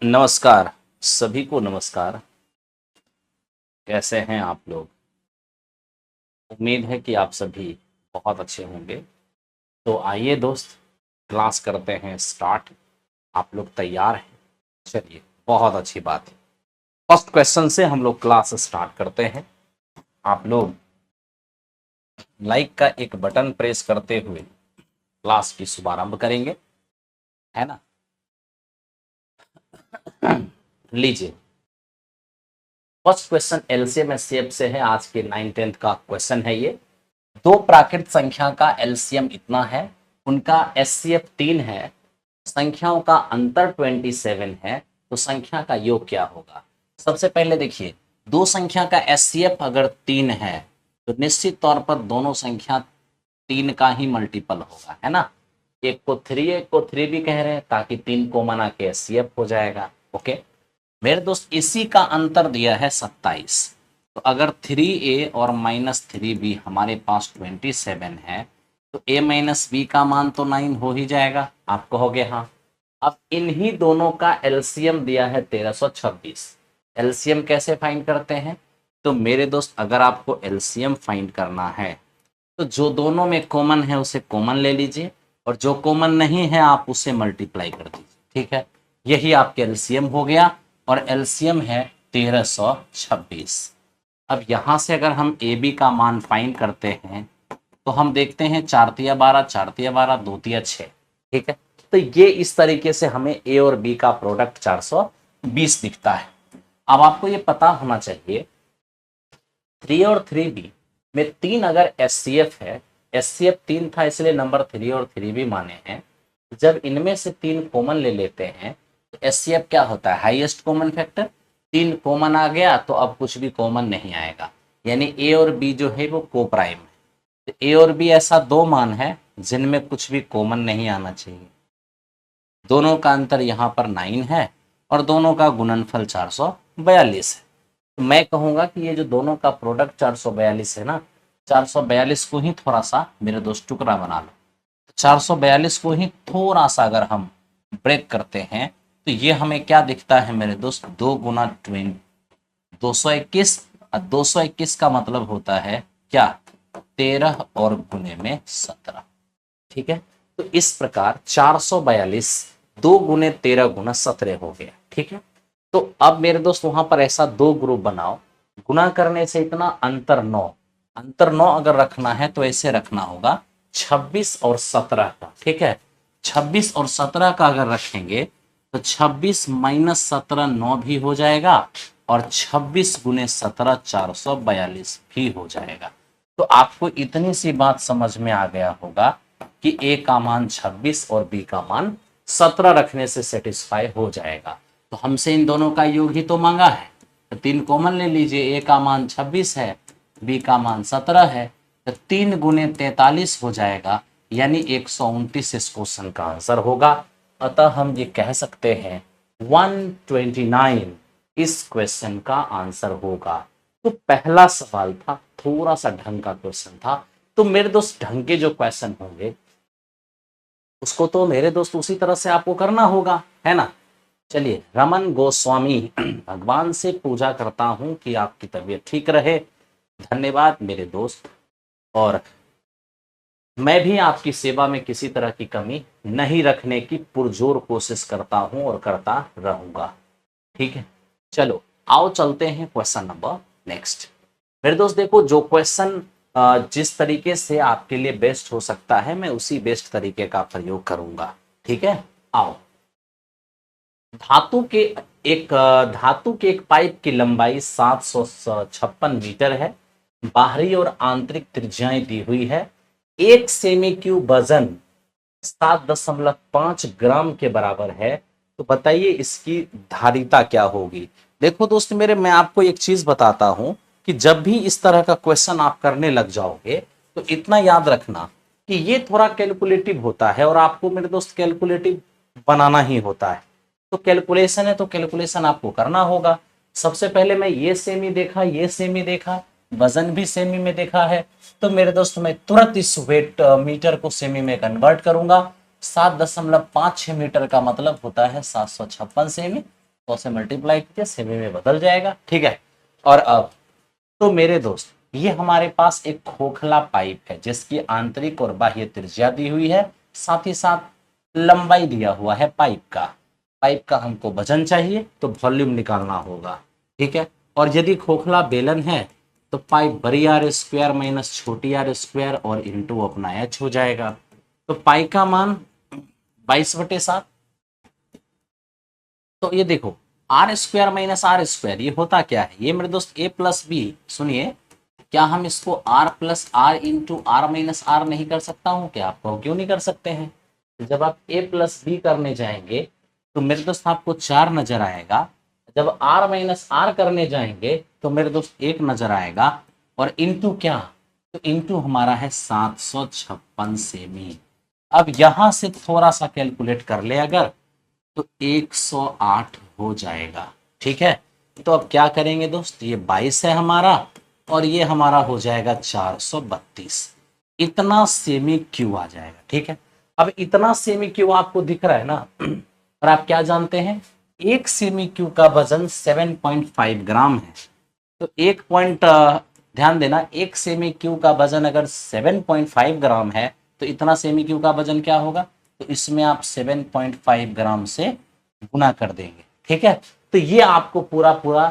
नमस्कार, सभी को नमस्कार। कैसे हैं आप लोग? उम्मीद है कि आप सभी बहुत अच्छे होंगे। तो आइए दोस्त, क्लास करते हैं स्टार्ट। आप लोग तैयार हैं? चलिए, बहुत अच्छी बात है। फर्स्ट क्वेश्चन से हम लोग क्लास स्टार्ट करते हैं। आप लोग लाइक का एक बटन प्रेस करते हुए क्लास की शुभारंभ करेंगे, है ना? लीजिए, फर्स्ट क्वेश्चन एलसीएम एचसीएफ से है। आज के 9th-10th का क्वेश्चन है ये। दो प्राकृत संख्या का एलसीएम इतना है, उनका एचसीएफ 3 है, संख्याओं का अंतर 27 है, तो संख्या का योग क्या होगा? सबसे पहले देखिए, दो संख्या का एचसीएफ अगर 3 है तो निश्चित तौर पर दोनों संख्या 3 का ही मल्टीपल होगा, है ना? एक को 3, एक को 3 भी कह रहे हैं ताकि 3 को मना के एचसीएफ हो जाएगा। ओके मेरे दोस्त, इसी का अंतर दिया है 27। तो अगर 3a और -3b हमारे पास 27 है, तो a माइनस बी का मान तो 9 हो ही जाएगा। आप कहोगे हाँ। अब इन्हीं दोनों का एलसीएम दिया है 1326। एलसीएम कैसे फाइंड करते हैं? तो मेरे दोस्त, अगर आपको एलसीएम फाइंड करना है तो जो दोनों में कॉमन है उसे कॉमन ले लीजिए, और जो कॉमन नहीं है आप उसे मल्टीप्लाई कर दीजिए। ठीक है, यही आपके एलसीएम हो गया, और एलसीएम है 1326। अब यहां से अगर हम ए बी का मान फाइंड करते हैं तो हम देखते हैं 4 तिया 12, 4 तिया 12, 2 तिया 6। ठीक है, तो ये इस तरीके से हमें ए और बी का प्रोडक्ट 420 दिखता है। अब आपको ये पता होना चाहिए 3 और 3b में 3 अगर एचसीएफ है, एचसीएफ 3 था इसलिए नंबर 3 और 3b माने हैं। जब इनमें से 3 कॉमन ले लेते हैं तो एचसीएफ क्या होता है? Highest common factor. 3 कॉमन आ गया तो अब कुछ भी कॉमन नहीं आएगा, यानी ए और बी जो है वो को प्राइम है। तो ए और बी ऐसा दो मान है जिनमें कुछ भी कॉमन नहीं आना चाहिए। दोनों का अंतर यहाँ पर 9 है और दोनों का गुणनफल 442 है। तो मैं कहूँगा कि ये जो दोनों का प्रोडक्ट 442 है ना, 442 को ही थोड़ा सा मेरे दोस्त टुकड़ा बना लो। 442 को ही थोड़ा सा अगर हम ब्रेक करते हैं तो ये हमें क्या दिखता है मेरे दोस्त? 2 गुना 20, 221। 221 का मतलब होता है क्या? 13 और गुने में 17। ठीक है, तो इस प्रकार 442 2 गुने 13 गुना 17 हो गया। ठीक है, तो अब मेरे दोस्त वहां पर ऐसा दो ग्रुप बनाओ, गुना करने से इतना अंतर 9, अंतर 9 अगर रखना है तो ऐसे रखना होगा 26 और 17 का। ठीक है, 26 और 17 का अगर रखेंगे तो 26 माइनस 17 9 भी हो जाएगा, और 26 गुने 17 442 भी हो जाएगा। तो आपको इतनी सी बात समझ में आ गया होगा कि ए का मान 26 और बी का मान 17 रखने से सेटिस्फाई हो जाएगा। तो हमसे इन दोनों का योग ही तो मांगा है, तो 3 कॉमन ले लीजिए। ए का मान 26 है, बी का मान 17 है, तो 3 गुने 43 हो जाएगा, यानी 129 इस क्वेश्चन का आंसर होगा। अतः हम ये कह सकते हैं 129 इस क्वेश्चन का आंसर होगा। तो पहला सवाल था, थोड़ा सा ढंग का क्वेश्चन था। तो मेरे दोस्त, ढंग के जो क्वेश्चन होंगे उसको तो मेरे दोस्त उसी तरह से आपको करना होगा, है ना? चलिए, रमन गोस्वामी, भगवान से पूजा करता हूं कि आपकी तबीयत ठीक रहे। धन्यवाद मेरे दोस्त, और मैं भी आपकी सेवा में किसी तरह की कमी नहीं रखने की पुरजोर कोशिश करता हूं और करता रहूंगा। ठीक है, चलो आओ चलते हैं क्वेश्चन नंबर नेक्स्ट। मेरे दोस्त देखो, जो क्वेश्चन जिस तरीके से आपके लिए बेस्ट हो सकता है मैं उसी बेस्ट तरीके का प्रयोग करूंगा। ठीक है, आओ। धातु के एक पाइप की लंबाई 756 मीटर है, बाहरी और आंतरिक त्रिज्याएं दी हुई है। 1 सेमी क्यूब वजन 7.5 ग्राम के बराबर है। तो बताइए इसकी धारिता क्या होगी? देखो दोस्त मेरे, मैं आपको एक चीज बताता हूं कि जब भी इस तरह का क्वेश्चन आप करने लग जाओगे तो इतना याद रखना कि ये थोड़ा कैलकुलेटिव होता है, और आपको मेरे दोस्त कैलकुलेटिव बनाना ही होता है। तो कैलकुलेशन है तो कैलकुलेशन आपको करना होगा। सबसे पहले मैं ये सेमी देखा, ये सेमी देखा, वजन भी सेमी में देखा है, तो मेरे दोस्त मैं तुरंत इस वेट मीटर को सेमी में कन्वर्ट करूंगा। 7.56 मीटर का मतलब होता है 756 सेमी, 100 से मल्टीप्लाई कीजिए, सेमी में बदल जाएगा। ठीक है, और अब तो मेरे दोस्त ये हमारे पास एक खोखला पाइप है जिसकी आंतरिक और बाह्य त्रिज्या दी हुई है, साथ ही साथ लंबाई दिया हुआ है पाइप का। पाइप का हमको वजन चाहिए तो वॉल्यूम निकालना होगा। ठीक है, और यदि खोखला बेलन है तो पाइप बड़ी आर स्क्वायर माइनस छोटी आर स्क्वायर और इंटू अपना एच हो जाएगा। तो पाई का मान 22/7। तो ये देखो R square minus R square ये होता क्या है, ये मेरे दोस्त ए प्लस बी। सुनिए, क्या हम इसको R plus R into R minus R नहीं कर सकता हूँ क्या? आपको क्यों नहीं कर सकते हैं? तो जब आप ए प्लस बी करने जाएंगे तो मेरे दोस्त आपको 4 नजर आएगा। जब आर माइनस आर करने जाएंगे तो मेरे दोस्त 1 नजर आएगा। और इंटू क्या? तो इंटू हमारा है 756 सेमी। अब यहां से थोड़ा सा कैलकुलेट कर ले अगर, तो 108 हो जाएगा। ठीक है, तो अब क्या करेंगे दोस्त, ये 22 है हमारा और ये हमारा हो जाएगा 432। इतना सेमी क्यू आ जाएगा। ठीक है, अब इतना सेमी क्यू आपको दिख रहा है ना, और आप क्या जानते हैं, एक सेमी क्यू का वजन 7.5 ग्राम है। तो एक पॉइंट ध्यान देना, एक सेमी क्यू का वजन अगर 7.5 ग्राम है तो इतना सेमी क्यू का वजन क्या होगा, तो इसमें आप 7.5 ग्राम से गुना कर देंगे। ठीक है, तो ये आपको पूरा पूरा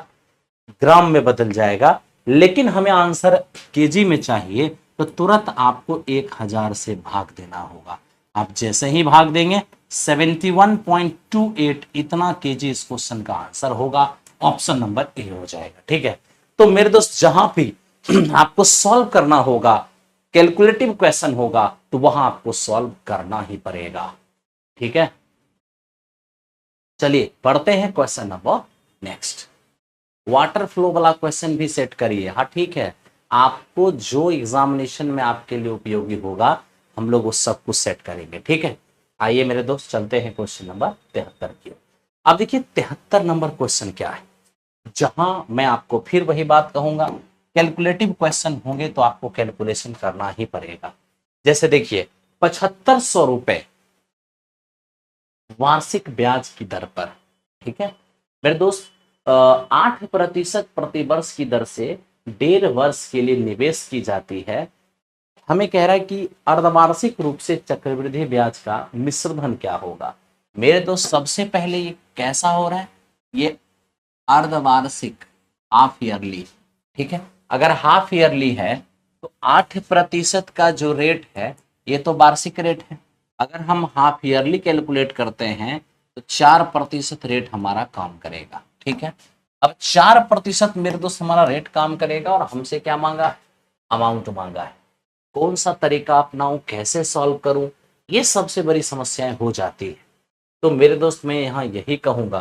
ग्राम में बदल जाएगा। लेकिन हमें आंसर केजी में चाहिए तो तुरंत आपको 1000 से भाग देना होगा। आप जैसे ही भाग देंगे 71.28 इतना केजी इस क्वेश्चन का आंसर होगा। ऑप्शन नंबर ए हो जाएगा। ठीक है, तो मेरे दोस्त जहां भी आपको सॉल्व करना होगा, कैलकुलेटिव क्वेश्चन होगा, तो वहां आपको सॉल्व करना ही पड़ेगा। ठीक है, चलिए पढ़ते हैं question number next. Water flow वाला क्वेश्चन भी सेट करिए। हाँ ठीक है, आपको जो एग्जामिनेशन में आपके लिए उपयोगी होगा हम लोग उस सब कुछ सेट करेंगे। ठीक है, आइए मेरे दोस्त चलते हैं क्वेश्चन नंबर 73 की। अब देखिए 73 नंबर क्वेश्चन क्या है, जहां मैं आपको फिर वही बात कहूंगा, कैलकुलेटिव क्वेश्चन होंगे तो आपको कैलकुलेशन करना ही पड़ेगा। जैसे देखिए 7500 रुपए वार्षिक ब्याज की दर पर। ठीक है मेरे दोस्त, 8% प्रतिवर्ष की दर से 1.5 वर्ष के लिए निवेश की जाती है। हमें कह रहा है कि अर्धवार्षिक रूप से चक्रवृद्धि ब्याज का मिश्र धन क्या होगा। मेरे दोस्त सबसे पहले ये कैसा हो रहा है, ये अर्धवार्षिक हाफ ईयरली। ठीक है, अगर हाफ ईयरली है तो 8% का जो रेट है ये तो वार्षिक रेट है। अगर हम हाफ ईयरली कैलकुलेट करते हैं तो 4% रेट हमारा काम करेगा। ठीक है, अब 4% मेरे दोस्त हमारा रेट काम करेगा और हमसे क्या मांगा, अमाउंट मांगा है। कौन सा तरीका अपनाऊं, कैसे सॉल्व करूं, ये सबसे बड़ी समस्याएं हो जाती है। तो मेरे दोस्त मैं यहां यही कहूंगा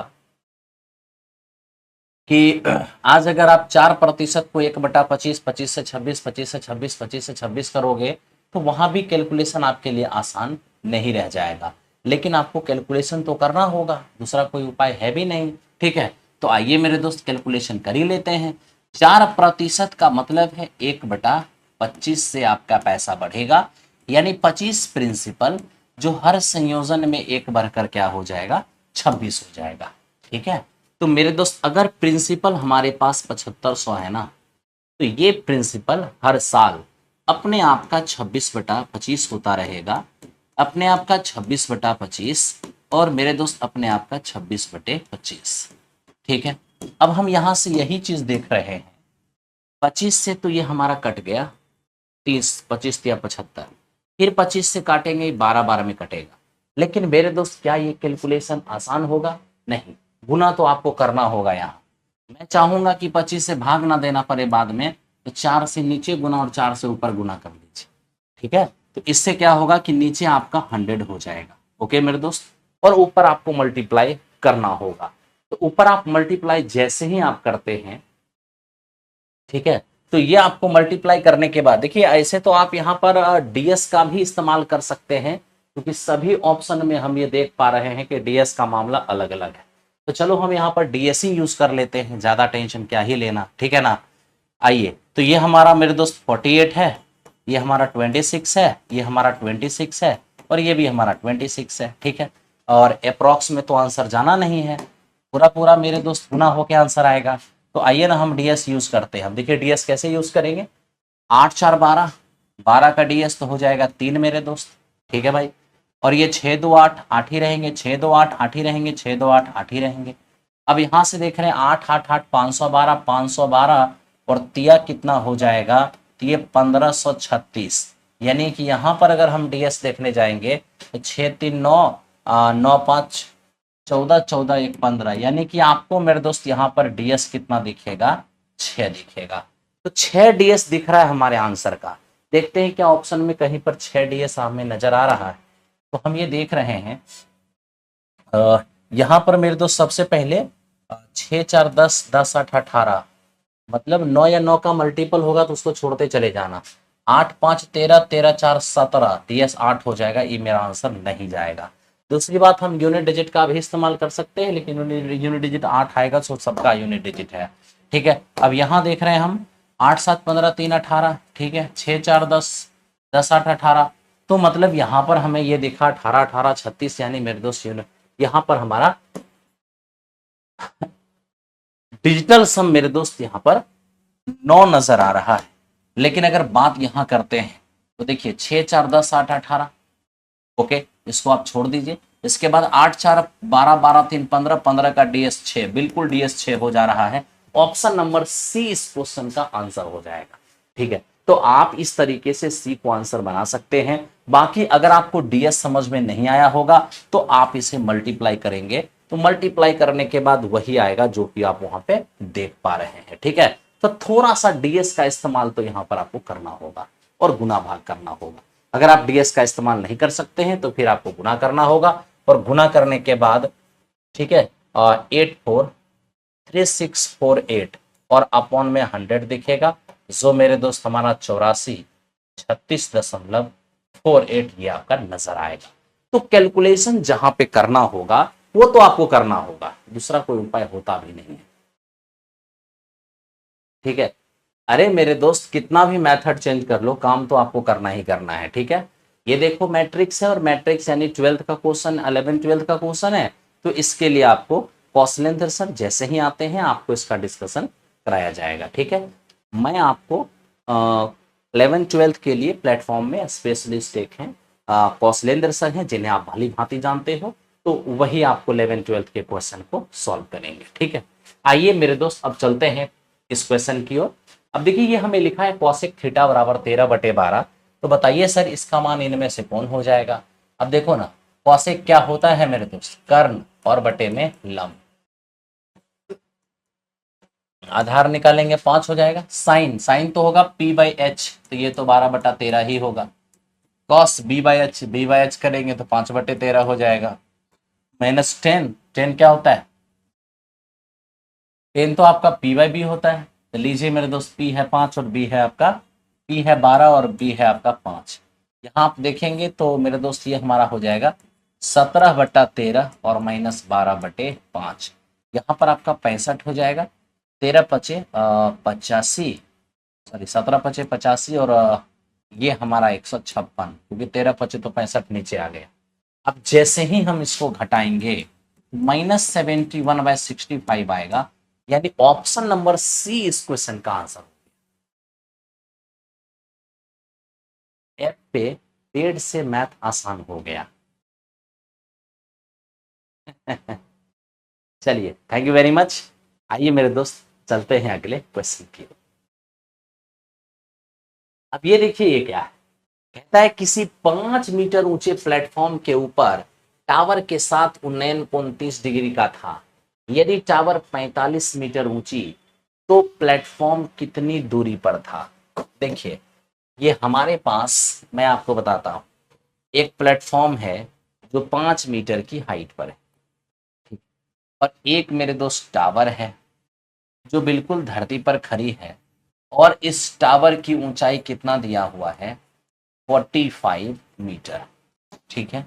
कि आज अगर आप 4% को 1/25, 25 से 26, 25 से 26, 25 से 26 करोगे तो वहां भी कैलकुलेशन आपके लिए आसान नहीं रह जाएगा। लेकिन आपको कैलकुलेशन तो करना होगा, दूसरा कोई उपाय है भी नहीं। ठीक है, तो आइए मेरे दोस्त कैलकुलेशन कर ही लेते हैं। 4% का मतलब है 1/25 से आपका पैसा बढ़ेगा, यानी 25 प्रिंसिपल जो हर संयोजन में एक बढ़कर क्या हो जाएगा, 26 हो जाएगा। ठीक है, तो मेरे दोस्त अगर प्रिंसिपल हमारे पास 7500 है ना, तो ये प्रिंसिपल हर साल अपने आप का 26/25 होता रहेगा, अपने आप का 26/25 और मेरे दोस्त अपने आप का 26/25। ठीक है, अब हम यहां से यही चीज देख रहे हैं, 25 से तो ये हमारा कट गया 30, 25 या 75, फिर 25 से काटेंगे 12 में कटेगा। लेकिन मेरे दोस्त क्या ये कैलकुलेशन आसान होगा, नहीं, गुना तो आपको करना होगा। यहाँ मैं चाहूंगा कि 25 से भाग ना देना पड़े बाद में, तो 4 से नीचे गुना और 4 से ऊपर गुना कर लीजिए। ठीक है, तो इससे क्या होगा कि नीचे आपका 100 हो जाएगा। ओके मेरे दोस्त, और ऊपर आपको मल्टीप्लाई करना होगा। तो ऊपर आप मल्टीप्लाई जैसे ही आप करते हैं, ठीक है, तो ये आपको मल्टीप्लाई करने के बाद देखिए, ऐसे तो आप यहाँ पर डीएस का भी इस्तेमाल कर सकते हैं, क्योंकि सभी ऑप्शन में हम ये देख पा रहे हैं कि डीएस का मामला अलग अलग है। तो चलो हम यहाँ पर डीएस ही यूज कर लेते हैं, ज्यादा टेंशन क्या ही लेना। ठीक है ना, आइए, तो ये हमारा मेरे दोस्त 48 है, ये हमारा 26 है, ये हमारा 26 है और ये भी हमारा 26 है। ठीक है, और अप्रोक्स में तो आंसर जाना नहीं है, पूरा पूरा मेरे दोस्त गुना होके आंसर आएगा। तो आइए ना हम डीएस यूज करते हैं। हम देखिए डीएस कैसे यूज करेंगे। 8 4 12, 12 का डीएस तो हो जाएगा 3 मेरे दोस्त। ठीक है भाई। और ये 6 2 8, 8 ही रहेंगे, 6 2 8 8 ही रहेंगे, 6 2 8 8 ही रहेंगे। अब यहाँ से देख रहे हैं 8 8 8 512, 512 और तिया कितना हो जाएगा, तो ये 1536। यानी कि यहाँ पर अगर हम डीएस देखने जाएंगे तो 6 3 9, 9 5 14, 14 1 15, यानी कि आपको मेरे दोस्त यहाँ पर डीएस कितना दिखेगा, 6 दिखेगा। तो 6 डीएस दिख रहा है हमारे आंसर का। देखते हैं क्या ऑप्शन में कहीं पर 6 डीएस हमें नजर आ रहा है। तो हम ये देख रहे हैं यहाँ पर मेरे दोस्त सबसे पहले 6 4 10, 10 8 18, मतलब 9 या 9 का मल्टीपल होगा तो उसको छोड़ते चले जाना। 8 5 13, 13 4 17, डीएस 8 हो जाएगा। ये मेरा आंसर नहीं जाएगा। दूसरी बात, हम यूनिट डिजिट का भी इस्तेमाल कर सकते हैं, लेकिन यूनिट डिजिट 8 आएगा तो सबका यूनिट डिजिट है। ठीक है। अब यहाँ देख रहे हैं हम 8 7 15 3 18, ठीक है, 6 4 10, 10 8 18। तो मतलब यहाँ पर हमें ये दिखा 18 18 36, यानी मेरे दोस्त यूनिट यहाँ पर हमारा डिजिटल सम मेरे दोस्त यहाँ पर 9 नजर आ रहा है। लेकिन अगर बात यहां करते हैं तो देखिए 6 4 10 8 18, ओके, इसको आप छोड़ दीजिए। इसके बाद 8 4 12, 12 3 15, 15 का डीएस 6, बिल्कुल डीएस 6 हो जा रहा है। ऑप्शन नंबर सी इस क्वेश्चन का आंसर हो जाएगा। ठीक है। तो आप इस तरीके से सी को आंसर बना सकते हैं। बाकी अगर आपको डीएस समझ में नहीं आया होगा तो आप इसे मल्टीप्लाई करेंगे, तो मल्टीप्लाई करने के बाद वही आएगा जो कि आप वहां पे देख पा रहे हैं। ठीक है। तो थोड़ा सा डीएस का इस्तेमाल तो यहां पर आपको करना होगा और गुना भाग करना होगा। अगर आप डीएस का इस्तेमाल नहीं कर सकते हैं तो फिर आपको गुना करना होगा, और गुना करने के बाद, ठीक है, 843648 और अपॉन में 100 दिखेगा, जो मेरे दोस्त हमारा 8436.48 ये आपका नजर आएगा। तो कैलकुलेशन जहां पे करना होगा वो तो आपको करना होगा, दूसरा कोई उपाय होता भी नहीं है। ठीक है। अरे मेरे दोस्त कितना भी मेथड चेंज कर लो, काम तो आपको करना ही करना है। ठीक है। ये देखो मैट्रिक्स है, और मैट्रिक्स यानी 12th का क्वेश्चन, 11 12th का क्वेश्चन है। तो इसके लिए आपको कौशलेंद्र सर जैसे ही आते हैं आपको इसका डिस्कशन कराया जाएगा। ठीक है। मैं आपको 11 12th के लिए प्लेटफॉर्म में स्पेशलिस्ट एक हैं, कौशलेंद्र सर हैं, जिन्हें आप भली भांति जानते हो। तो वही आपको 11 12th के क्वेश्चन को सॉल्व करेंगे। ठीक है। आइए मेरे दोस्त अब चलते हैं इस क्वेश्चन की ओर। अब देखिए ये हमें लिखा है कौशिक थीटा बराबर 13/12। तो बताइए सर इसका मान इनमें से कौन हो जाएगा। अब देखो ना, कौशिक क्या होता है मेरे दोस्त, कर्ण और बटे में लंब। आधार निकालेंगे 5 हो जाएगा। साइन, साइन तो होगा p/h, तो ये तो 12/13 ही होगा। कॉस b/h, b/h करेंगे तो 5/13 हो जाएगा। माइनस 10, 10 क्या होता है, 10 तो आपका p/b होता है। तो लीजिए मेरे दोस्त, p है 5 और b है आपका, p है 12 और b है आपका 5। यहाँ आप देखेंगे तो मेरे दोस्त ये हमारा हो जाएगा 17/13 और माइनस 12/5। यहाँ पर आपका 65 हो जाएगा। 13 पचे 85, सॉरी 17 पचे 85, और ये हमारा 156, क्योंकि 13 पचे तो 65 नीचे आ गया। अब जैसे ही हम इसको घटाएंगे -71/65 आएगा, यानी ऑप्शन नंबर सी इस क्वेश्चन का आंसर। ऐप पे पेड़ से मैथ आसान हो गया। चलिए, थैंक यू वेरी मच। आइए मेरे दोस्त चलते हैं अगले क्वेश्चन की ओर। अब ये देखिए ये क्या है, कहता है किसी 5 मीटर ऊंचे प्लेटफॉर्म के ऊपर टावर के साथ उन्नयन कोण 30 डिग्री का था। यदि टावर 45 मीटर ऊंची तो प्लेटफॉर्म कितनी दूरी पर था। देखिए ये हमारे पास, मैं आपको बताता हूं, एक प्लेटफॉर्म है जो 5 मीटर की हाइट पर है, ठीक, और एक मेरे दोस्त टावर है जो बिल्कुल धरती पर खड़ी है, और इस टावर की ऊंचाई कितना दिया हुआ है, 45 मीटर। ठीक है।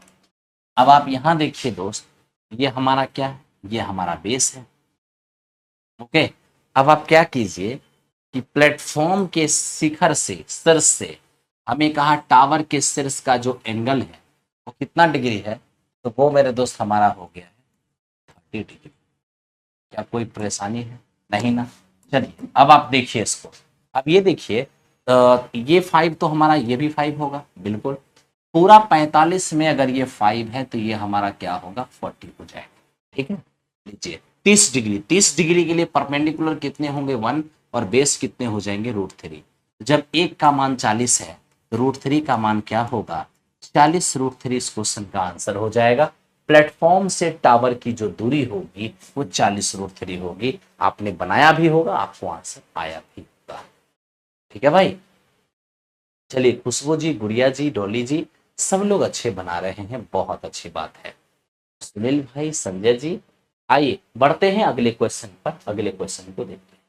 अब आप यहां देखिए दोस्त, ये हमारा क्या है, ये हमारा बेस है। ओके। अब आप क्या कीजिए कि प्लेटफॉर्म के शिखर से, शीर्ष से, हमें कहा टावर के शीर्ष का जो एंगल है वो कितना डिग्री है, तो वो मेरे दोस्त हमारा हो गया है 30 डिग्री। क्या कोई परेशानी है? नहीं ना। चलिए अब आप देखिए इसको। अब ये देखिए, ये 5 तो हमारा ये भी 5 होगा बिल्कुल। पूरा 45 में अगर ये 5 है तो ये हमारा क्या होगा, 40 हो जाएगा। ठीक है, लीजिए 30 डिग्री, 30 डिग्री के लिए परपेंडिकुलर कितने होंगे, 1, और बेस कितने हो जाएंगे, √3। जब एक का मान 40 है तो √3 का मान क्या होगा, 40 √3 इस क्वेश्चन का आंसर हो जाएगा। प्लेटफॉर्म से टावर की जो दूरी होगी वो 40 √3 होगी। आपने बनाया भी होगा, आपको आंसर आया भी होगा। ठीक है भाई। चलिए खुशबू जी, गुड़िया जी, डॉली जी, सब लोग अच्छे बना रहे हैं, बहुत अच्छी बात है। सुनील भाई, संजय जी, आइए बढ़ते हैं अगले क्वेश्चन पर। अगले क्वेश्चन को देखते हैं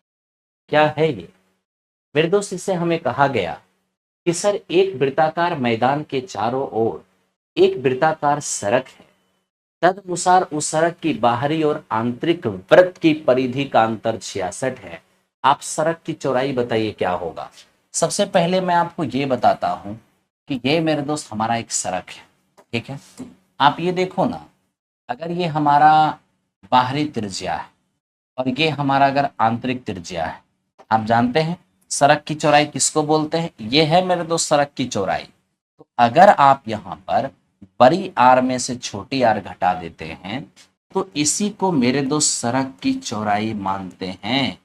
क्या है ये। मेरे दोस्त, इससे हमें कहा गया कि सर एक वृत्ताकार मैदान के चारों ओर एक वृत्ताकार सड़क है, तदनुसार उस सड़क की बाहरी और आंतरिक वृत्त की परिधि का अंतर 66 है। आप सड़क की चौड़ाई बताइए क्या होगा। सबसे पहले मैं आपको ये बताता हूं कि ये मेरे दोस्त हमारा एक सड़क है। ठीक है, आप ये देखो ना, अगर ये हमारा बाहरी त्रिज्या है और ये हमारा अगर आंतरिक त्रिज्या है, आप जानते हैं सड़क की चौड़ाई किसको बोलते हैं, ये है मेरे दोस्त सड़क की चौड़ाई। तो अगर आप यहाँ पर बड़ी आर में से छोटी आर घटा देते हैं तो इसी को मेरे दोस्त सड़क की चौड़ाई मानते हैं,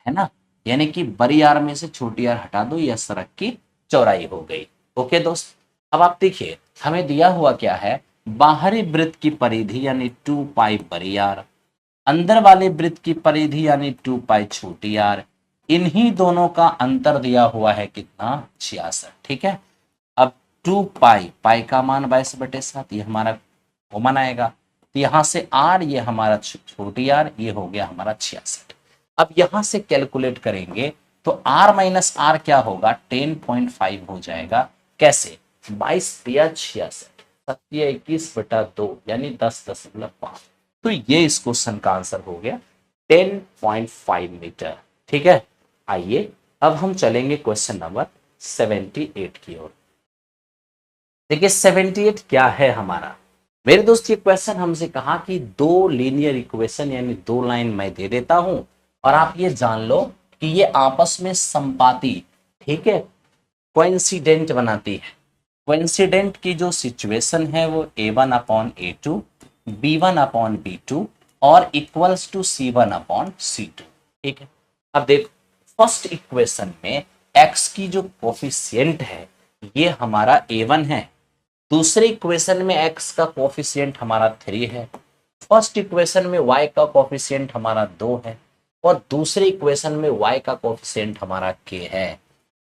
है ना। यानी कि बड़ी आर में से छोटी आर हटा दो, यह सड़क की चौड़ाई हो गई। ओके दोस्त, अब आप देखिए हमें दिया हुआ क्या है, बाहरी वृत्त की परिधि यानी 2 पाई बड़ी आर, अंदर वाले वृत्त की परिधि यानी 2 पाई छोटी आर, इन्हीं दोनों का अंतर दिया हुआ है कितना, 66। ठीक है, अब 2 पाई, पाई का मान 22/7, ये हमारा कॉमन आएगा, तो यहां से आर, ये हमारा छोटी आर, ये हो गया हमारा 66। अब यहां से कैलकुलेट करेंगे तो आर माइनस आर क्या होगा, 10.5 हो जाएगा। कैसे, 22 × 66, 21/2 यानी 10.5। तो ये इस क्वेश्चन का आंसर हो गया 10.5 मीटर। ठीक है, आइए अब हम चलेंगे क्वेश्चन नंबर 78 की ओर। देखिए 78 क्या है हमारा। मेरे दोस्त ये क्वेश्चन हमसे कहा कि दो लीनियर इक्वेशन यानी दो लाइन मैं दे देता हूं और आप ये जान लो कि ये आपस में संपाती, ठीक है, कोइंसिडेंट बनाती है। कोइंसिडेंट की जो सिचुएशन है वो A1/A2, B1/B2 और इक्वल्स टू C1/C2। ठीक है, अब देखो फर्स्ट इक्वेशन में x की जो कोफिशिएंट है ये हमारा A1 है, दूसरे इक्वेशन में x का कोफिशिएंट हमारा 3 है, फर्स्ट इक्वेशन में y का कोफिशिएंट हमारा 2 है और दूसरे इक्वेशन में y का कोफिशिएंट हमारा k है।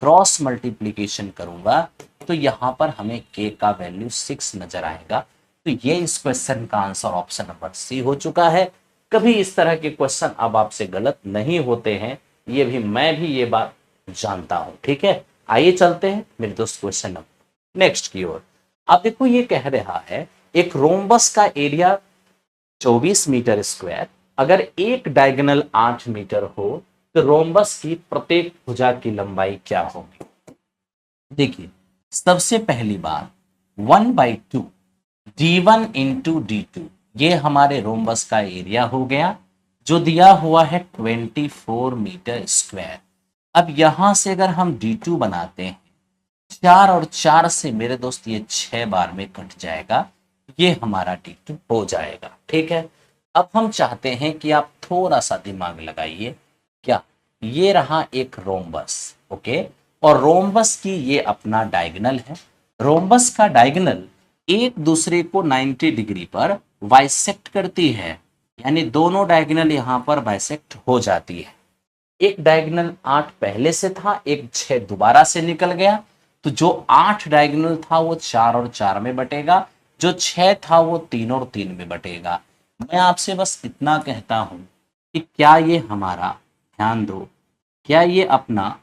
क्रॉस मल्टीप्लीकेशन करूंगा तो यहां पर हमें k का वैल्यू 6 नजर आएगा। तो ये इस क्वेश्चन का आंसर ऑप्शन नंबर सी हो चुका है। कभी इस तरह के क्वेश्चन अब आपसे गलत नहीं होते हैं, ये भी मैं भी ये बात जानता हूं। ठीक है, आइए चलते हैं मेरे दोस्त क्वेश्चन नंबर नेक्स्ट की ओर। अब देखो ये कह रहा है एक रोम्बस का एरिया 24 मीटर स्क्वायर, अगर एक डायगोनल 8 मीटर हो तो रोम्बस की प्रत्येक भुजा की लंबाई क्या होगी। देखिए सबसे पहली बात 1/2 d1 इंटू d2, ये हमारे रोम्बस का एरिया हो गया जो दिया हुआ है 24 मीटर स्क्वायर। अब यहां से अगर हम d2 बनाते हैं, 4 और 4 से मेरे दोस्त ये 6 बार में कट जाएगा, ये हमारा d2 हो जाएगा। ठीक है, अब हम चाहते हैं कि आप थोड़ा सा दिमाग लगाइए। क्या, ये रहा एक रोम्बस, ओके, और रोम्बस की ये अपना डायगोनल है। रोम्बस का डायगोनल एक दूसरे को 90 डिग्री पर बाइसेक्ट करती है, यानी दोनों डायगोनल यहां पर बाइसेक्ट हो जाती है। एक डायगोनल 8 पहले से था, एक 6 दोबारा से निकल गया, तो जो 8 डायगोनल था वो 4 और 4 में बटेगा, जो 6 था वो 3 और 3 में बटेगा। मैं आपसे बस इतना कहता हूं कि क्या ये हमारा, ध्यान दो, क्या ये अपना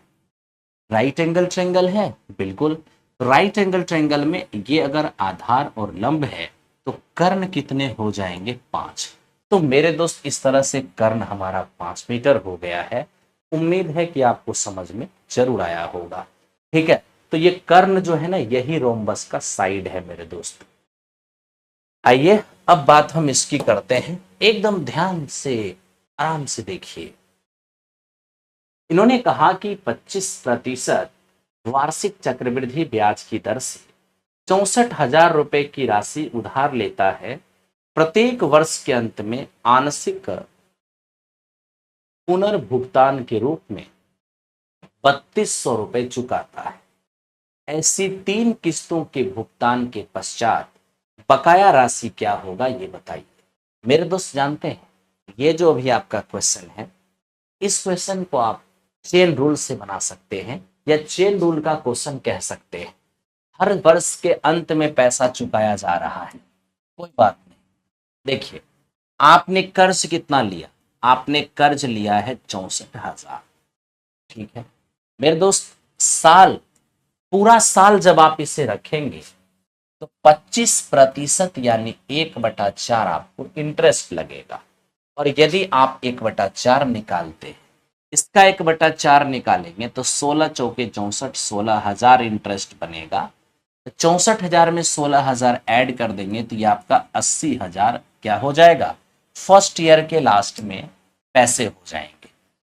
राइट एंगल ट्रायंगल है, बिल्कुल। राइट एंगल ट्रायंगल में ये अगर आधार और लंब है तो कर्ण कितने हो जाएंगे, 5। तो मेरे दोस्त इस तरह से कर्ण हमारा 5 मीटर हो गया है। उम्मीद है कि आपको समझ में जरूर आया होगा। ठीक है, तो ये कर्ण जो है ना, यही रोम्बस का साइड है मेरे दोस्त। आइए अब बात हम इसकी करते हैं, एकदम ध्यान से आराम से देखिए। इन्होंने कहा कि 25% वार्षिक चक्रवृद्धि ब्याज की दर से 64,000 रुपए की राशि उधार लेता है, प्रत्येक वर्ष के अंत में आंशिक पुनर्भुगतान के रूप में 3200 रुपए चुकाता है। ऐसी 3 किस्तों के भुगतान के पश्चात बकाया राशि क्या होगा, ये बताइए। मेरे दोस्त जानते हैं ये जो अभी आपका क्वेश्चन है, इस क्वेश्चन को आप चेन रूल से बना सकते हैं या चेन रूल का क्वेश्चन कह सकते हैं। हर वर्ष के अंत में पैसा चुकाया जा रहा है, कोई बात नहीं। देखिए, आपने कर्ज कितना लिया, आपने कर्ज लिया है 64,000, ठीक है मेरे दोस्त। साल, पूरा साल जब आप इसे रखेंगे तो 25% यानी 1/4 आपको इंटरेस्ट लगेगा। और यदि आप 1/4 निकालते हैं, इसका 1/4 निकालेंगे तो 16 चौके 64, 16,000 इंटरेस्ट बनेगा। 64,000 में 16,000 ऐड कर देंगे तो ये आपका 80,000 क्या हो जाएगा, फर्स्ट ईयर के लास्ट में पैसे हो जाएंगे।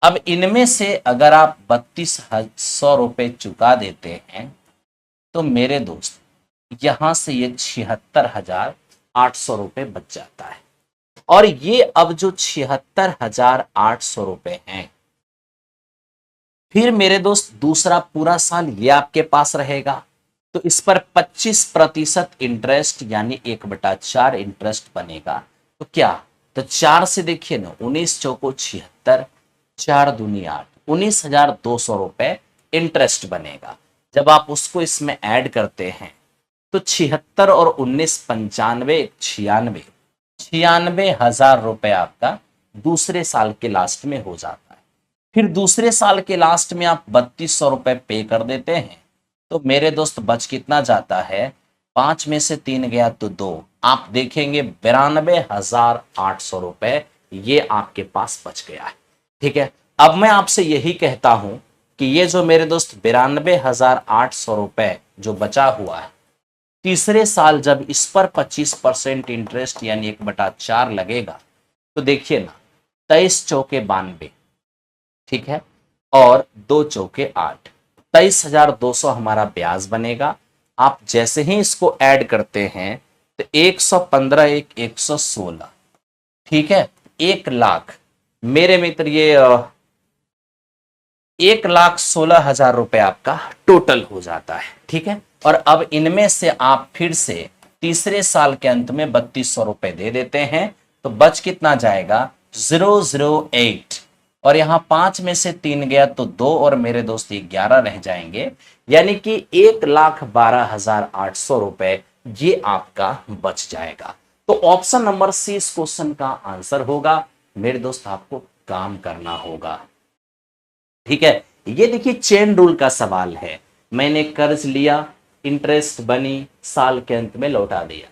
अब इनमें से अगर आप 3200 रुपए चुका देते हैं तो मेरे दोस्त यहां से ये 76,800 रुपए बच जाता है। और ये अब जो 76,800 रुपए हैं, फिर मेरे दोस्त दूसरा पूरा साल ये आपके पास रहेगा, तो इस पर 25% इंटरेस्ट यानी 1/4 इंटरेस्ट बनेगा। तो क्या, तो 4 से देखिए ना, 19 चौको 76, 4 दूनी 8, 19,200 रुपए इंटरेस्ट बनेगा। जब आप उसको इसमें ऐड करते हैं तो 76 और 19 95, 96, 96,000 रुपए आपका दूसरे साल के लास्ट में हो जाता है। फिर दूसरे साल के लास्ट में आप 3200 रुपए पे कर देते हैं तो मेरे दोस्त बच कितना जाता है, 5 में से 3 गया तो 2, आप देखेंगे 92,800 रुपए ये आपके पास बच गया है। ठीक है, अब मैं आपसे यही कहता हूं कि ये जो मेरे दोस्त 92,800 रुपए जो बचा हुआ है, तीसरे साल जब इस पर 25% इंटरेस्ट यानी 1/4 लगेगा तो देखिए ना, 23 चौके 92, ठीक है, और 2 चौके 8, 23,200 हमारा ब्याज बनेगा। आप जैसे ही इसको ऐड करते हैं तो 115, 116, ठीक है, 1 लाख, मेरे मित्र ये 1,16,000 रुपए आपका टोटल हो जाता है। ठीक है, और अब इनमें से आप फिर से तीसरे साल के अंत में 3200 रुपए दे देते हैं तो बच कितना जाएगा, 008, और यहां 5 में से 3 गया तो 2, और मेरे दोस्त 11 रह जाएंगे, यानी कि 1,12,800 रुपए ये आपका बच जाएगा। तो ऑप्शन नंबर सी इस क्वेश्चन का आंसर होगा। मेरे दोस्त आपको काम करना होगा। ठीक है, ये देखिए चेन रूल का सवाल है। मैंने कर्ज लिया, इंटरेस्ट बनी, साल के अंत में लौटा दिया।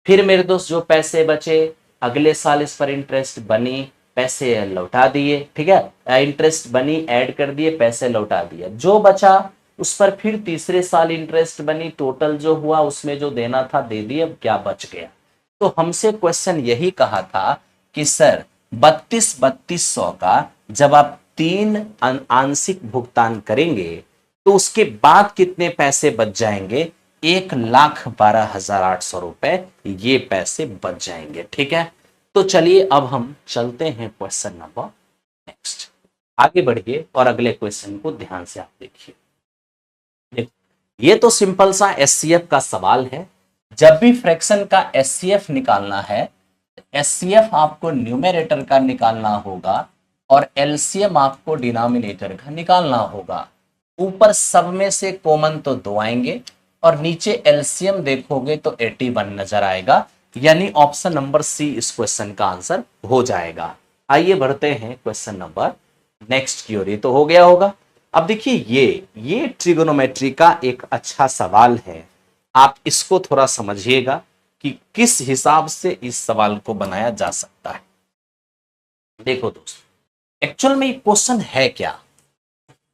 फिर मेरे दोस्त जो पैसे बचे अगले साल इस पर इंटरेस्ट बनी, पैसे लौटा दिए। ठीक है, इंटरेस्ट बनी, ऐड कर दिए, पैसे लौटा दिए। जो बचा उस पर फिर तीसरे साल इंटरेस्ट बनी, टोटल जो हुआ उसमें जो देना था दे दिए, अब क्या बच गया। तो हमसे क्वेश्चन यही कहा था कि सर 32,200 का जब आप 3 आंशिक भुगतान करेंगे तो उसके बाद कितने पैसे बच जाएंगे, 1,12,800 रुपए ये पैसे बच जाएंगे। ठीक है, तो चलिए अब हम चलते हैं क्वेश्चन नंबर नेक्स्ट। आगे बढ़िए और अगले क्वेश्चन को ध्यान से आप देखिए। ये तो सिंपल सा एचसीएफ का सवाल है। जब भी फ्रैक्शन का एचसीएफ निकालना है, एचसीएफ आपको न्यूमरेटर का निकालना होगा और एलसीएम आपको डिनोमिनेटर का निकालना होगा। ऊपर सब में से कॉमन तो 2 आएंगे और नीचे एलसीएम देखोगे तो 81 नजर आएगा, यानी ऑप्शन नंबर सी इस क्वेश्चन का आंसर हो जाएगा। आइए बढ़ते हैं क्वेश्चन नंबर नेक्स्ट की ओर। ये तो हो गया होगा। अब देखिए ये ट्रिगोनोमेट्री का एक अच्छा सवाल है। आप इसको थोड़ा समझिएगा कि किस हिसाब से इस सवाल को बनाया जा सकता है। देखो दोस्तों, एक्चुअल में क्वेश्चन है क्या,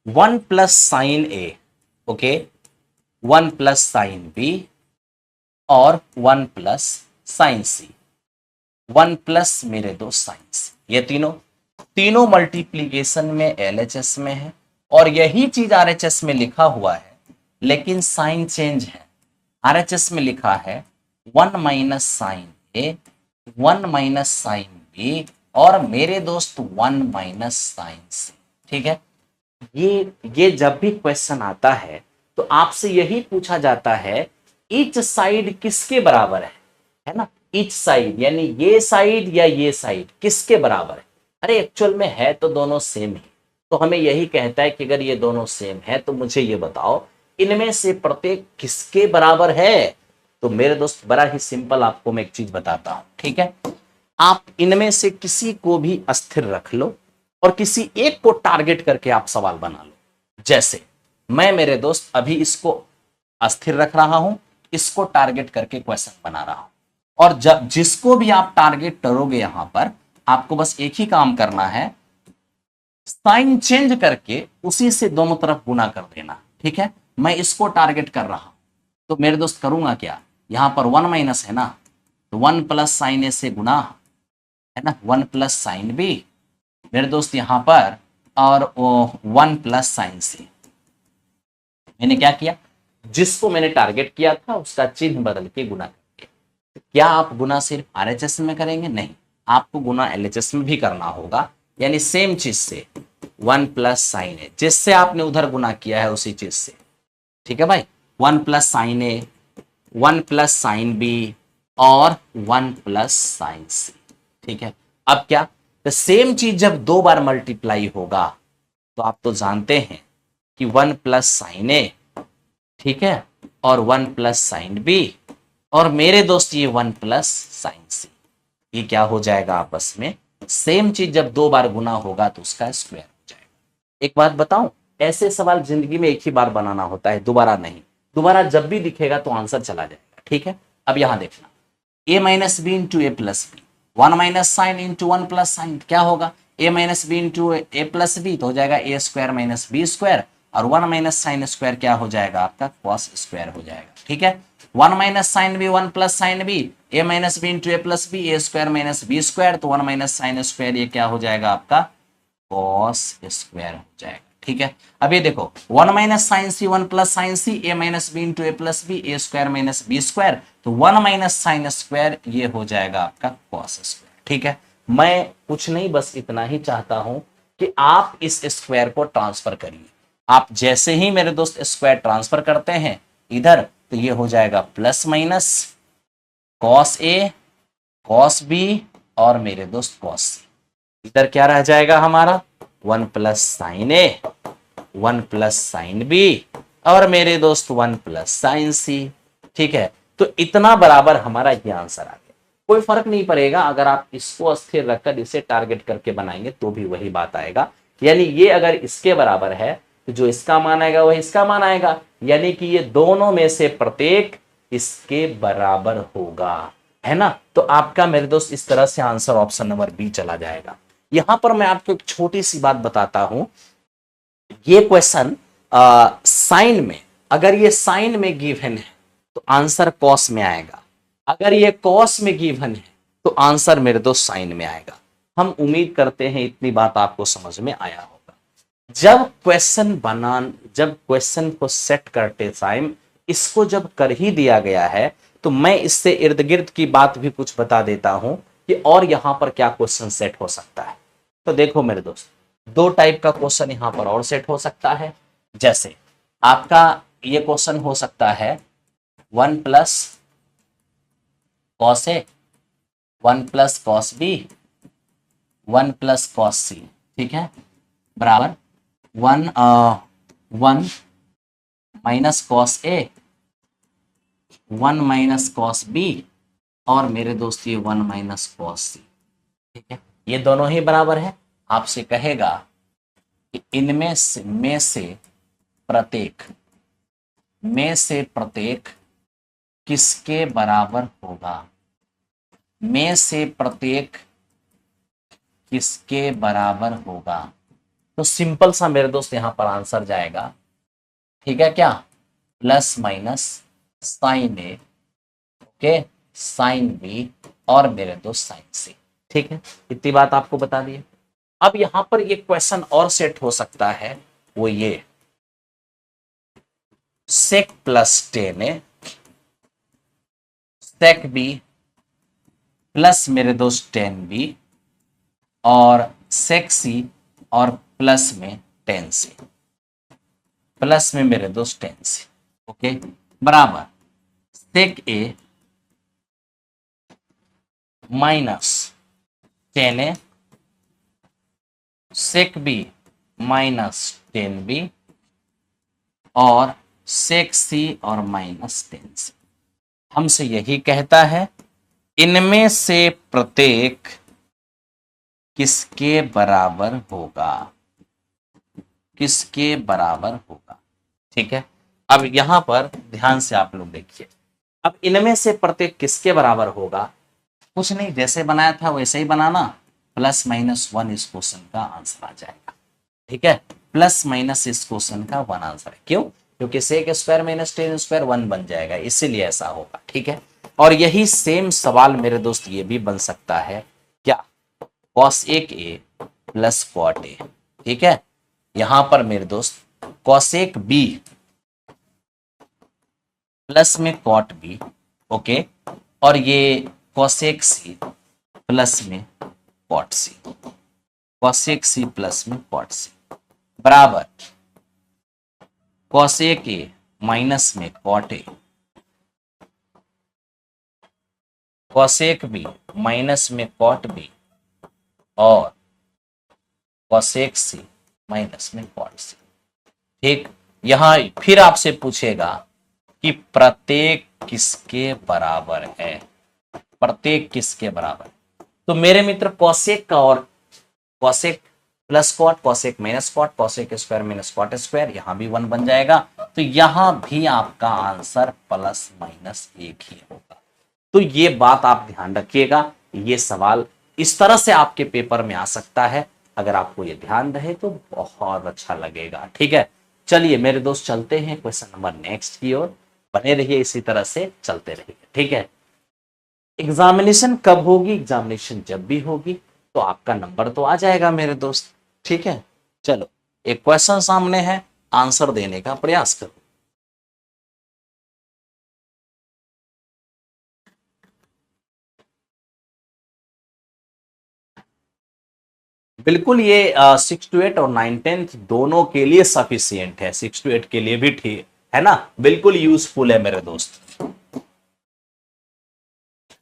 1 प्लस साइन ए, ओके, 1 प्लस साइन बी और 1 प्लस साइन सी, 1 प्लस मेरे दो साइन सी, ये तीनों। तीनों मल्टीप्लीकेशन में LHS में है और यही चीज RHS में लिखा हुआ है, लेकिन साइन चेंज है। RHS में लिखा है 1 माइनस साइन ए 1 माइनस साइन बी और मेरे दोस्त 1 माइनस साइन सी। ठीक है, ये जब भी क्वेश्चन आता है तो आपसे यही पूछा जाता है ईच साइड किसके बराबर है ना, ईच साइड यानी ये साइड या ये साइड किसके बराबर है। अरे एक्चुअल में है तो दोनों सेम ही, तो हमें यही कहता है कि अगर ये दोनों सेम है तो मुझे ये बताओ इनमें से प्रत्येक किसके बराबर है। तो मेरे दोस्त बड़ा ही सिंपल आपको मैं एक चीज बताता हूं, ठीक है, आप इनमें से किसी को भी अस्थिर रख लो और किसी एक को टारगेट करके आप सवाल बना लो। जैसे मैं मेरे दोस्त अभी इसको अस्थिर रख रहा हूं, इसको टारगेट करके क्वेश्चन बना रहा हूं, और जब जिसको भी आप टारगेट करोगे यहां पर आपको बस एक ही काम करना है, साइन चेंज करके उसी से दोनों तरफ गुना कर देना। ठीक है, मैं इसको टारगेट कर रहा हूं तो मेरे दोस्त करूंगा क्या, यहां पर 1 माइनस है ना, तो 1 प्लस साइन ए से गुना है ना, 1 प्लस साइन बी मेरे दोस्त यहां पर, और 1 प्लस साइन सी। मैंने क्या किया, जिसको मैंने टारगेट किया था उसका चिन्ह बदल के गुना कर दिया। क्या आप गुना सिर्फ RHS में करेंगे? नहीं, आपको गुना LHS में भी करना होगा, यानी सेम चीज से 1 प्लस साइन ए, जिससे आपने उधर गुना किया है उसी चीज से। ठीक है भाई, 1 प्लस साइन ए 1 प्लस साइन बी और 1 प्लस साइन सी। ठीक है, अब क्या, तो सेम चीज जब दो बार मल्टीप्लाई होगा तो आप तो जानते हैं कि 1 प्लस साइन ए, ठीक है, और 1 प्लस साइन बी और मेरे दोस्त ये 1 प्लस साइन सी, ये क्या हो जाएगा आपस में, सेम चीज जब दो बार गुना होगा तो उसका स्क्वायर हो जाएगा। एक बात बताऊं, ऐसे सवाल जिंदगी में एक ही बार बनाना होता है, दोबारा नहीं। दोबारा जब भी दिखेगा तो आंसर चला जाएगा। ठीक है, अब यहां देखना, a minus B into A plus B, 1 minus sine into 1 plus sine, क्या होगा, a minus B into A plus B तो हो जाएगा A square minus B square, और 1 माइनस साइन स्क्वायर क्या हो जाएगा आपका, कॉस स्क्वायर हो जाएगा। ठीक है, 1 minus sine B 1 plus sine B, A minus B into A plus B, A square minus B square, तो 1 माइनस साइन स्क्वायर ये क्या हो जाएगा आपका, कॉस स्क्वायर हो जाएगा। ठीक है, अब ये देखो 1 minus sign C 1 plus sign C, A minus B into A plus B, A square minus B square, तो 1 माइनस साइन स्क्वायर ये हो जाएगा आपका कॉस स्क्वायर। ठीक है, मैं कुछ नहीं बस इतना ही चाहता हूं कि आप इस स्क्वायर को ट्रांसफर करिए। आप जैसे ही मेरे दोस्त स्क्वायर ट्रांसफर करते हैं इधर, तो ये हो जाएगा प्लस माइनस कॉस ए कॉस बी और मेरे दोस्त कॉस सी। इधर क्या रह जाएगा हमारा, 1 प्लस साइन ए 1 प्लस साइन बी और मेरे दोस्त 1 प्लस साइन सी। ठीक है, तो इतना बराबर हमारा ये आंसर आ गया। कोई फर्क नहीं पड़ेगा, अगर आप इसको अस्थिर रखकर इसे टारगेट करके बनाएंगे तो भी वही बात आएगा। यानी ये अगर इसके बराबर है तो जो इसका मान आएगा वह इसका मान आएगा, यानी कि ये दोनों में से प्रत्येक इसके बराबर होगा, है ना। तो आपका मेरे दोस्त इस तरह से आंसर ऑप्शन नंबर बी चला जाएगा। यहां पर मैं आपको एक छोटी सी बात बताता हूं, ये क्वेश्चन साइन में, अगर ये साइन में गिवन है तो आंसर कॉस में आएगा, अगर ये कॉस में गिवन है तो आंसर मेरे दोस्त साइन में आएगा। हम उम्मीद करते हैं इतनी बात आपको समझ में आया होगा। जब क्वेश्चन को सेट करते टाइम इसको जब कर ही दिया गया है तो मैं इससे इर्द गिर्द की बात भी कुछ बता देता हूं कि और यहां पर क्या क्वेश्चन सेट हो सकता है। तो देखो मेरे दोस्त, दो टाइप का क्वेश्चन यहां पर और सेट हो सकता है। जैसे आपका ये क्वेश्चन हो सकता है 1 plus cos A 1 plus cos B 1 plus cos C, ठीक है, बराबर 1 minus cos A 1 minus cos B और मेरे दोस्त ये 1 माइनस कॉस सी। ठीक है, ये दोनों ही बराबर है। आपसे कहेगा कि इनमें से प्रत्येक किसके बराबर होगा, में से प्रत्येक किसके बराबर होगा। तो सिंपल सा मेरे दोस्त यहां पर आंसर जाएगा, ठीक है क्या, प्लस माइनस साइन ए, ओके, साइन बी और मेरे दोस्त साइन सी। ठीक है, इतनी बात आपको बता दी। अब यहां पर एक क्वेश्चन और सेट हो सकता है, वो ये sec plus 10a sec b plus मेरे दोस्त 10b और sec c और प्लस में 10c, प्लस में मेरे दोस्त 10c, ओके, बराबर sec a minus 10a sec b minus 10b और sec c और माइनस 10c। हमसे यही कहता है इनमें से प्रत्येक किसके बराबर होगा, किसके बराबर होगा। ठीक है, अब यहां पर ध्यान से आप लोग देखिए, अब इनमें से प्रत्येक किसके बराबर होगा, कुछ नहीं, जैसे बनाया था वैसे ही बनाना, प्लस माइनस 1 इस क्वेश्चन का आंसर आ जाएगा। ठीक है, प्लस माइनस इस क्वेश्चन का 1 आंसर है, क्यों, क्योंकि sec स्क्वायर माइनस 10 स्क्वायर 1 बन जाएगा, इसीलिए ऐसा होगा। ठीक है, और यही सेम सवाल मेरे दोस्त ये भी बन सकता है क्या, cos 1a plus cot a। ठीक है, यहां पर मेरे दोस्त cosec b प्लस में cot b, ओके, और ये cosec c प्लस में cot c, cosec c plus में cot c बराबर cosec a माइनस में cot a, cosec b minus में cot b और cosec c माइनस में cot c। ठीक, यहां फिर आपसे पूछेगा कि प्रत्येक किसके बराबर है, प्रत्येक किसके बराबर। तो मेरे मित्र cosec का और cosec plus cot, cosec minus cot, cosec square minus cot square, यहां भी 1 बन जाएगा, तो यहां भी आपका आंसर प्लस माइनस 1 ही होगा। तो ये बात आप ध्यान रखिएगा, ये सवाल इस तरह से आपके पेपर में आ सकता है, अगर आपको ये ध्यान रहे तो बहुत अच्छा लगेगा। ठीक है, चलिए मेरे दोस्त चलते हैं क्वेश्चन नंबर नेक्स्ट की ओर, बने रहिए इसी तरह से चलते रहिए। ठीक है, एग्जामिनेशन कब होगी, एग्जामिनेशन जब भी होगी तो आपका नंबर तो आ जाएगा मेरे दोस्त। ठीक है, चलो एक क्वेश्चन सामने है, आंसर देने का प्रयास करो। बिल्कुल, ये 6 to 8 और 9-10 दोनों के लिए सफिशियंट है, 6 to 8 के लिए भी ठीक है ना, बिल्कुल यूजफुल है मेरे दोस्त।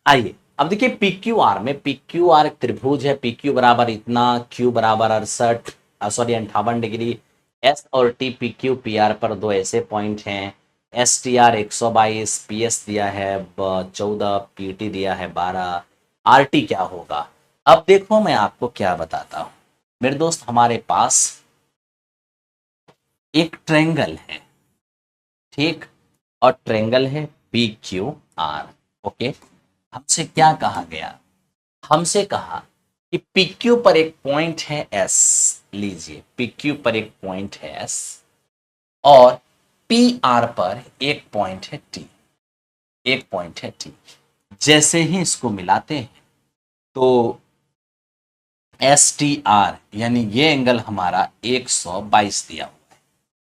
आइए अब देखिए PQR में, PQR एक त्रिभुज है, PQ बराबर इतना, Q बराबर 68 सॉरी 58 डिग्री, S और T PQ PR पर दो ऐसे पॉइंट हैं, STR 122, PS दिया है 14, PT दिया है 12, RT क्या होगा। अब देखो मैं आपको क्या बताता हूं मेरे दोस्त, हमारे पास एक ट्रेंगल है, ठीक, और ट्रेंगल है PQR, ओके। हमसे क्या कहा गया, हमसे कहा कि PQ पर एक पॉइंट है S, लीजिए PQ पर एक पॉइंट है S और PR पर एक पॉइंट है T, एक पॉइंट है T। जैसे ही इसको मिलाते हैं तो STR यानी ये एंगल हमारा 122 दिया हुआ है,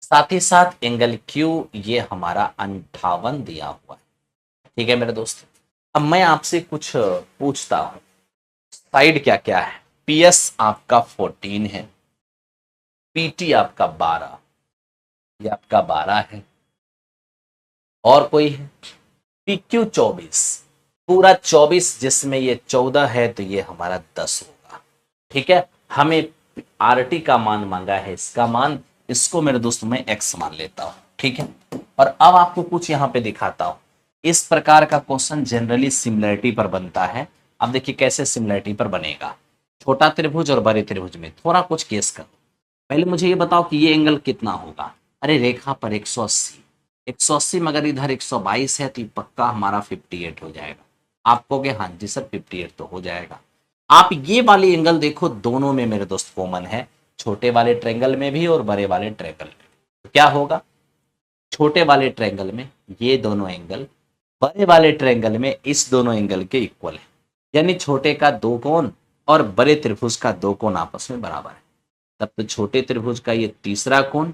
साथ ही साथ एंगल Q ये हमारा 58 दिया हुआ है। ठीक है मेरे दोस्त, अब मैं आपसे कुछ पूछता हूं, साइड क्या क्या है, PS आपका 14 है, PT आपका 12, ये आपका 12 है, और कोई है PQ 24, पूरा 24 जिसमें ये 14 है तो ये हमारा 10 होगा। ठीक है, हमें RT का मान मांगा है, इसका मान, इसको मेरे दोस्त मैं X मान लेता हूं। ठीक है, और अब आपको कुछ यहां पे दिखाता हूं, इस प्रकार का क्वेश्चन जनरली सिमिलरिटी पर बनता है। अब देखिए कैसे सिमिलरिटी पर बनेगा, छोटा त्रिभुज और बड़े त्रिभुज में थोड़ा कुछ केस करो। पहले मुझे ये बताओ कि ये एंगल कितना होगा, अरे रेखा पर 180, 180 मगर इधर 122 है तो ये पक्का हमारा 58 हो जाएगा। आप कहोगे हाँ जी सर 58 तो हो जाएगा। आप ये वाली एंगल देखो, दोनों में मेरे दोस्त कॉमन है, छोटे वाले ट्रायंगल में भी और बड़े वाले ट्रायंगल में भी। क्या होगा, छोटे वाले ट्रायंगल में ये दोनों एंगल बड़े वाले ट्रायंगल में इस दोनों एंगल के इक्वल है, यानी छोटे का 2 कोण और बड़े त्रिभुज का दो कोण आपस में बराबर है, तब तो छोटे त्रिभुज का ये तीसरा कोण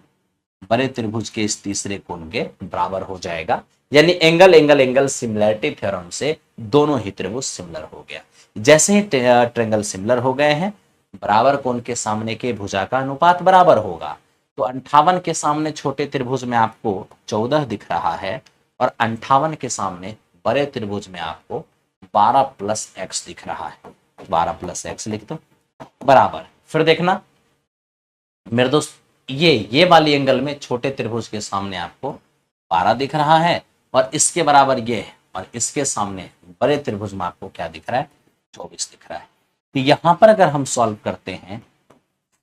बड़े त्रिभुज के इस तीसरे कोण के बराबर हो जाएगा। यानी angle angle angle similarity theorem से दोनों ही त्रिभुज सिमिलर हो गया। जैसे ही ट्रायंगल सिमिलर हो गए हैं, बराबर कोण के सामने के भुजा का अनुपात बराबर होगा। तो 58 के सामने छोटे त्रिभुज में आपको 14 दिख रहा है और 58 के सामने बड़े त्रिभुज में आपको 12 प्लस एक्स दिख रहा है। 12 प्लस एक्स लिख दो बराबर। फिर देखना मेरे दोस्त, ये वाली एंगल में छोटे त्रिभुज के सामने आपको 12 दिख रहा है और इसके बराबर ये है, और इसके सामने बड़े त्रिभुज में आपको क्या दिख रहा है, 24 दिख रहा है। तो यहां पर अगर हम सॉल्व करते हैं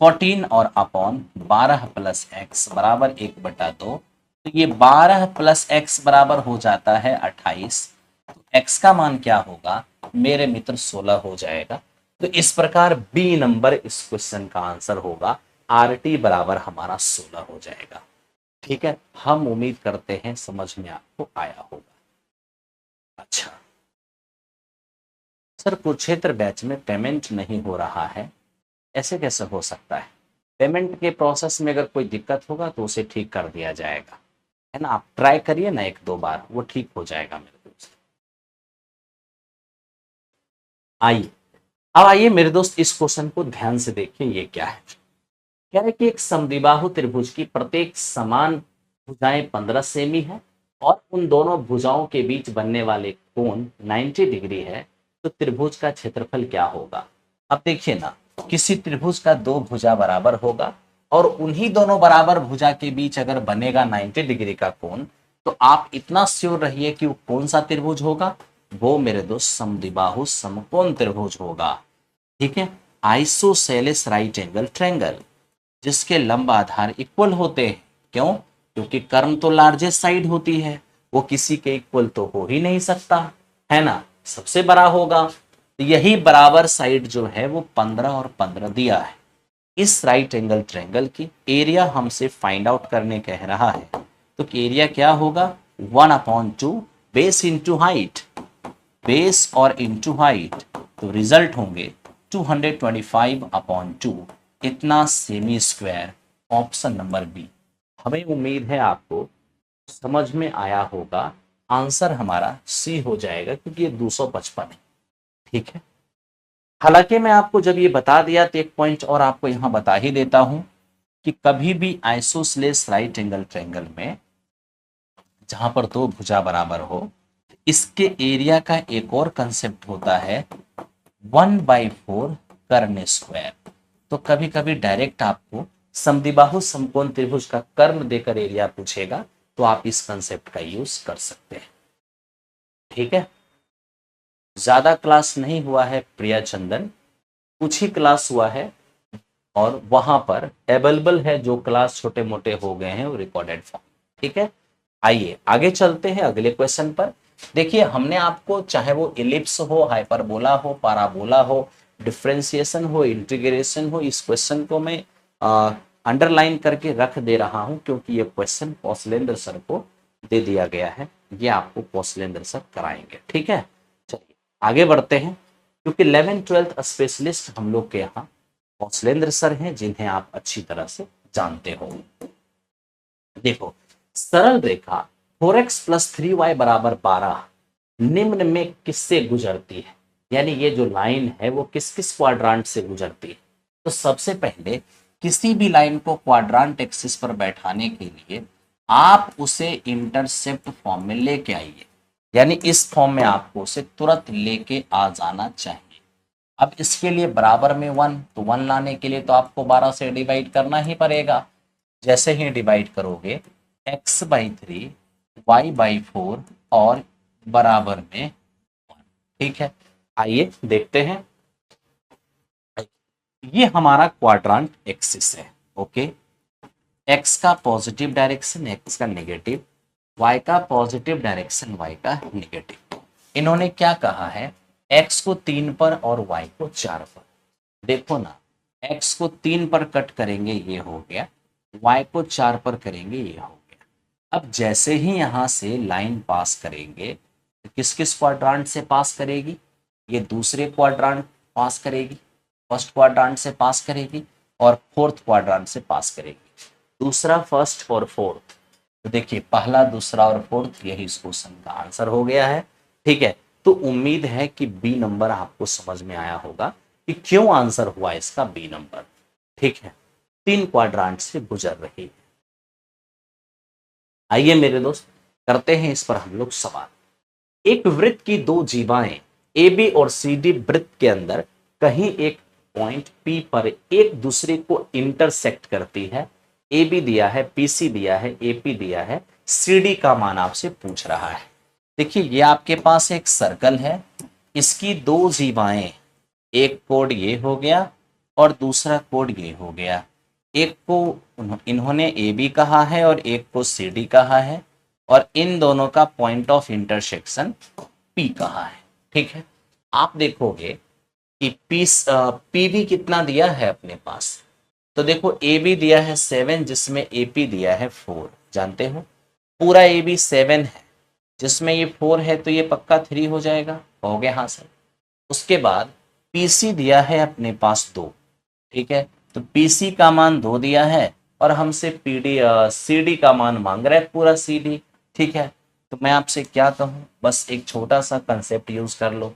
14 और अपॉन 12 प्लस एक्स बराबर 1/2, तो ये 12 प्लस एक्स बराबर हो जाता है 28। तो एक्स का मान क्या होगा मेरे मित्र, 16 हो जाएगा। तो इस प्रकार बी नंबर इस क्वेश्चन का आंसर होगा। आर टी बराबर हमारा 16 हो जाएगा। ठीक है, हम उम्मीद करते हैं समझ में आपको आया होगा। अच्छा सर, कुरुक्षेत्र बैच में पेमेंट नहीं हो रहा है, ऐसे कैसे हो सकता है? पेमेंट के प्रोसेस में अगर कोई दिक्कत होगा तो उसे ठीक कर दिया जाएगा, है ना। आप ट्राई करिए ना 1-2 बार, वो ठीक हो जाएगा मेरे दोस्त। आइए अब आइए मेरे दोस्त, इस क्वेश्चन को ध्यान से देखिए। ये क्या है, कह रहे कि एक समद्विबाहु त्रिभुज की प्रत्येक समान भुजाएं 15 सेमी है और उन दोनों भुजाओं के बीच बनने वाले कोण 90 डिग्री है, तो त्रिभुज का क्षेत्रफल क्या होगा। अब देखिए ना, किसी त्रिभुज का दो भुजा बराबर होगा और उन्हीं दोनों बराबर भुजा के बीच अगर बनेगा 90 डिग्री का कोण, तो आप इतना श्योर रहिए कि वो कौन सा त्रिभुज होगा, वो मेरे दोस्त समद्विबाहु समकोण त्रिभुज होगा। ठीक है, आइसोसेलेस राइट एंगल ट्रायंगल, जिसके लंब आधार इक्वल होते हैं। क्यों? क्योंकि कर्म तो लार्जेस्ट साइड होती है, वो किसी के इक्वल तो हो ही नहीं सकता, है ना, सबसे बड़ा होगा। तो यही बराबर साइड जो है वो 15 और 15 दिया है। इस राइट एंगल ट्रायंगल की एरिया हमसे फाइंड आउट करने कह रहा है, तो एरिया क्या होगा, 1/2 बेस इंटू हाइट, बेस और इंटू हाइट, तो रिजल्ट होंगे 225/2, इतना सेमी स्क्वायर। Option number B. हमें उम्मीद है आपको समझ में आया होगा। आंसर हमारा सी हो जाएगा क्योंकि ये 255 है। ठीक है, हालांकि मैं आपको जब ये बता दिया तो एक पॉइंट और आपको यहां बता ही देता हूं कि कभी भी आइसोसेलेस राइट एंगल ट्रायंगल में जहां पर दो भुजा बराबर हो, इसके एरिया का एक और कंसेप्ट होता है 1/4 कर्ण स्क्वायर। तो कभी कभी डायरेक्ट आपको समद्विबाहु समकोण त्रिभुज का कर्म देकर एरिया पूछेगा, तो आप इस कंसेप्ट का यूज कर सकते हैं। ठीक है, ज्यादा क्लास नहीं हुआ है प्रिया चंदन, कुछ ही क्लास हुआ है और वहां पर अवेलेबल है जो क्लास छोटे मोटे हो गए हैं वो रिकॉर्डेड फॉर्म। ठीक है, आइए आगे चलते हैं अगले क्वेश्चन पर। देखिए, हमने आपको चाहे वो इलिप्स हो, हाइपरबोला हो, पाराबोला हो, डिफरेंशिएशन हो, इंटीग्रेशन हो, इस क्वेश्चन को मैं अंडरलाइन करके रख दे रहा हूं क्योंकि ये क्वेश्चन कौशलेंद्र सर को दे दिया गया है। ये आपको कौशलेंद्र सर कराएंगे। ठीक है, चलिए आगे बढ़ते हैं, क्योंकि 11th-12th स्पेशलिस्ट हम लोग के यहाँ कौशलेंद्र सर हैं, जिन्हें आप अच्छी तरह से जानते हो। देखो, सरल रेखा 4x + 3y = 12 निम्न में किससे गुजरती है, यानी ये जो लाइन है वो किस किस क्वाड्रांट से गुजरती है। तो सबसे पहले किसी भी लाइन को क्वाड्रांट एक्सिस पर बैठाने के लिए आप उसे इंटरसेप्ट फॉर्म में लेके आइए, यानी इस फॉर्म में आपको उसे तुरंत लेके आ जाना चाहिए। अब इसके लिए बराबर में 1, तो 1 लाने के लिए तो आपको 12 से डिवाइड करना ही पड़ेगा। जैसे ही डिवाइड करोगे x/3 y/4 और बराबर में 1। ठीक है, आइए देखते हैं। ये हमारा क्वाड्रांट एक्सिस है। ओके, x का पॉजिटिव डायरेक्शन, x का नेगेटिव, y का पॉजिटिव डायरेक्शन, y का नेगेटिव। इन्होंने क्या कहा है, x को 3 पर और y को 4 पर। देखो ना, x को 3 पर कट करेंगे ये हो गया, y को 4 पर करेंगे ये हो गया। अब जैसे ही यहां से लाइन पास करेंगे तो किस किस क्वाड्रांट से पास करेगी, ये दूसरे क्वाड्रांट पास करेगी। फर्स्ट क्वाड्रांट से पास करेगी और फोर्थ क्वाड्रांट से पास करेगी। दूसरा फर्स्ट और फोर्थ, तो देखिए पहला दूसरा और फोर्थ यही इस क्वेश्चन का आंसर हो गया है। ठीक है, तो उम्मीद है कि बी नंबर आपको समझ में आया होगा कि क्यों आंसर हुआ इसका बी नंबर। ठीक है, 3 क्वाड्रांट से गुजर रही है। आइए मेरे दोस्त करते हैं इस पर हम लोग सवाल। एक वृत्त की दो जीवाएं ए बी और सी डी वृत्त के अंदर कहीं एक पॉइंट पी पर एक दूसरे को इंटरसेक्ट करती है। ए बी दिया है, पी सी दिया है, ए पी दिया है, सी डी का मान आपसे पूछ रहा है। देखिए ये आपके पास एक सर्कल है, इसकी दो जीवाएं, एक कोड ये हो गया और दूसरा कोड ये हो गया। एक को इन्होंने ए बी कहा है और एक को सी डी कहा है और इन दोनों का पॉइंट ऑफ इंटरसेक्शन पी कहा है। ठीक है, आप देखोगे कि पी भी कितना दिया है अपने पास, तो देखो ए बी दिया है 7 जिसमें ए पी दिया है 4। जानते हो पूरा ए बी 7 है जिसमें ये 4 है तो ये पक्का 3 हो जाएगा। हो गया हाँ सर। उसके बाद पीसी दिया है अपने पास 2। ठीक है, तो पीसी का मान 2 दिया है और हमसे पीडी सीडी का मान मांग रहा है पूरा सीडी। ठीक है, तो मैं आपसे क्या कहूँ, बस एक छोटा सा कंसेप्ट यूज कर लो।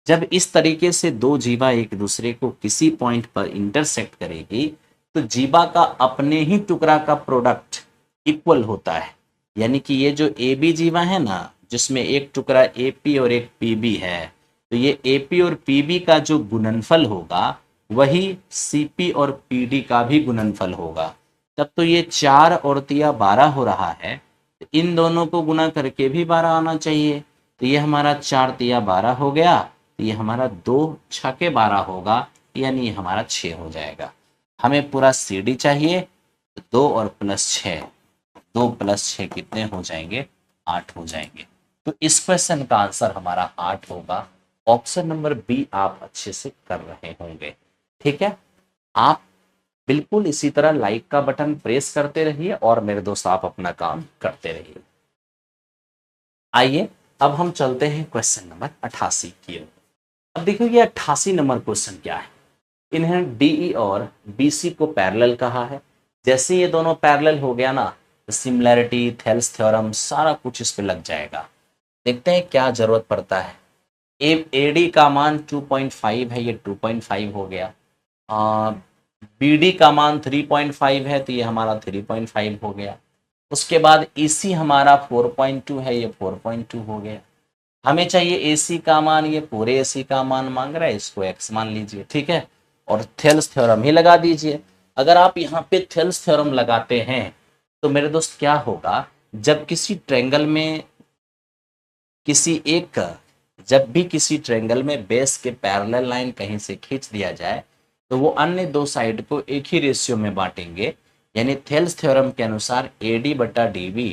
जब इस तरीके से दो जीवा एक दूसरे को किसी पॉइंट पर इंटरसेक्ट करेगी तो जीवा का अपने ही टुकड़ा का प्रोडक्ट इक्वल होता है। यानी कि ये जो ए बी जीवा है ना, जिसमें एक टुकड़ा ए पी और एक पी बी है, तो ये ए पी और पी बी का जो गुणनफल होगा वही सी पी और पी डी का भी गुणनफल होगा। तब तो ये 4 और 12 हो रहा है, तो इन दोनों को गुना करके भी 12 आना चाहिए। तो ये हमारा 4 12 हो गया, तो ये हमारा 2 6 12 होगा, यानी ये हमारा 6 हो जाएगा। हमें पूरा सी डी चाहिए, तो 2 और प्लस 6, 2 प्लस 6 कितने हो जाएंगे, 8 हो जाएंगे। तो इस क्वेश्चन का आंसर हमारा 8 होगा। ऑप्शन नंबर बी आप अच्छे से कर रहे होंगे। ठीक है, आप बिल्कुल इसी तरह लाइक का बटन प्रेस करते रहिए और मेरे दोस्त आप अपना काम करते रहिए। आइए अब हम चलते हैं क्वेश्चन नंबर 88 की ओर। अब देखो ये 88 नंबर क्वेश्चन क्या है। इन्हें डीई और बीसी को पैरेलल कहा है। जैसे ये दोनों पैरेलल हो गया ना, तो सिमिलैरिटी, थेल्स थ्योरम सारा कुछ इस पे लग जाएगा। देखते हैं क्या जरूरत पड़ता है। ए डी का मान 2.5 है, ये 2.5 हो गया। बी डी का मान 3.5 है, तो ये हमारा 3.5 हो गया। उसके बाद ईसी हमारा 4.2 है, ये 4.2 हो गया। हमें चाहिए एसी का मान, ये पूरे एसी का मान मांग रहा है, इसको एक्स मान लीजिए। ठीक है, और थेल्स थ्योरम ही लगा दीजिए। अगर आप यहाँ पे थेल्स थ्योरम लगाते हैं तो मेरे दोस्त क्या होगा, जब किसी ट्रायंगल में जब भी किसी ट्रायंगल में बेस के पैरेलल लाइन कहीं से खींच दिया जाए तो वो अन्य दो साइड को एक ही रेशियो में बांटेंगे। यानी थेल्स थ्योरम के अनुसार ए डी बटा डी बी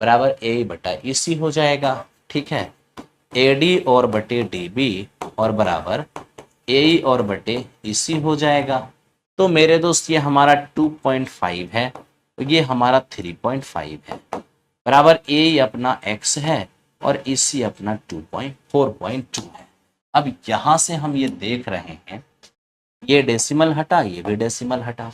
बराबर ए बटा ई सी हो जाएगा। ठीक है, ए डी और बटे डी बी और बराबर ए और बटे ई सी हो जाएगा। तो मेरे दोस्त ये हमारा 2.5 है, तो ये हमारा 3.5 है, बराबर ए अपना x है और इसी अपना 4.2 है। अब यहां से हम ये देख रहे हैं, ये डेसिमल हटा, ये भी डेसिमल हटा।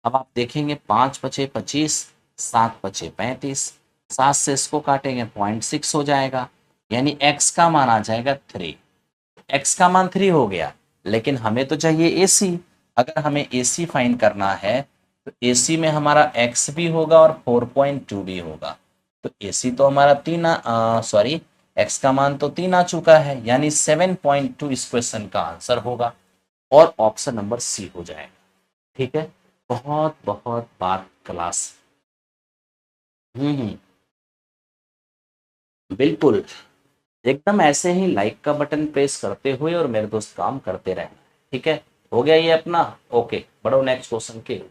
अब आप देखेंगे 5 पचे 25, 7 पचे 35, 7 से इसको काटेंगे 0.6 हो जाएगा, यानी x का मान आ जाएगा 3। x का मान 3 हो गया, लेकिन हमें तो चाहिए AC। अगर हमें AC फाइंड करना है तो AC में हमारा x भी होगा और 4.2 भी होगा। तो AC तो हमारा 3 x का मान तो 3 आ चुका है, यानी 7.2 इस क्वेश्चन का आंसर होगा और ऑप्शन नंबर सी हो जाएगा। ठीक है, बहुत बहुत बात क्लास। बिल्कुल एकदम ऐसे ही लाइक का बटन प्रेस करते हुए और मेरे दोस्त काम करते रहना। ठीक है, हो गया ये अपना। ओके, बढ़ो नेक्स्ट क्वेश्चन की ओर।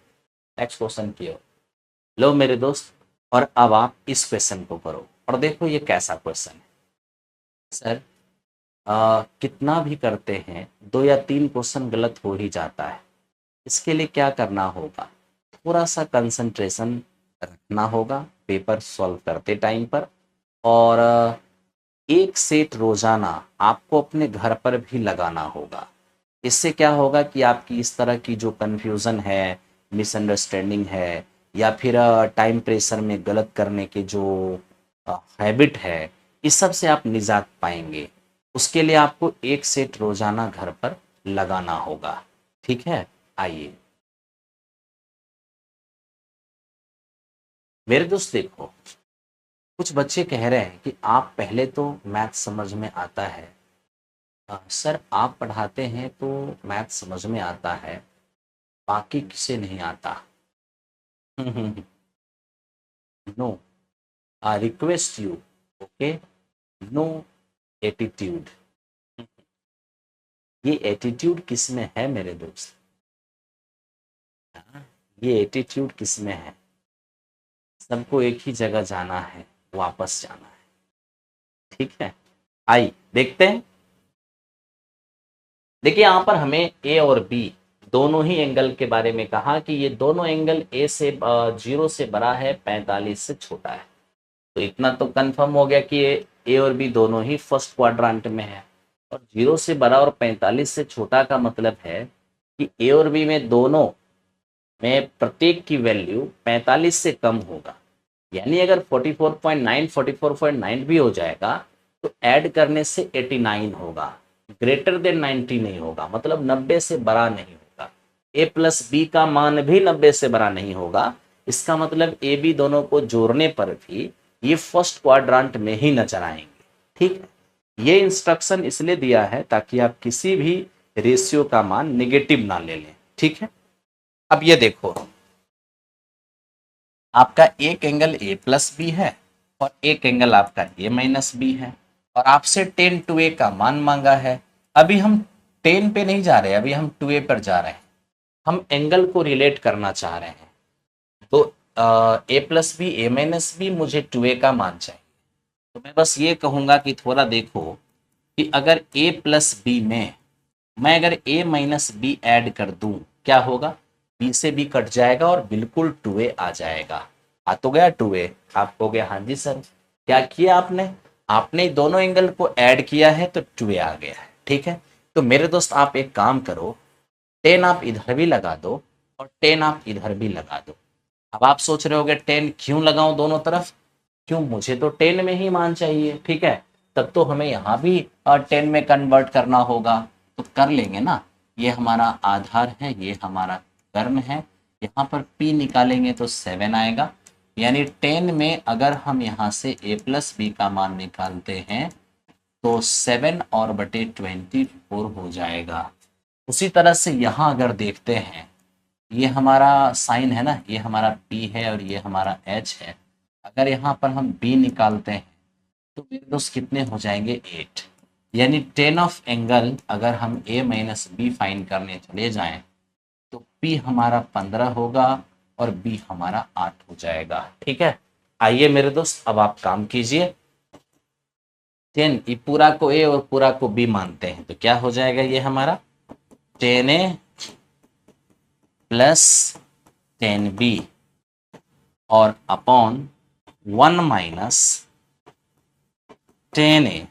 नेक्स्ट क्वेश्चन की ओर लो मेरे दोस्त, और अब आप इस क्वेश्चन को करो और देखो ये कैसा क्वेश्चन है। सर कितना भी करते हैं 2 या 3 क्वेश्चन गलत हो ही जाता है। इसके लिए क्या करना होगा, थोड़ा सा कंसंट्रेशन रखना होगा पेपर सॉल्व करते टाइम पर, और एक सेट रोजाना आपको अपने घर पर भी लगाना होगा। इससे क्या होगा कि आपकी इस तरह की जो कन्फ्यूज़न है, मिसअंडरस्टैंडिंग है, या फिर टाइम प्रेशर में गलत करने के जो हैबिट है, इस सब से आप निजात पाएंगे। उसके लिए आपको एक सेट रोजाना घर पर लगाना होगा। ठीक है, आइए मेरे दोस्त देखो, कुछ बच्चे कह रहे हैं कि आप पहले तो मैथ समझ में आता है। सर आप पढ़ाते हैं तो मैथ समझ में आता है, बाकी किसे नहीं आता। No, I request you, okay, no attitude. ये एटीट्यूड किस में है मेरे दोस्त? हाँ, ये एटीट्यूड किस में है? सबको एक ही जगह जाना है, वापस जाना है। ठीक है, आई देखते हैं। देखिए यहाँ पर हमें ए और बी दोनों ही एंगल के बारे में कहा कि ये दोनों एंगल ए से 0 से बड़ा है, 45 से छोटा है। तो इतना तो कंफर्म हो गया कि ए और बी दोनों ही फर्स्ट क्वाड्रेंट में है। और 0 से बड़ा और 45 से छोटा का मतलब है कि ए और बी में दोनों में प्रत्येक की वैल्यू 45 से कम होगा। यानी अगर 44.9 44.9 भी हो जाएगा तो ऐड करने से 89 होगा, ग्रेटर देन 90 नहीं होगा, मतलब 90 से बड़ा नहीं होगा। ए प्लस बी का मान भी 90 से बड़ा नहीं होगा। इसका मतलब ए बी दोनों को जोड़ने पर भी ये फर्स्ट क्वाड्रेंट में ही नजर आएंगे। ठीक है, ये इंस्ट्रक्शन इसलिए दिया है ताकि आप किसी भी रेशियो का मान निगेटिव ना ले लें। ठीक है, अब ये देखो, आपका एक एंगल ए प्लस बी है और एक एंगल आपका ए माइनस बी है, और आपसे 10 टू ए का मान मांगा है। अभी हम 10 पे नहीं जा रहे, अभी हम 2a पर जा रहे हैं। हम एंगल को रिलेट करना चाह रहे हैं। तो ए plus B A minus B, मुझे 2a का मान चाहिए। तो मैं बस ये कहूंगा कि थोड़ा देखो कि अगर a प्लस बी में मैं अगर a माइनस बी ऐड कर दूं, क्या होगा? b से b कट जाएगा और बिल्कुल 2a आ जाएगा। आ तो गया 2a। आप हो गया हाँ जी सर। क्या किया आपने? आपने दोनों एंगल को ऐड किया है तो 2a आ गया है। ठीक है, तो मेरे दोस्त आप एक काम करो, 10 आप इधर भी लगा दो और 10 आप इधर भी लगा दो। अब आप सोच रहे होगे 10 क्यों लगाऊं दोनों तरफ? क्यों, मुझे तो 10 में ही मान चाहिए। ठीक है, तब तो हमें यहाँ भी 10 में कन्वर्ट करना होगा, तो कर लेंगे ना। ये हमारा आधार है, ये हमारा कर्म है। यहाँ पर P निकालेंगे तो 7 आएगा। यानी 10 में अगर हम यहाँ से a प्लस बी का मान निकालते हैं तो 7 और बटे 24 हो जाएगा। उसी तरह से यहाँ अगर देखते हैं, ये हमारा साइन है ना, ये हमारा P है और ये हमारा H है। अगर यहाँ पर हम B निकालते हैं तो मेरे दोस्त कितने हो जाएंगे? 8। यानी 10 ऑफ एंगल अगर हम A माइनस बी फाइन करने चले जाएं तो P हमारा 15 होगा और B हमारा 8 हो जाएगा। ठीक है, आइए मेरे दोस्त अब आप काम कीजिए। 10 ये पूरा को A और पूरा को B मानते हैं तो क्या हो जाएगा? ये हमारा 10A प्लस 10B और अपॉन 1 माइनस 10A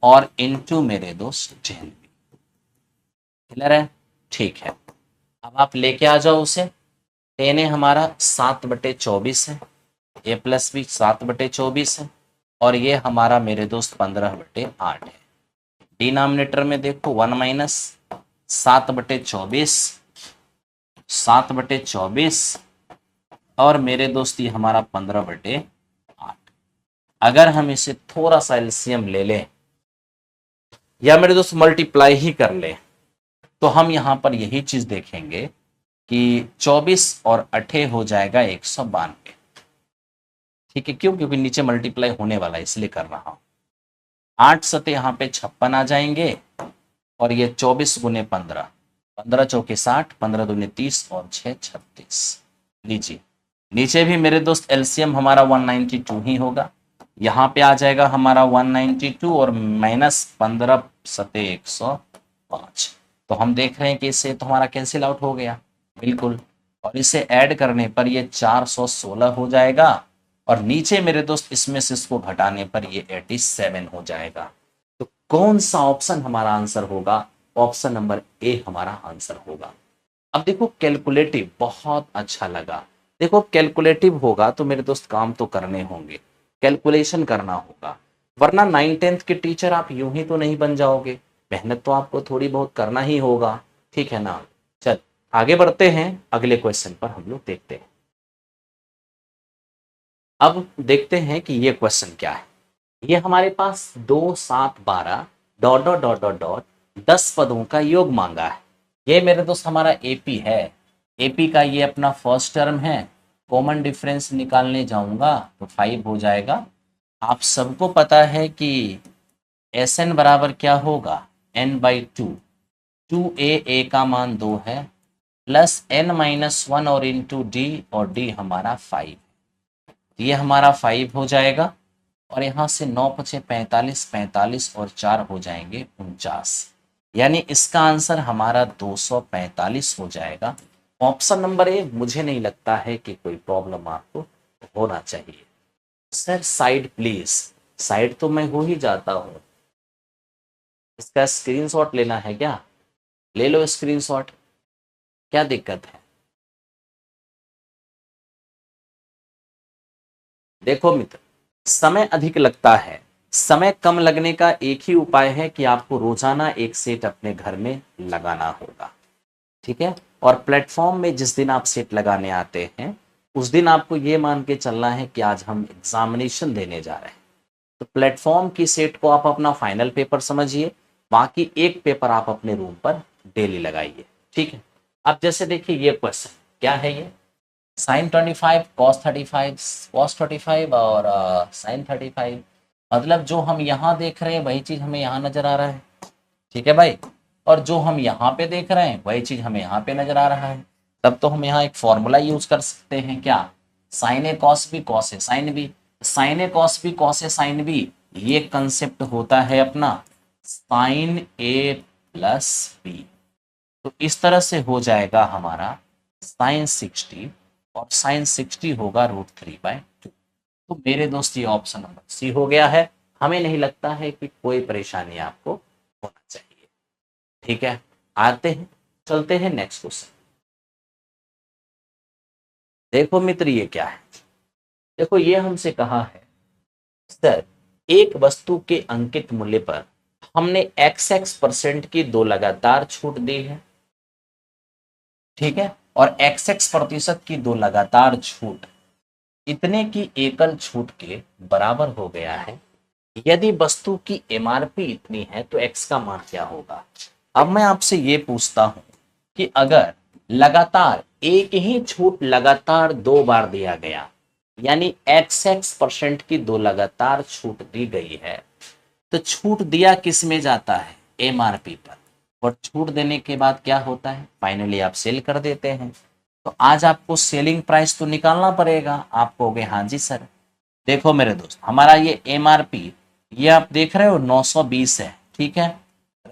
और इनटू मेरे दोस्त 10B। क्लियर है? ठीक है, अब आप लेके आ जाओ उसे। 10A हमारा 7/24 है, ए प्लस बी 7/24 है, और ये हमारा मेरे दोस्त 15/8 है। डिनोमिनेटर में देखो 1 माइनस 7/24, 7/24 और मेरे दोस्त ये हमारा 15/8। अगर हम इसे थोड़ा सा एलसीएम ले लें या मेरे दोस्त मल्टीप्लाई ही कर ले तो हम यहाँ पर यही चीज देखेंगे कि 24 और 8 हो जाएगा 192। ठीक है, क्यों? क्योंकि नीचे मल्टीप्लाई होने वाला है इसलिए कर रहा हूं। 8 सते यहाँ पे 56 आ जाएंगे और ये 24 गुने 15, 15 चौके 60, 15 दूने 30 और 6 36। लीजिए, नीचे भी मेरे दोस्त एलसीएम हमारा 192 ही होगा। यहाँ पे आ जाएगा हमारा 192 और माइनस 15 सते 105। तो हम देख रहे हैं कि इससे तो हमारा कैंसिल आउट हो गया, बिल्कुल। और इसे ऐड करने पर ये 416 हो जाएगा और नीचे मेरे दोस्त इसमें से इसको घटाने पर ये 87 हो जाएगा। तो कौन सा ऑप्शन हमारा आंसर होगा? ऑप्शन नंबर ए हमारा आंसर होगा। अब देखो कैलकुलेटिव बहुत अच्छा लगा। देखो कैलकुलेटिव होगा तो मेरे दोस्त काम तो करने होंगे, कैलकुलेशन करना होगा, वरना 9th के टीचर आप यूं ही तो नहीं बन जाओगे, मेहनत तो आपको थोड़ी बहुत करना ही होगा, ठीक है ना। चल आगे बढ़ते हैं, अगले क्वेश्चन पर हम लोग देखते हैं। अब देखते हैं कि ये क्वेश्चन क्या है। ये हमारे पास 2 7 12 dot dot dot dot dot 10 पदों का योग मांगा है। ये मेरे दोस्त हमारा एपी है, एपी का ये अपना फर्स्ट टर्म है। कॉमन डिफरेंस निकालने जाऊंगा तो 5 हो जाएगा। आप सबको पता है कि एस एन बराबर क्या होगा, n/2। 2a का मान 2 है, प्लस n-1 और इंटू डी, और डी हमारा 5, ये हमारा 5 हो जाएगा। और यहाँ से 9 पचे 45, 45 और 4 हो जाएंगे 49, यानी इसका आंसर हमारा 245 हो जाएगा। ऑप्शन नंबर ए मुझे नहीं लगता है कि कोई प्रॉब्लम आपको होना चाहिए। सर साइड प्लीज, साइड तो मैं हो ही जाता हूँ। इसका स्क्रीनशॉट लेना है क्या, ले लो स्क्रीनशॉट, क्या दिक्कत है। देखो मित्र, समय अधिक लगता है, समय कम लगने का एक ही उपाय है कि आपको रोजाना एक सेट अपने घर में लगाना होगा, ठीक है। और प्लेटफॉर्म में जिस दिन आप सेट लगाने आते हैं उस दिन आपको ये मान के चलना है कि आज हम एग्जामिनेशन देने जा रहे हैं, तो प्लेटफॉर्म की सेट को आप अपना फाइनल पेपर समझिए, बाकी एक पेपर आप अपने रूम पर डेली लगाइए, ठीक है। अब जैसे देखिए ये क्वेश्चन क्या है, ये sin 25 cos 35 और sin 35, मतलब जो हम यहाँ देख रहे हैं वही चीज हमें यहाँ नजर आ रहा है, ठीक है भाई। और जो हम यहाँ पे देख रहे हैं वही चीज हमें यहाँ पे नजर आ रहा है। तब तो हम यहाँ एक फॉर्मूला यूज कर सकते हैं, क्या, sign A cos B cos A sine B. Sign A cos B cos A sine B, ये कंसेप्ट होता है अपना साइन ए प्लस बी। तो इस तरह से हो जाएगा हमारा साइन 60, और साइन 60 होगा √3/2। तो मेरे दोस्त ये ऑप्शन नंबर सी हो गया है। हमें नहीं लगता है कि कोई परेशानी आपको होना चाहिए, ठीक है। आते हैं, चलते हैं नेक्स्ट क्वेश्चन। देखो मित्र ये क्या है, देखो ये हमसे कहा है सर एक वस्तु के अंकित मूल्य पर हमने XX% की 2 लगातार छूट दी है, ठीक है, और XX% की 2 लगातार छूट इतने की एकल छूट के बराबर हो गया है। यदि वस्तु की एमआरपी इतनी है तो एक्स का मान क्या होगा। अब मैं आपसे ये पूछता हूं कि अगर लगातार एक ही छूट लगातार 2 बार दिया गया, यानी XX% की 2 लगातार छूट दी गई है, तो छूट दिया किस में जाता है, एमआरपी पर, और छूट देने के बाद क्या होता है, फाइनली आप सेल कर देते हैं। तो आज आपको सेलिंग प्राइस तो निकालना पड़ेगा। आप कहोगे हाँ जी सर। देखो मेरे दोस्त, हमारा ये एमआरपी ये आप देख रहे हो 920 है, ठीक है।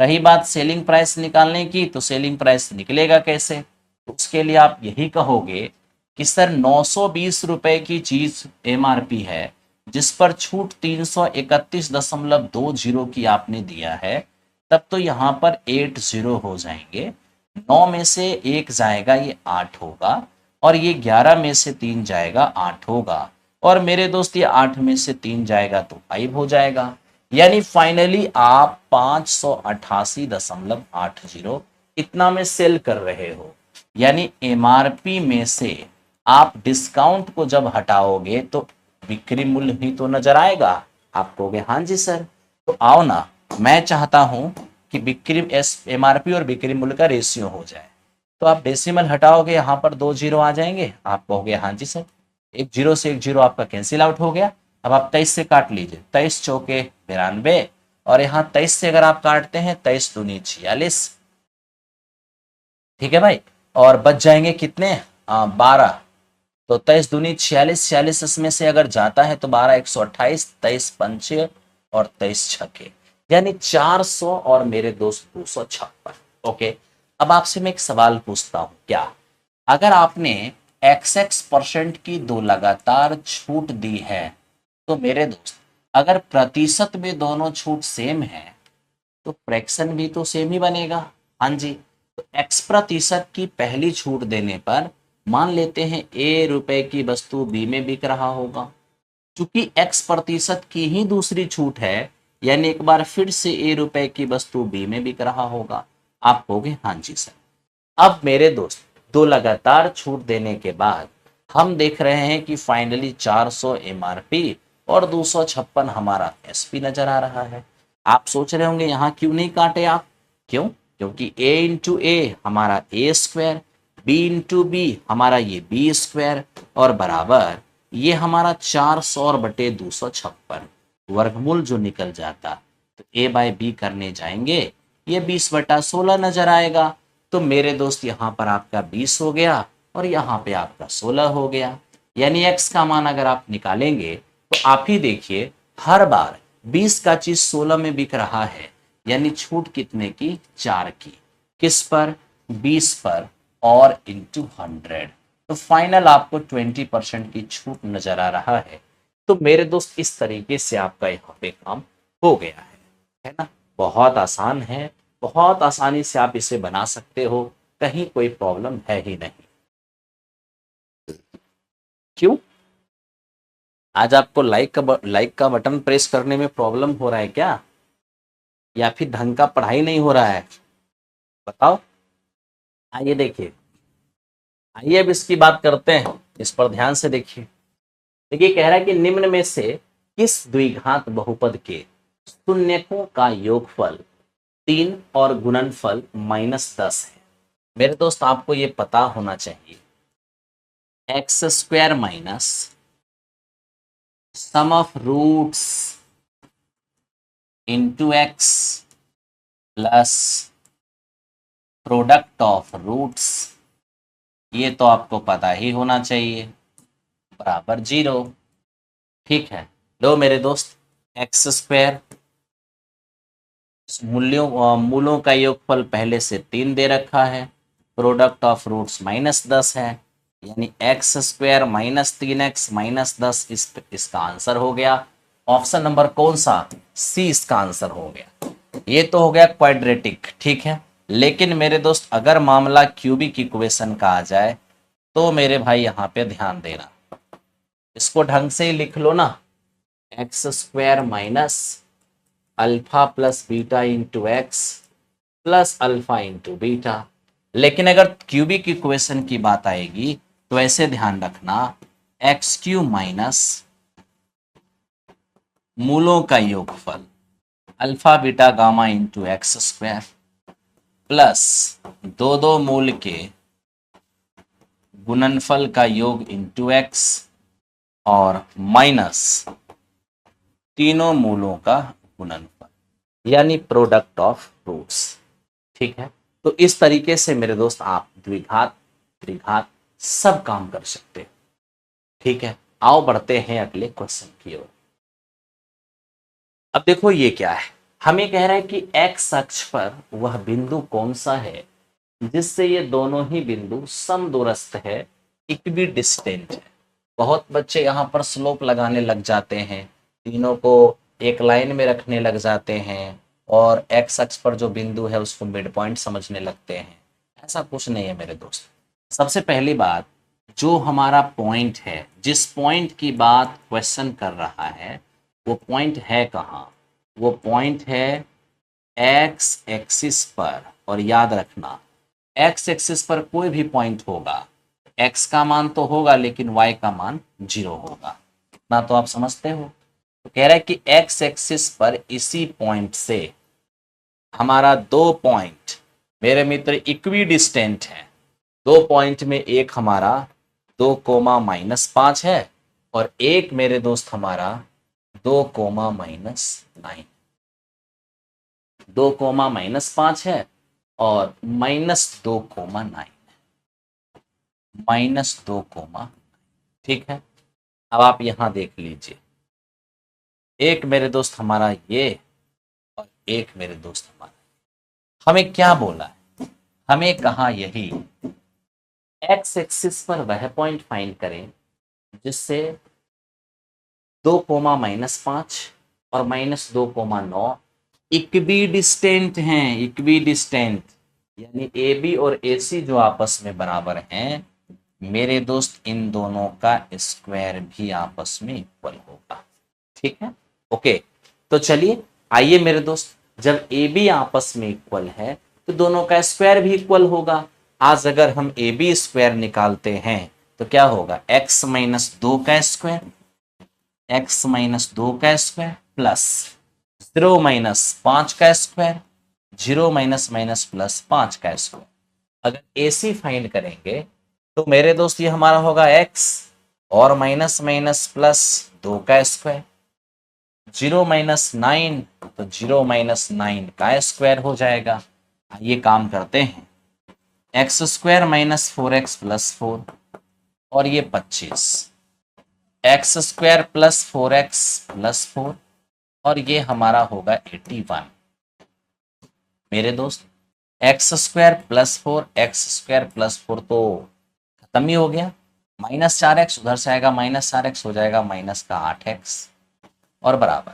रही बात सेलिंग प्राइस निकालने की, तो सेलिंग प्राइस निकलेगा कैसे, तो उसके लिए आप यही कहोगे कि सर 920 रुपए की चीज एमआरपी है जिस पर छूट 331.20 की आपने दिया है, तब तो यहाँ पर 80 हो जाएंगे। 9 में से 1 जाएगा ये 8 होगा, और ये 11 में से 3 जाएगा 8 होगा, और मेरे दोस्त ये 8 में से 3 जाएगा तो 5 हो जाएगा। यानी फाइनली आप 588.80 इतना में सेल कर रहे हो। यानी एमआरपी में से आप डिस्काउंट को जब हटाओगे तो बिक्री मूल्य ही तो नजर आएगा। आप कहोगे हाँ जी सर, तो आओ ना, मैं चाहता हूं कि बिक्री एमआरपी और बिक्री मूल्य का रेशियो हो जाए। तो आप डेसिमल हटाओगे, यहाँ पर 2 जीरो आ जाएंगे, आप कहोगे हाँ जी सर। एक जीरो से एक जीरो आपका कैंसिल आउट हो गया। अब आप 23 से काट लीजिए, 23 चौके 92, और यहाँ 23 से अगर आप काटते हैं 23 दूनी 46, ठीक है भाई, और बच जाएंगे कितने, 12। तो 23 दूनी 46, 46 इसमें से अगर जाता है तो 12 128, 23 पंचे और 23 छके, यानी 400, और मेरे दोस्त 256। ओके, अब आपसे मैं एक सवाल पूछता हूं, क्या अगर आपने XX% की 2 लगातार छूट दी है, तो मेरे दोस्त अगर प्रतिशत में दोनों छूट सेम है तो फ्रैक्शन भी तो सेम ही बनेगा। हाँ जी, तो x% की पहली छूट देने पर मान लेते हैं ए रुपए की वस्तु बी में बिक रहा होगा। चूंकि x% की ही दूसरी छूट है, यानी एक बार फिर से ए रुपए की वस्तु बी में बिक रहा होगा। आप कहोगे हाँ जी सर। अब मेरे दोस्त, दो लगातार छूट देने के बाद हम देख रहे हैं कि फाइनली 400 एमआरपी और 256 हमारा एसपी नजर आ रहा है। आप सोच रहे होंगे यहाँ क्यों नहीं काटे आप? क्यों? क्योंकि a इंटू ए हमारा ए स्क्वायर, b इंटू बी हमारा ये बी स्क्वायर, और बराबर ये हमारा 400 और बटे 256 वर्गमूल जो निकल जाता, तो a बाय बी करने जाएंगे, ये 20/16 नजर आएगा। तो मेरे दोस्त यहाँ पर आपका 20 हो गया और यहाँ पे आपका 16 हो गया। यानी x का मान अगर आप निकालेंगे तो आप ही देखिए, हर बार 20 का चीज 16 में बिक रहा है, यानी छूट कितने की? 4 की। किस पर? 20 पर और इंटू 100। तो फाइनल आपको 20% की छूट नजर आ रहा है। तो मेरे दोस्त इस तरीके से आपका यहाँ पे काम हो गया है ना? बहुत आसान है, बहुत आसानी से आप इसे बना सकते हो, कहीं कोई प्रॉब्लम है ही नहीं। क्यों? आज आपको लाइक का बटन प्रेस करने में प्रॉब्लम हो रहा है क्या, या फिर ढंग का पढ़ाई नहीं हो रहा है? बताओ। आइए देखिए, आइए अब इसकी बात करते हैं, इस पर ध्यान से देखिए। देखिए कह रहा है कि निम्न में से किस द्विघात बहुपद के शून्यकों का योगफल 3 और गुणनफल -10 है? मेरे दोस्त आपको ये पता होना चाहिए, x² minus sum of roots into x plus product of roots, ये तो आपको पता ही होना चाहिए, बराबर 0। ठीक है, लो मेरे दोस्त, x² मूलों का योगफल पहले से 3 दे रखा है, प्रोडक्ट ऑफ रूट्स -10 है, यानी x² -3x -10 इसका आंसर हो गया। ऑप्शन नंबर कौन सा? सी इसका आंसर हो गया। ये तो हो गया क्वाड्रेटिक, ठीक है। लेकिन मेरे दोस्त अगर मामला क्यूबिक इक्वेशन का आ जाए तो मेरे भाई यहाँ पे ध्यान देना, इसको ढंग से ही लिख लो ना, x² minus alpha plus beta into x plus alpha into beta. लेकिन अगर क्यूबिक इक्वेशन की बात आएगी तो ऐसे ध्यान रखना, x³ माइनस मूलों का योगफल alpha beta gamma into x² plus दो मूल के गुणनफल का योग इंटू एक्स और माइनस तीनों मूलों का गुणनफल, यानी प्रोडक्ट ऑफ रूट्स। ठीक है, तो इस तरीके से मेरे दोस्त आप द्विघात त्रिघात सब काम कर सकते हैं। ठीक है, आओ बढ़ते हैं अगले क्वेश्चन की ओर। अब देखो ये क्या है, हमें कह रहा है कि एक्स अक्ष पर वह बिंदु कौन सा है जिससे ये दोनों ही बिंदु समदूरस्थ है, इक्वी डिस्टेंट है। बहुत बच्चे यहाँ पर स्लोप लगाने लग जाते हैं, तीनों को एक लाइन में रखने लग जाते हैं और एक्स अक्ष पर जो बिंदु है उसको मिड पॉइंट समझने लगते हैं। ऐसा कुछ नहीं है मेरे दोस्त। सबसे पहली बात, जो हमारा पॉइंट है, जिस पॉइंट की बात क्वेश्चन कर रहा है, वो पॉइंट है कहाँ? वो पॉइंट है एक्स एक्सिस पर। और याद रखना, एक्स एक्सिस पर कोई भी पॉइंट होगा, एक्स का मान तो होगा लेकिन वाई का मान 0 होगा, इतना तो आप समझते हो। तो कह रहा है कि एक्स एक्सिस पर इसी पॉइंट से हमारा दो पॉइंट मेरे मित्र इक्वी डिस्टेंट है। दो पॉइंट में एक हमारा 2, है और एक मेरे दोस्त हमारा 2, -9। 2, -5 है और -2, -2, ठीक है। अब आप यहां देख लीजिए, एक मेरे दोस्त हमारा ये और एक मेरे दोस्त हमारा, हमें क्या बोला है? हमें कहा यही एक्स एक्सिस पर वह पॉइंट फाइंड करें जिससे 2, -5 और -2, 9 इक्वी डिस्टेंट हैं, इक्वी डिस्टेंट, यानी ए बी और ए सी जो आपस में बराबर हैं मेरे दोस्त, इन दोनों का स्क्वायर भी आपस में इक्वल होगा। ठीक है, ओके। तो चलिए आइए मेरे दोस्त, जब ए बी आपस में इक्वल है तो दोनों का स्क्वायर भी इक्वल होगा। आज अगर हम ए बी स्क्वायर निकालते हैं तो क्या होगा, एक्स माइनस 2 का स्क्वायर, एक्स माइनस 2 का स्क्वायर प्लस 0 माइनस 5 का स्क्वायर, 0 माइनस माइनस प्लस 5 का स्क्वायर। अगर ए सी फाइंड करेंगे तो मेरे दोस्त ये हमारा होगा एक्स और माइनस माइनस प्लस 2 का स्क्वायर, 0 माइनस 9 तो 0 माइनस 9 का स्क्वायर हो जाएगा। ये काम करते हैं, x square minus 4x plus 4 और ये 25, x square plus 4x plus 4 और ये हमारा होगा 81। मेरे दोस्त x square plus 4 x square plus 4 तो खत्म ही हो गया, माइनस 4x उधर से आएगा, माइनस 4x हो जाएगा माइनस का 8x और बराबर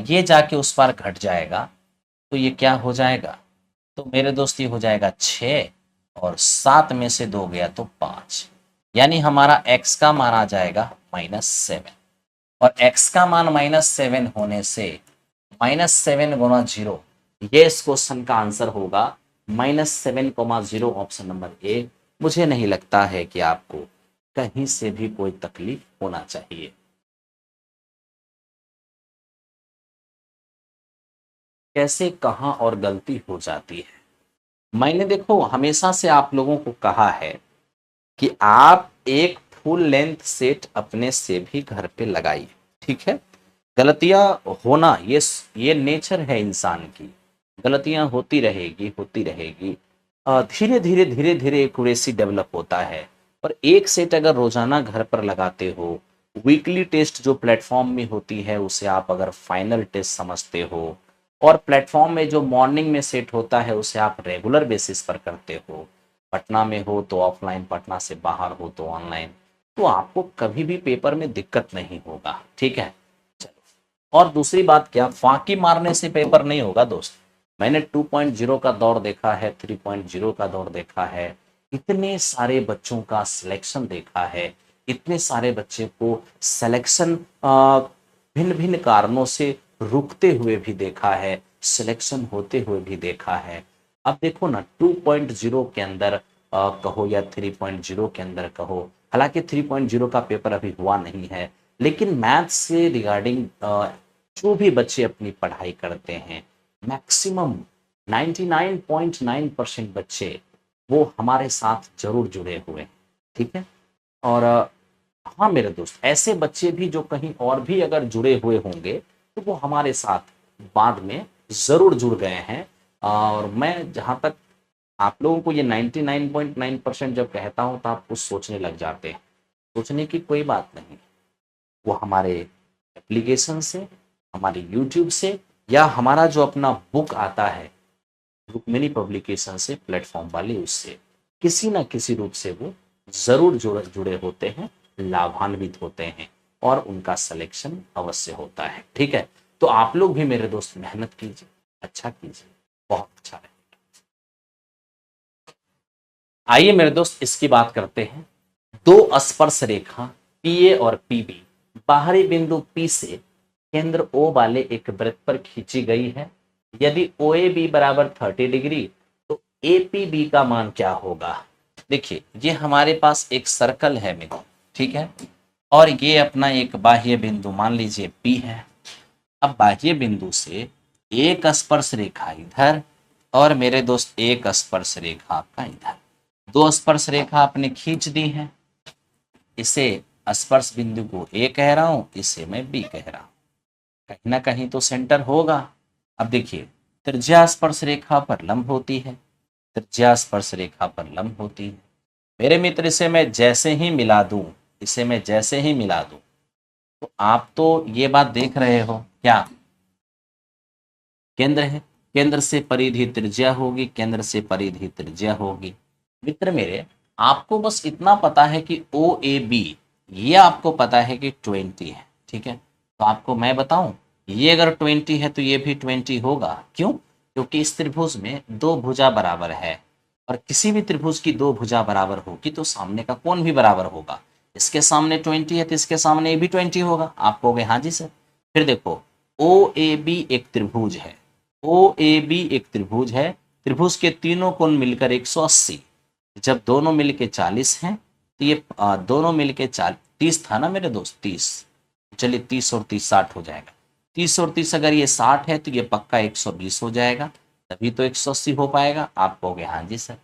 ये जाके उस पार घट जाएगा तो ये क्या हो जाएगा, तो मेरे दोस्त ये हो जाएगा 6 और 7 में से 2 गया तो 5, यानी हमारा x का मान आ जाएगा -7 और x का मान -7 होने से -7 गुना 0, ये इस क्वेश्चन का आंसर होगा -7,0 ऑप्शन नंबर ए। मुझे नहीं लगता है कि आपको कहीं से भी कोई तकलीफ होना चाहिए। कैसे, कहां और गलती हो जाती है, मैंने देखो हमेशा से आप लोगों को कहा है कि आप एक फुल लेंथ सेट अपने से भी घर पे लगाइए। ठीक है, गलतियां होना ये नेचर है इंसान की, गलतियां होती रहेगी होती रहेगी। धीरे धीरे धीरे धीरे एक्यूरेसी डेवलप होता है। और एक सेट अगर रोजाना घर पर लगाते हो, वीकली टेस्ट जो प्लेटफॉर्म में होती है उसे आप अगर फाइनल टेस्ट समझते हो, और प्लेटफॉर्म में जो मॉर्निंग में सेट होता है उसे आप रेगुलर बेसिस पर करते हो, पटना में हो तो ऑफलाइन, पटना से बाहर हो तो ऑनलाइन, तो आपको कभी भी पेपर में दिक्कत नहीं होगा। ठीक है, चलो। और दूसरी बात क्या, फांकी मारने से पेपर नहीं होगा दोस्त। मैंने 2.0 का दौर देखा है, 3.0 का दौर देखा है, इतने सारे बच्चों का सिलेक्शन देखा है, इतने सारे बच्चे को सिलेक्शन भिन्न भिन्न कारणों से रुकते हुए भी देखा है, सिलेक्शन होते हुए भी देखा है। अब देखो ना 2.0 के अंदर कहो या 3.0 के अंदर कहो, हालांकि 3.0 का पेपर अभी हुआ नहीं है, लेकिन मैथ से रिगार्डिंग जो भी बच्चे अपनी पढ़ाई करते हैं, मैक्सिमम 99.9% बच्चे वो हमारे साथ जरूर जुड़े हुए हैं। ठीक है, और हाँ मेरे दोस्त, ऐसे बच्चे भी जो कहीं और भी अगर जुड़े हुए होंगे तो वो हमारे साथ बाद में जरूर जुड़ गए हैं। और मैं जहाँ तक आप लोगों को ये 99.9% जब कहता हूँ तो आप कुछ सोचने लग जाते हैं, सोचने की कोई बात नहीं, वो हमारे एप्लीकेशन से, हमारे यूट्यूब से, या हमारा जो अपना बुक आता है रुक्मिणी पब्लिकेशन से, प्लेटफॉर्म वाले, उससे किसी ना किसी रूप से वो जरूर जुड़े होते हैं, लाभान्वित होते हैं और उनका सिलेक्शन अवश्य होता है। ठीक है, तो आप लोग भी मेरे दोस्त मेहनत कीजिए, अच्छा कीजिए, बहुत अच्छा है। आइए मेरे दोस्त इसकी बात करते हैं। दो स्पर्श रेखा पी ए और पी बी बाहरी बिंदु पी से केंद्र ओ वाले एक वृत्त पर खींची गई है। यदि ओ ए बी बराबर 30 डिग्री तो ए पी बी का मान क्या होगा। देखिए ये हमारे पास एक सर्कल है मित्र, ठीक है, और ये अपना एक बाह्य बिंदु मान लीजिए पी है। अब बाह्य बिंदु से एक स्पर्श रेखा इधर और मेरे दोस्त एक स्पर्श रेखा आपका इधर, दो स्पर्श रेखा आपने खींच दी है। इसे स्पर्श बिंदु को ए कह रहा हूं, इसे मैं बी कह रहा हूं, कहीं ना कहीं तो सेंटर होगा। अब देखिए त्रिज्या स्पर्श रेखा पर लंब होती है, त्रिज्या स्पर्श रेखा पर लंब होती है। मेरे मित्र इसे मैं जैसे ही मिला दूं, इसे मैं जैसे ही मिला दूं तो आप तो ये बात देख रहे हो, क्या केंद्र है, केंद्र से परिधि त्रिज्या होगी, केंद्र से परिधि त्रिज्या होगी। मित्र मेरे आपको बस इतना पता है कि ओ ए बी, ये आपको पता है कि 20 है, ठीक है। तो आपको मैं बताऊं ये अगर 20 है तो ये भी 20 होगा। क्यों? क्योंकि इस त्रिभुज में दो भुजा बराबर है, और किसी भी त्रिभुज की दो भुजा बराबर होगी तो सामने का कोण भी बराबर होगा। इसके सामने 20 है तो इसके सामने भी 20 होगा। आप कहोगे हाँ जी सर। फिर देखो, ओ ए बी एक त्रिभुज है, ओ ए बी एक त्रिभुज है, त्रिभुज के तीनों कोण मिलकर 180, जब दोनों मिलके 40 हैं तो ये दोनों मिलके 30 था ना मेरे दोस्त, 30। चलिए 30 और 30 60 हो जाएगा। 30 और 30 अगर ये 60 है तो ये पक्का 120 हो जाएगा, तभी तो 180 हो पाएगा। आप कहोगे हाँ जी सर।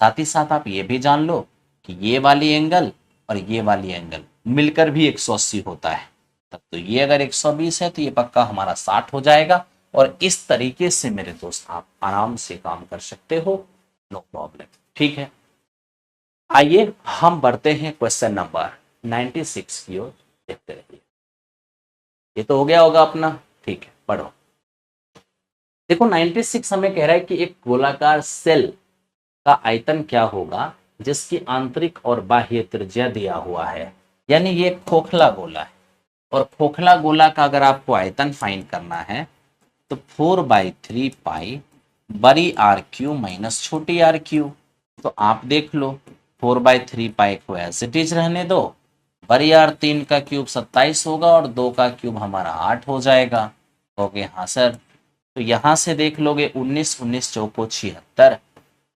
साथ ही साथ आप ये भी जान लो कि ये वाली एंगल और ये वाली एंगल मिलकर भी 180 होता है, तब तो ये अगर 120 है तो ये पक्का हमारा 60 हो जाएगा। और इस तरीके से मेरे दोस्त आप आराम से काम कर सकते हो, नो प्रॉब्लम। ठीक है, आइए हम बढ़ते हैं क्वेश्चन नंबर 96 की ओर, देखते रहिए। ये तो हो गया होगा अपना, ठीक है पढ़ो। देखो 96 हमें कह रहा है कि एक गोलाकार सेल का आयतन क्या होगा जिसकी आंतरिक और बाह्य त्रिज्या दिया हुआ है। यानी ये खोखला गोला है, और खोखला गोला का अगर आपको आयतन फाइंड करना है तो 4/3 पाई बड़ी आर क्यू माइनस छोटी आर क्यू। तो आप देख लो, 4/3 पाई को एज इट इज रहने दो, बड़ी आर 3 का क्यूब 27 होगा और 2 का क्यूब हमारा 8 हो जाएगा। ओके हाँ सर। तो यहां से देख लोगे 19 19 चौको 76,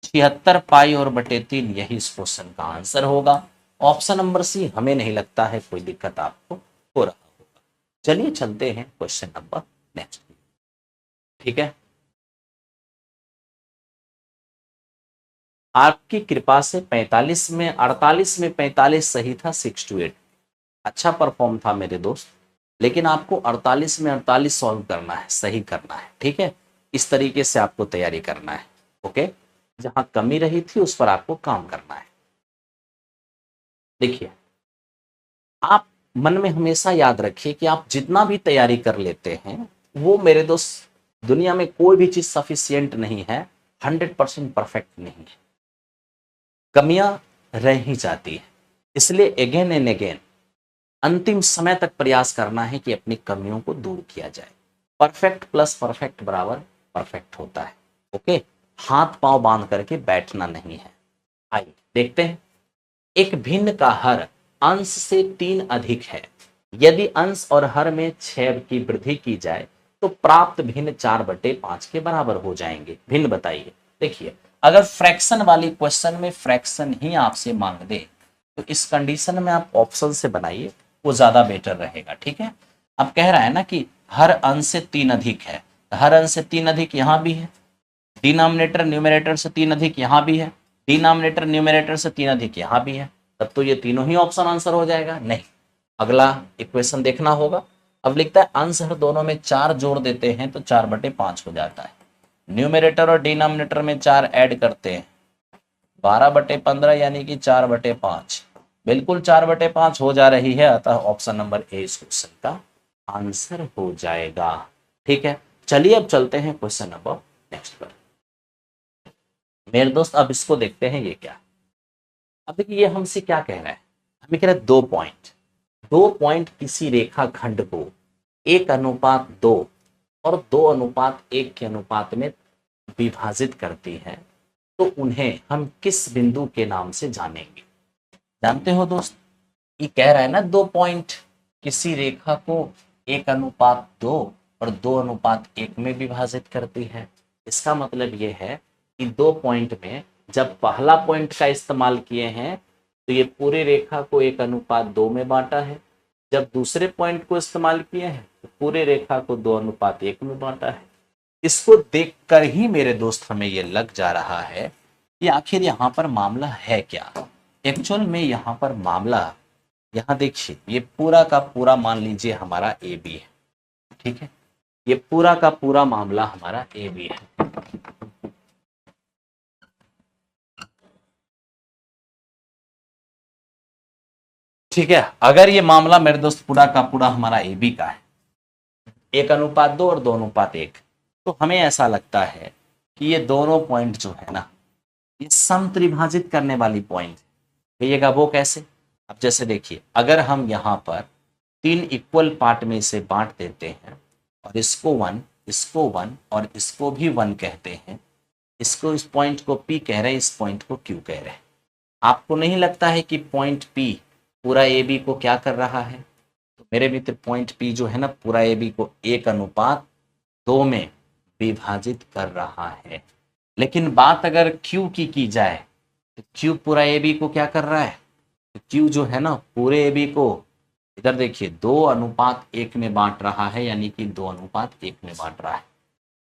76 पाई और बटे 3, यही इस क्वेश्चन का आंसर होगा। ऑप्शन नंबर सी, हमें नहीं लगता है कोई दिक्कत आपको हो रहा होगा। चलिए चलते हैं क्वेश्चन नंबर नेक्स्ट। ठीक है, आपकी कृपा से 45 में 48 में 45 सही था, 6 to 8 अच्छा परफॉर्म था मेरे दोस्त। लेकिन आपको 48 में 48 सॉल्व करना है, सही करना है। ठीक है, इस तरीके से आपको तैयारी करना है। ओके, जहां कमी रही थी उस पर आपको काम करना है। देखिए, आप मन में हमेशा याद रखिए कि आप जितना भी तैयारी कर लेते हैं वो मेरे दोस्त, दुनिया में कोई भी चीज सफिशियंट नहीं है, 100% परफेक्ट नहीं है, कमियां रह ही जाती है। इसलिए अगेन एंड अगेन अंतिम समय तक प्रयास करना है कि अपनी कमियों को दूर किया जाए। परफेक्ट प्लस परफेक्ट बराबर परफेक्ट होता है। ओके, हाथ पांव बांध करके बैठना नहीं है। आइए देखते हैं। एक भिन्न का हर अंश से 3 अधिक है, यदि अंश और हर में 6 की वृद्धि की जाए तो प्राप्त भिन्न 4/5 के बराबर हो जाएंगे। भिन्न बताइए। देखिए, अगर फ्रैक्शन वाली क्वेश्चन में फ्रैक्शन ही आपसे मांग दे तो इस कंडीशन में आप ऑप्शन से बनाइए, वो ज्यादा बेटर रहेगा। ठीक है, अब कह रहा है ना कि हर अंश से 3 अधिक है, हर अंश से 3 अधिक यहां भी है, डिनोमिनेटर न्यूमरेटर से 3 अधिक यहां भी है, डिनोमिनेटर न्यूमरेटर से 3 अधिक यहां भी है, तब तो ये तीनों ही ऑप्शन आंसर हो जाएगा। नहीं, अगला इक्वेशन देखना होगा। अब लिखता है अंश हर दोनों में 4 जोड़ देते हैं तो 4/5 हो जाता है। न्यूमरेटर और डिनोमिनेटर में 4 ऐड करते हैं, 12/15 यानी कि 4/5, बिल्कुल 4/5 हो जा रही है। अतः ऑप्शन नंबर ए इस क्वेश्चन का आंसर हो जाएगा। ठीक है, चलिए अब चलते हैं क्वेश्चन नंबर नेक्स्ट पर। मेरे दोस्त अब इसको देखते हैं ये क्या। अब देखिए, ये हमसे क्या कह रहा है, हमें कह रहा है 2 पॉइंट, 2 पॉइंट किसी रेखा खंड को 1:2 और 2:1 के अनुपात में विभाजित करती है, तो उन्हें हम किस बिंदु के नाम से जानेंगे। जानते हो दोस्त, ये कह रहा है ना 2 पॉइंट किसी रेखा को 1:2 और 2:1 में विभाजित करती है। इसका मतलब ये है कि 2 पॉइंट में जब पहला पॉइंट का इस्तेमाल किए हैं तो ये पूरी रेखा को 1:2 में बांटा है, जब दूसरे पॉइंट को इस्तेमाल किए हैं तो पूरे रेखा को 2:1 में बांटा है। इसको देखकर ही मेरे दोस्त हमें ये लग जा रहा है कि आखिर यहाँ पर मामला है क्या। एक्चुअल में यहाँ पर मामला, यहाँ देखिए, ये पूरा का पूरा मान लीजिए हमारा ए बी है। ठीक है, ये पूरा का पूरा मामला हमारा ए बी है। ठीक है, अगर ये मामला मेरे दोस्त पूरा का पूरा हमारा ए बी का है, 1:2 और 2:1, तो हमें ऐसा लगता है कि ये दोनों पॉइंट जो है ना, ये समत्रिभाजित करने वाली पॉइंट कहिएगा। वो कैसे? अब जैसे देखिए, अगर हम यहाँ पर 3 इक्वल पार्ट में इसे बांट देते हैं और इसको 1, इसको 1 और इसको भी 1 कहते हैं। इसको, इस पॉइंट को P कह रहे हैं, इस पॉइंट को Q कह रहे हैं। आपको नहीं लगता है कि पॉइंट P पूरा AB को क्या कर रहा है? तो मेरे मित्र पॉइंट P जो है ना, पूरा AB को 1:2 में विभाजित कर रहा है। लेकिन बात अगर Q की जाए तो Q पूरा AB को क्या कर रहा है? तो Q जो है ना, पूरे AB को इधर देखिए 2:1 में बांट रहा है, यानी कि 2:1 में बांट रहा है।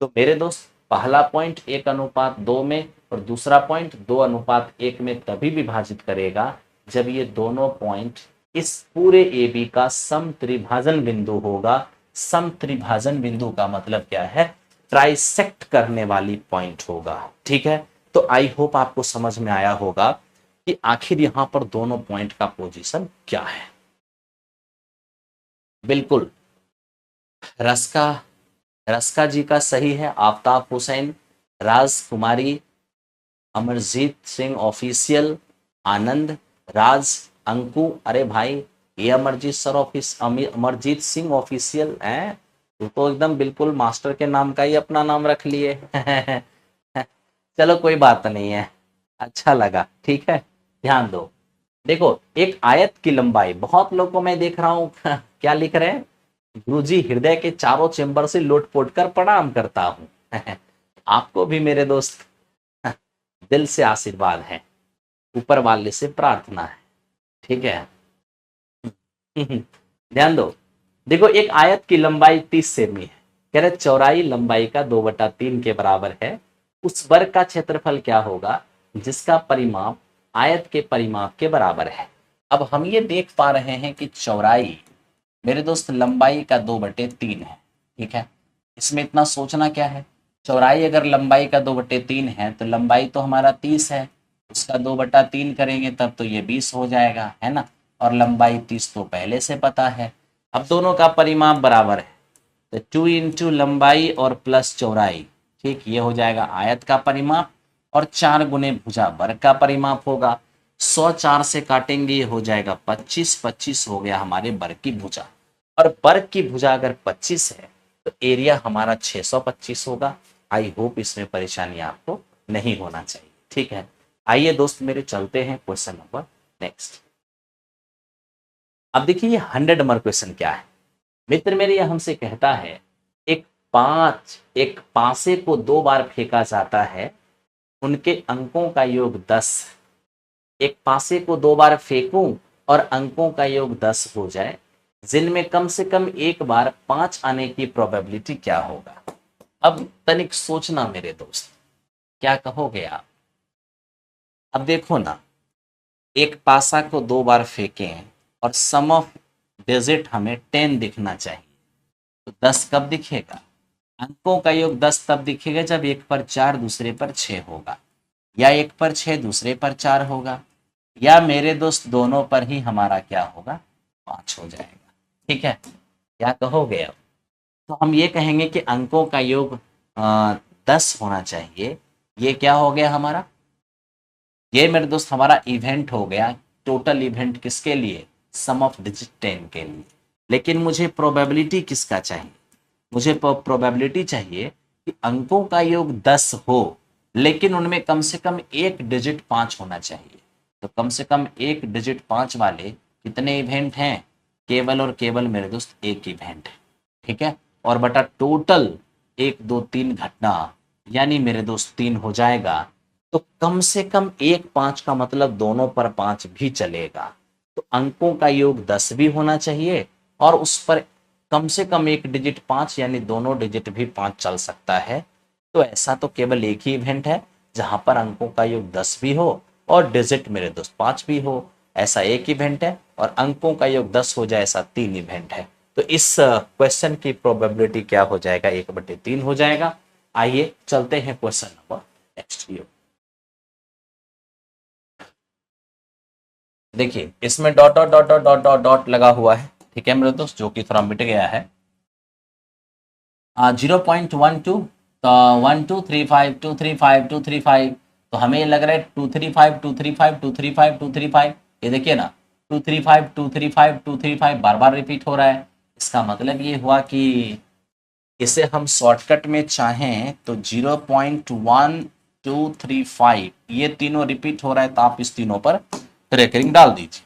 तो मेरे दोस्त पहला पॉइंट 1:2 में और दूसरा पॉइंट 2:1 में तभी विभाजित करेगा जब ये दोनों पॉइंट इस पूरे AB का समत्रिभाजन बिंदु होगा। समत्रिभाजन बिंदु का मतलब क्या है? ट्राइसेक्ट करने वाली पॉइंट होगा। ठीक है, तो आई होप आपको समझ में आया होगा कि आखिर यहां पर दोनों पॉइंट का पोजीशन क्या है। बिल्कुल, रस्का रस्का जी का सही है। आफ्ताब हुसैन, राजकुमारी, अमरजीत सिंह ऑफिशियल, आनंद, राज, अंकु। अरे भाई, ये अमरजीत सिंह ऑफिशियल है, तू तो एकदम बिल्कुल मास्टर के नाम का ही अपना नाम रख लिए। चलो कोई बात नहीं है, अच्छा लगा। ठीक है, ध्यान दो। देखो, एक आयत की लंबाई, बहुत लोग को मैं देख रहा हूं क्या लिख रहे हैं? गुरुजी हृदय के चारों चेंबर से लोट पोट कर प्रणाम करता हूं। आपको भी मेरे दोस्त दिल से आशीर्वाद है, ऊपर वाले से प्रार्थना है। ठीक है। ध्यान दो। देखो, एक आयत की लंबाई 30 सेमी है। कह रहे चौड़ाई लंबाई का 2/3 के बराबर है। उस वर्ग का क्षेत्रफल क्या होगा जिसका परिमाप आयत के परिमाप के बराबर है? अब हम ये देख पा रहे हैं कि चौड़ाई मेरे दोस्त लंबाई का 2/3 है। ठीक है, इसमें इतना सोचना क्या है? चौड़ाई अगर लंबाई का 2/3 है तो लंबाई तो हमारा 30 है, उसका 2/3 करेंगे तब तो ये 20 हो जाएगा, है ना। और लंबाई 30 तो पहले से पता है। अब दोनों का परिमाप बराबर है तो 2 इंटू लंबाई और प्लस चौड़ाई, ठीक, ये हो जाएगा आयत का परिमाप। और 4 गुने भुजा वर्ग का परिमाप होगा। 100 4 से काटेंगे, ये हो जाएगा 25। 25 हो गया हमारे वर्ग की भुजा। और वर्ग की भुजा अगर 25 है तो एरिया हमारा 625 होगा। आई होप इसमें परेशानी आपको नहीं होना चाहिए। ठीक है, आइए दोस्त मेरे चलते हैं क्वेश्चन नंबर नेक्स्ट। अब देखिए ये 100 नंबर क्वेश्चन क्या है। मित्र मेरे, यह हमसे कहता है एक पासे को 2 बार फेंका जाता है, उनके अंकों का योग 10। एक पासे को 2 बार फेंकूं और अंकों का योग 10 हो जाए, जिनमें कम से कम एक बार 5 आने की प्रोबेबिलिटी क्या होगा? अब तनिक सोचना मेरे दोस्त, क्या कहोगे आप? अब देखो ना, एक पासा को 2 बार फेंकें और सम ऑफ डिजिट हमें 10 दिखना चाहिए, तो 10 कब दिखेगा? अंकों का योग 10 तब दिखेगा जब एक पर 4 दूसरे पर 6 होगा, या एक पर 6 दूसरे पर 4 होगा, या मेरे दोस्त दोनों पर ही हमारा क्या होगा? 5 हो जाएगा। ठीक है, क्या कहोगे अब? तो हम ये कहेंगे कि अंकों का योग 10 होना चाहिए। ये क्या हो गया हमारा? ये मेरे दोस्त हमारा इवेंट हो गया। टोटल इवेंट किसके लिए? सम ऑफ डिजिट 10 के लिए। लेकिन मुझे प्रोबेबिलिटी किसका चाहिए? मुझे प्रोबेबिलिटी चाहिए कि अंकों का योग 10 हो, लेकिन उनमें कम से कम एक डिजिट 5 होना चाहिए। तो कम से कम एक डिजिट 5 वाले कितने इवेंट हैं? केवल और केवल मेरे दोस्त एक इवेंट है। ठीक है, और बटा टोटल 1 2 3 घटना, यानी मेरे दोस्त 3 हो जाएगा। तो कम से कम एक 5 का मतलब दोनों पर 5 भी चलेगा। तो अंकों का योग 10 भी होना चाहिए और उस पर कम से कम एक डिजिट 5, यानी दोनों डिजिट भी 5 चल सकता है। तो ऐसा तो केवल एक ही इवेंट है जहां पर अंकों का योग 10 भी हो और डिजिट मेरे दोस्त 5 भी हो। ऐसा एक इवेंट है, और अंकों का योग 10 हो जाए ऐसा 3 इवेंट है। तो इस क्वेश्चन की प्रोबेबिलिटी क्या हो जाएगा? 1/3 हो जाएगा। आइए चलते हैं क्वेश्चन नंबर नेक्स्ट। देखिए, इसमें dot dot dot dot dot dot dot लगा हुआ है। ठीक है मेरे दोस्त, जो कि थोड़ा मिट गया है। 0.12, तो 1 2 3 5 2 3 5 2 3 5, तो हमें ये लग रहा है 2 3 5 2 3 5 2 3 5 2 3 5। ये देखिए ना, 2 3 5 2 3 5 2 3 5 बार बार रिपीट हो रहा है। इसका मतलब ये हुआ कि इसे हम शॉर्टकट में चाहें तो 0.1235 ये तीनों रिपीट हो रहा है तो आप इस तीनों पर रेकरिंग डाल दीजिए।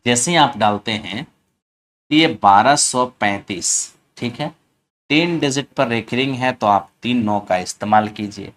जैसे ही आप डालते हैं ये 1235, ठीक है। 3 डिजिट पर रेकरिंग है तो आप 3 9 का इस्तेमाल कीजिए।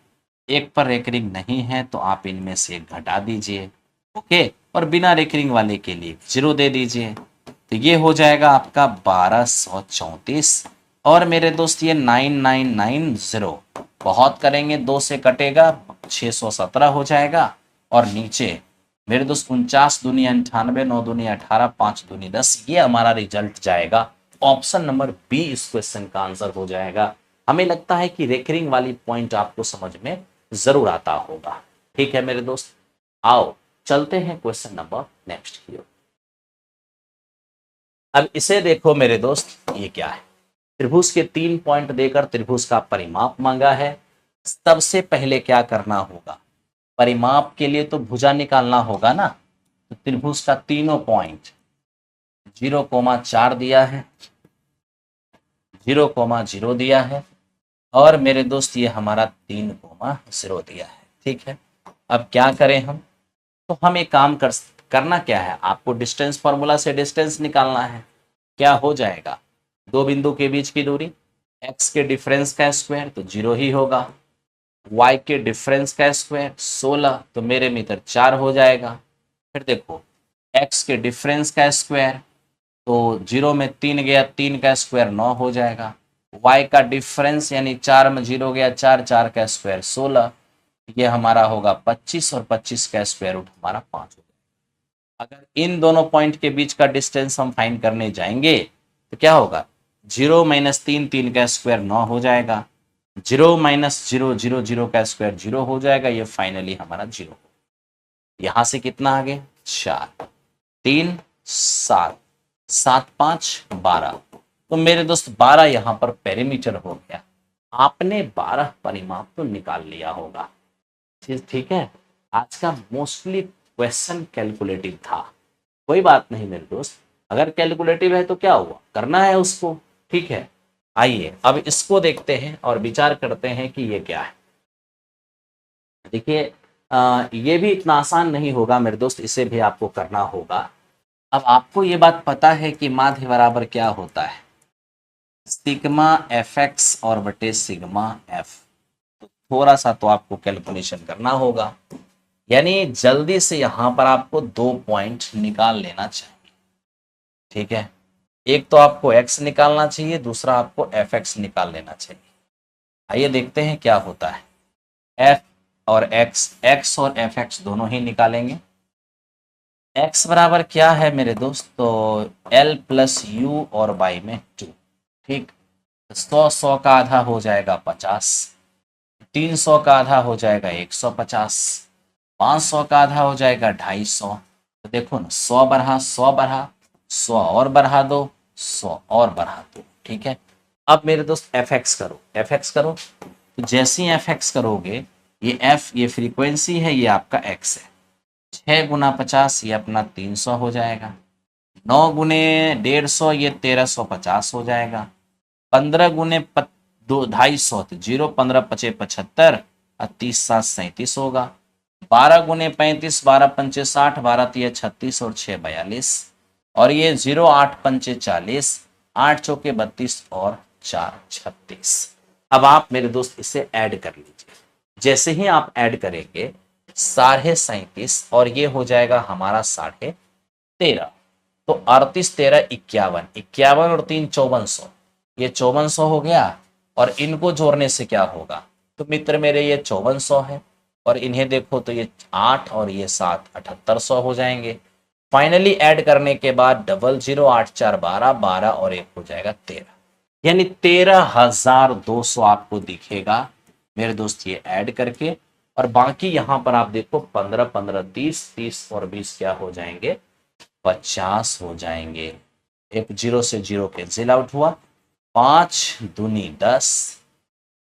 एक पर रेकरिंग नहीं है तो आप इनमें से एक घटा दीजिए, ओके। और बिना रेकरिंग वाले के लिए 0 दे दीजिए, तो ये हो जाएगा आपका 1234। और मेरे दोस्त ये 9990 बहुत करेंगे, 2 से कटेगा 617 हो जाएगा। और नीचे मेरे दोस्त 49 दूनी 98, 9 दूनी 18, 5 दूनी 10, ये हमारा रिजल्ट जाएगा। ऑप्शन नंबर बी इस क्वेश्चन का आंसर हो जाएगा। हमें लगता है कि रेकरिंग वाली पॉइंट आपको समझ में जरूर आता होगा। ठीक है मेरे दोस्त, आओ चलते हैं क्वेश्चन नंबर नेक्स्ट की ओर। अब इसे देखो मेरे दोस्त, ये क्या है? त्रिभुज के 3 पॉइंट देकर त्रिभुज का परिमाप मांगा है। सबसे पहले क्या करना होगा? परिमाप के लिए तो भुजा निकालना होगा ना। तो त्रिभुज का तीनों पॉइंट 0,4 दिया है, 0,0 दिया है, और मेरे दोस्त ये हमारा 3,0 दिया है। ठीक है, अब क्या करें हम? तो हम एक काम करना क्या है, आपको डिस्टेंस फॉर्मूला से डिस्टेंस निकालना है। क्या हो जाएगा? दो बिंदु के बीच की दूरी, x के डिफरेंस का स्क्वायर तो 0 ही होगा, y के डिफरेंस का स्क्वायर 16 तो मेरे मीटर 4 हो जाएगा। फिर देखो x के डिफरेंस का स्क्वायर तो 0 में 3 गया, 3 का स्क्वायर 9 हो जाएगा। y का डिफरेंस यानी 4 में 0 गया, 4, 4 का स्क्वायर 16, ये हमारा होगा 25, और 25 का स्क्वायर रूट हमारा 5 हो जाएगा। अगर इन दोनों पॉइंट के बीच का डिस्टेंस हम फाइंड करने जाएंगे तो क्या होगा? 0 - 3, 3 का स्क्वायर 9 हो जाएगा, 0 - 0, 0, 0 का स्क्वायर 0 हो जाएगा, ये फाइनली हमारा 0। यहां से कितना आ गया? 4, 3, 7, 7, 5, 12। तो मेरे दोस्त 12 यहां पर पेरीमीटर हो गया। आपने 12 परिमाप तो निकाल लिया होगा। ठीक है, आज का मोस्टली क्वेश्चन कैलकुलेटिव था। कोई बात नहीं मेरे दोस्त, अगर कैलकुलेटिव है तो क्या हुआ, करना है उसको। ठीक है, आइए अब इसको देखते हैं और विचार करते हैं कि ये क्या है। देखिए ये भी इतना आसान नहीं होगा मेरे दोस्त, इसे भी आपको करना होगा। अब आपको ये बात पता है कि माध्य बराबर क्या होता है? सिग्मा एफ एक्स और बटे सिग्मा एफ। तो थोड़ा सा तो आपको कैलकुलेशन करना होगा, यानी जल्दी से यहां पर आपको 2 पॉइंट निकाल लेना चाहिए। ठीक है, एक तो आपको x निकालना चाहिए, दूसरा आपको एफ एक्स निकाल लेना चाहिए। आइए देखते हैं क्या होता है। f और x और एफ एक्स दोनों ही निकालेंगे। x बराबर क्या है मेरे दोस्त? तो l + u और y में 2। ठीक, 100 का आधा हो जाएगा 50, 300 का आधा हो जाएगा 150, 500 का आधा हो जाएगा 250। तो देखो ना, 100 बढ़ा, 100 बढ़ा, 100 और बढ़ा दो, 100 और बढ़ा दो। ठीक है, अब मेरे दोस्त एफ एक्स करो, एफ एक्स करो। तो जैसे ही एफ एक्स करोगे, ये एफ ये फ्रीक्वेंसी है, ये आपका एक्स है। 6 × 50 ये अपना 300 हो जाएगा, 9 × 150 ये 1350 हो जाएगा, 15 × 250 तो 0, 15 × 5 = 75, और 30 × 7 = 37 होगा। 12 × 35 12 × 5 = 60, 12 × 3 = 36 और 6 = 42, और ये 0 8 × 5 = 40, 8 × 4 = 32 और 4 = 36। अब आप मेरे दोस्त इसे ऐड कर लीजिए। जैसे ही आप ऐड करेंगे 37.5 और ये हो जाएगा हमारा 13.5, तो 38 13 51, 51 और 3 5400, ये 5400 हो गया। और इनको जोड़ने से क्या होगा? तो मित्र मेरे ये 5400 है, और इन्हें देखो तो ये 8 और ये 7 7800 हो जाएंगे। फाइनली ऐड करने के बाद 00 8 4 12, 12 और 1 हो जाएगा 13, यानी 13,200 आपको दिखेगा मेरे दोस्त ये ऐड करके। और बाकी यहां पर आप देखो 15 15 30, 30 और 20 क्या हो जाएंगे? 50 हो जाएंगे। एक 0 से 0 कैंसिल आउट हुआ, 5 दूनी 10,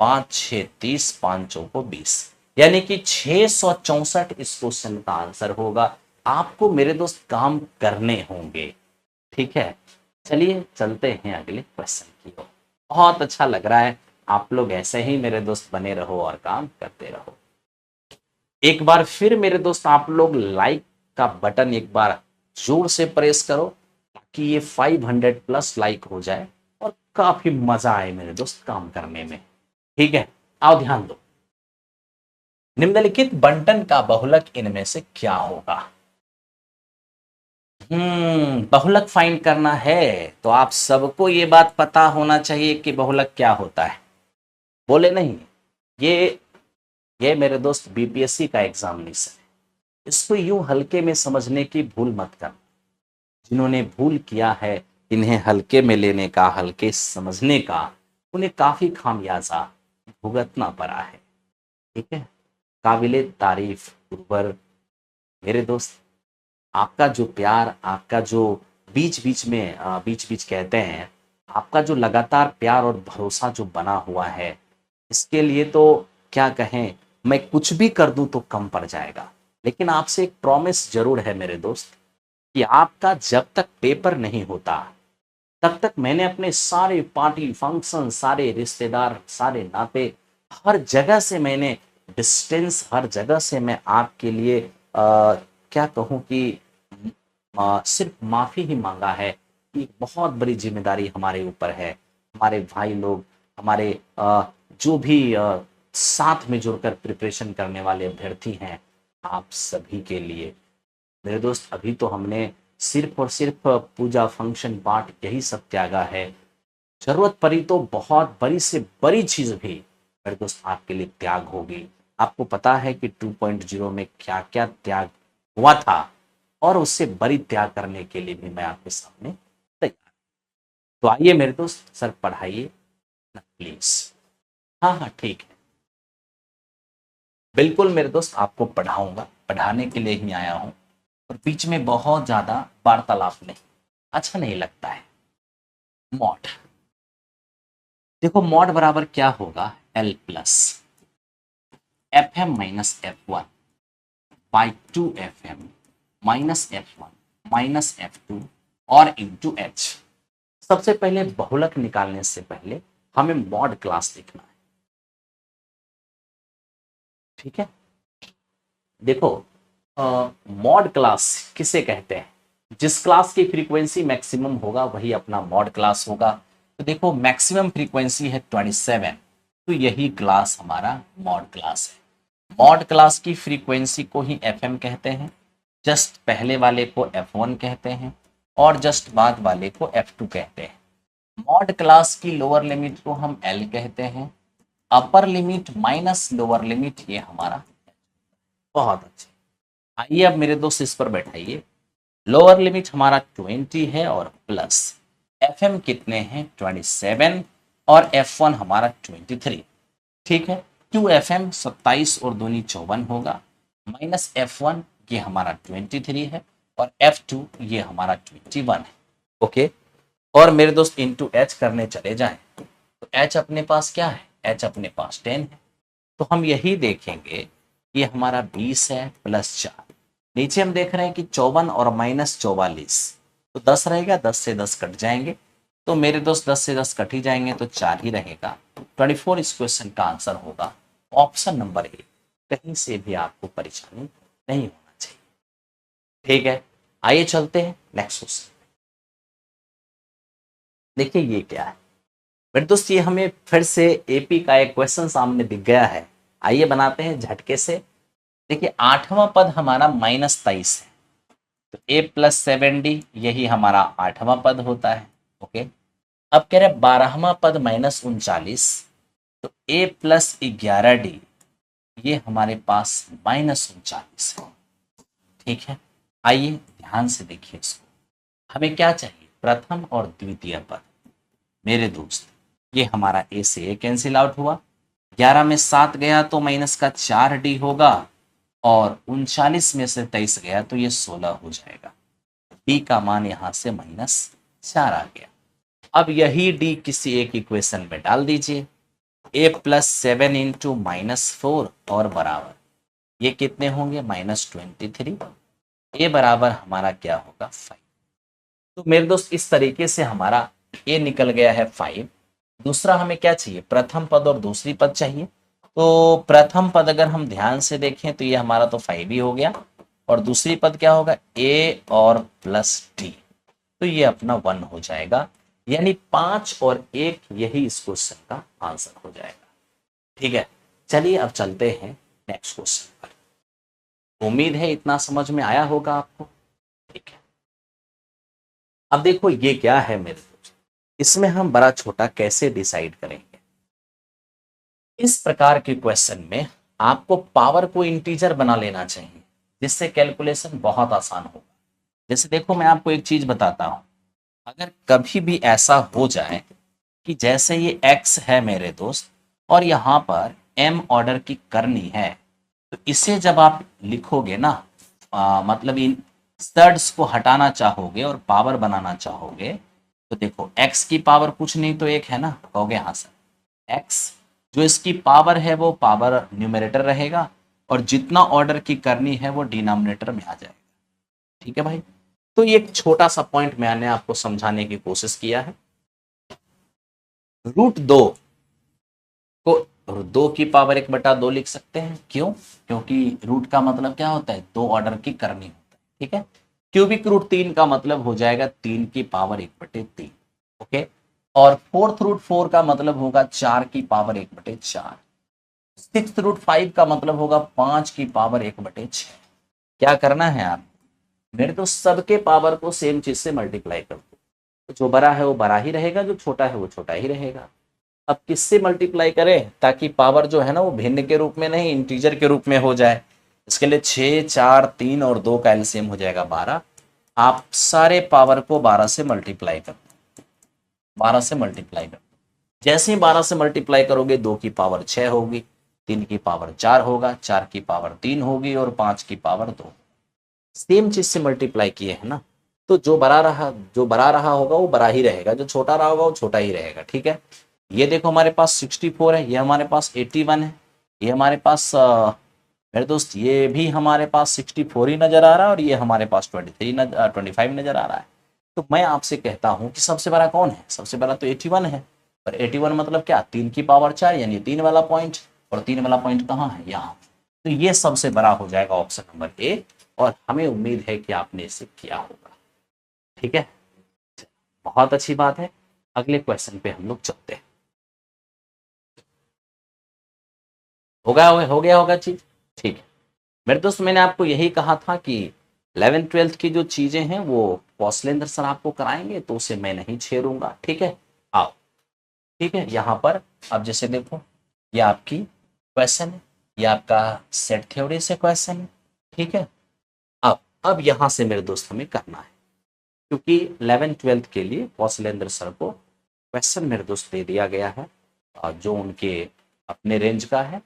5 6 30, 5 चौको 20, यानी कि 664 इस क्वेश्चन का आंसर होगा। आपको मेरे दोस्त काम करने होंगे। ठीक है, चलिए चलते हैं अगले क्वेश्चन की ओर। बहुत अच्छा लग रहा है। आप लोग ऐसे ही मेरे दोस्त बने रहो और काम करते रहो। एक बार फिर मेरे दोस्त आप लोग लाइक का बटन एक बार जोर से प्रेस करो ताकि ये 500 प्लस लाइक हो जाए और काफी मजा आए मेरे दोस्त काम करने में। ठीक है, आओ ध्यान दो। निम्नलिखित बंटन का बहुलक इनमें से क्या होगा? बहुलक फाइंड करना है तो आप सबको ये बात पता होना चाहिए कि बहुलक क्या होता है। बोले नहीं? ये ये मेरे दोस्त बीपीएससी का एग्जामिनेशन है। इसको यूं हल्के में समझने की भूल मत करना। जिन्होंने भूल किया है इन्हें हल्के में लेने का, हल्के समझने का, उन्हें काफी खामियाजा भुगतना पड़ा है। ठीक है, काबिले तारीफ गुरुवर मेरे दोस्त, आपका जो प्यार, आपका जो बीच बीच में बीच बीच कहते हैं, आपका जो लगातार प्यार और भरोसा जो बना हुआ है, इसके लिए तो क्या कहें, मैं कुछ भी कर दूं तो कम पड़ जाएगा। लेकिन आपसे एक प्रॉमिस जरूर है मेरे दोस्त कि आपका जब तक पेपर नहीं होता तब तक मैंने अपने सारे पार्टी फंक्शन, सारे रिश्तेदार, सारे नाते, हर जगह से मैंने डिस्टेंस, हर जगह से मैं आपके लिए क्या कहूँ कि सिर्फ माफी ही मांगा है कि बहुत बड़ी जिम्मेदारी हमारे ऊपर है। हमारे भाई लोग, हमारे जो भी साथ में जुड़कर प्रिपरेशन करने वाले अभ्यर्थी हैं, आप सभी के लिए मेरे दोस्त अभी तो हमने सिर्फ और सिर्फ पूजा, फंक्शन, पाठ यही सब त्यागा है। जरूरत पड़ी तो बहुत बड़ी से बड़ी चीज भी मेरे दोस्त आपके लिए त्याग होगी। आपको पता है कि 2.0 में क्या क्या त्याग हुआ था और उससे बड़ी त्याग करने के लिए भी मैं आपके सामने तैयार। तो आइए मेरे दोस्त, सर पढ़ाइए ना प्लीज। हाँ हाँ ठीक है, बिल्कुल मेरे दोस्त आपको पढ़ाऊंगा, पढ़ाने के लिए ही आया हूँ। और बीच में बहुत ज्यादा वार्तालाप नहीं, अच्छा नहीं लगता है। मॉड, देखो मॉड बराबर क्या होगा, L plus F M minus F one by 2 FM minus F1 minus F2 और इंटू एच। सबसे पहले बहुलक निकालने से पहले हमें मॉड क्लास लिखना है। ठीक है, देखो मॉड क्लास किसे कहते हैं? जिस क्लास की फ्रीक्वेंसी मैक्सिमम होगा वही अपना मॉड क्लास होगा। तो देखो मैक्सिमम फ्रीक्वेंसी है 27, तो यही क्लास हमारा मॉड क्लास है। मॉड क्लास की फ्रीक्वेंसी को ही एफएम कहते हैं, जस्ट पहले वाले को F1 कहते हैं और जस्ट बाद वाले को F2 कहते हैं। मॉड क्लास की लोअर लिमिट को हम L कहते हैं, upper limit minus lower limit ये हमारा। बहुत अच्छे, आइए अब मेरे दोस्त इस पर बैठाइए। लोअर लिमिट हमारा 20 है और प्लस एफएम कितने हैं 27 और F1 हमारा 23। ठीक है, 2FM 27 और दूनी 54 होगा, माइनस F1 ये हमारा 23 है और F2 ये हमारा 21 है। ओके, और मेरे दोस्त इंटू एच करने चले जाएं तो एच अपने पास क्या है, एच अपने पास 10 है। तो हम यही देखेंगे ये हमारा 20 है प्लस 4। नीचे हम देख रहे हैं कि 54 और माइनस 44, तो 10 रहेगा, 10 से 10 कट जाएंगे। तो मेरे दोस्त 10 से 10 कट ही जाएंगे तो 4 ही रहेगा। 24 इस क्वेश्चन का आंसर होगा ऑप्शन नंबर ए। कहीं से भी आपको परेशानी नहीं होना चाहिए। ठीक है, आइए चलते हैं नेक्स्ट क्वेश्चन। देखिए ये क्या है मेरे दोस्त, ये हमें फिर से एपी का एक क्वेश्चन सामने दिख गया है। आइए बनाते हैं झटके से। देखिए 8वां पद हमारा -23 है, तो a प्लस 7d यही हमारा 8वां पद होता है। ओके, अब कह रहे 12वां पद -39, तो a प्लस 11d ये हमारे पास -39 है। ठीक है, आइए ध्यान से देखिए इसको। हमें क्या चाहिए, प्रथम और द्वितीय पद। मेरे दोस्त ये हमारा a से a कैंसिल आउट हुआ, 11 में 7 गया तो माइनस का 4d होगा और 39 में से 23 गया तो ये 16 हो जाएगा। d का मान यहां से -4 आ गया। अब यही d किसी एक इक्वेशन में डाल दीजिए, a प्लस 7 इंटू -4 और बराबर ये कितने होंगे -23। a बराबर हमारा क्या होगा 5। तो मेरे दोस्त इस तरीके से हमारा a निकल गया है 5, दूसरा हमें क्या चाहिए, प्रथम पद और दूसरी पद चाहिए। तो प्रथम पद अगर हम ध्यान से देखें तो ये हमारा तो 5 ही हो गया, और दूसरी पद क्या होगा, ए और प्लस डी, तो ये अपना 1 हो जाएगा। यानी 5 और 1 यही इस क्वेश्चन का आंसर हो जाएगा। ठीक है, चलिए अब चलते हैं नेक्स्ट क्वेश्चन पर। उम्मीद है इतना समझ में आया होगा आपको। ठीक है, अब देखो ये क्या है मेरे दोस्त, इसमें हम बड़ा छोटा कैसे डिसाइड करेंगे। इस प्रकार के क्वेश्चन में आपको पावर को इंटीजर बना लेना चाहिए, जिससे कैलकुलेशन बहुत आसान होगा। जैसे देखो मैं आपको एक चीज बताता हूं, अगर कभी भी ऐसा हो जाए कि जैसे ये x है मेरे दोस्त, और यहाँ पर m ऑर्डर की करनी है, तो इसे जब आप लिखोगे ना, मतलब इन स्टड्स को हटाना चाहोगे और पावर बनाना चाहोगे, तो देखो x की पावर कुछ नहीं तो 1 है ना, कहोगे हाँ सर। x जो इसकी पावर है वो पावर न्यूमरेटर रहेगा, और जितना ऑर्डर की करनी है वो डिनोमिनेटर में आ जाएगा। ठीक है भाई, तो ये एक छोटा सा पॉइंट मैंने आपको समझाने की कोशिश किया है। √2 को 2 की पावर 1/2 लिख सकते हैं, क्यों, क्योंकि रूट का मतलब क्या होता है, 2 ऑर्डर की करनी होता है। ठीक है, क्यूबिक रूट 3 का मतलब हो जाएगा 3 की पावर 1/3। ओके, और √4 का मतलब होगा 4 की पावर 1/4। 6√5 का मतलब होगा 5 की पावर 1/6। क्या करना है आप, मेरे तो सबके पावर को सेम चीज से मल्टीप्लाई कर दो, तो जो बड़ा है वो बड़ा ही रहेगा, जो छोटा है वो छोटा ही रहेगा। अब किससे मल्टीप्लाई करें ताकि पावर जो है ना वो भिन्न के रूप में नहीं इंटीजर के रूप में हो जाए। इसके लिए 6, 4, 3 और 2 का एलसीएम हो जाएगा 12। आप सारे पावर को 12 से मल्टीप्लाई कर दो, 12 से मल्टीप्लाई कर दो। जैसे ही 12 से मल्टीप्लाई करोगे 2 की पावर 6 होगी, 3 की पावर 4 होगा, 4 की पावर 3 होगी, और 5 की पावर 2। सेम चीज से मल्टीप्लाई किए है ना, तो जो बड़ा रहा होगा वो बड़ा ही रहेगा, जो छोटा रहा होगा वो छोटा ही रहेगा। ठीक है, ये देखो हमारे पास 64 है, ये हमारे पास 81 है, ये हमारे पास मेरे दोस्त ये भी हमारे पास 64 ही नजर आ रहा है, और ये हमारे पास 25 नजर आ रहा है। तो मैं आपसे कहता हूं कि सबसे बड़ा कौन है, सबसे बड़ा तो 81 है। और 81 मतलब क्या, 3 की पावर 4 यानी 3 वाला पॉइंट, और 3 वाला पॉइंट कहाँ है, यहाँ। तो ये सबसे बड़ा हो जाएगा ऑप्शन नंबर ए, और हमें उम्मीद है कि आपने इसे किया होगा। ठीक है, बहुत अच्छी बात है। अगले क्वेश्चन पे हम लोग चलते हैं। हो गया होगा चीज। ठीक है मेरे दोस्त, मैंने आपको यही कहा था कि 11th 12th की जो चीजें हैं वो कौशलेंद्र सर आपको कराएंगे, तो उसे मैं नहीं छेड़ूंगा। ठीक है, आओ। ठीक है, यहाँ पर अब जैसे देखो ये आपकी क्वेश्चन है, ये आपका सेट थ्योरी से क्वेश्चन है। ठीक है, अब यहाँ से मेरे दोस्त हमें करना है, क्योंकि 11th 12th के लिए कौशलेंद्र सर को क्वेश्चन मेरे दोस्त दे दिया गया है, और जो उनके अपने रेंज का है।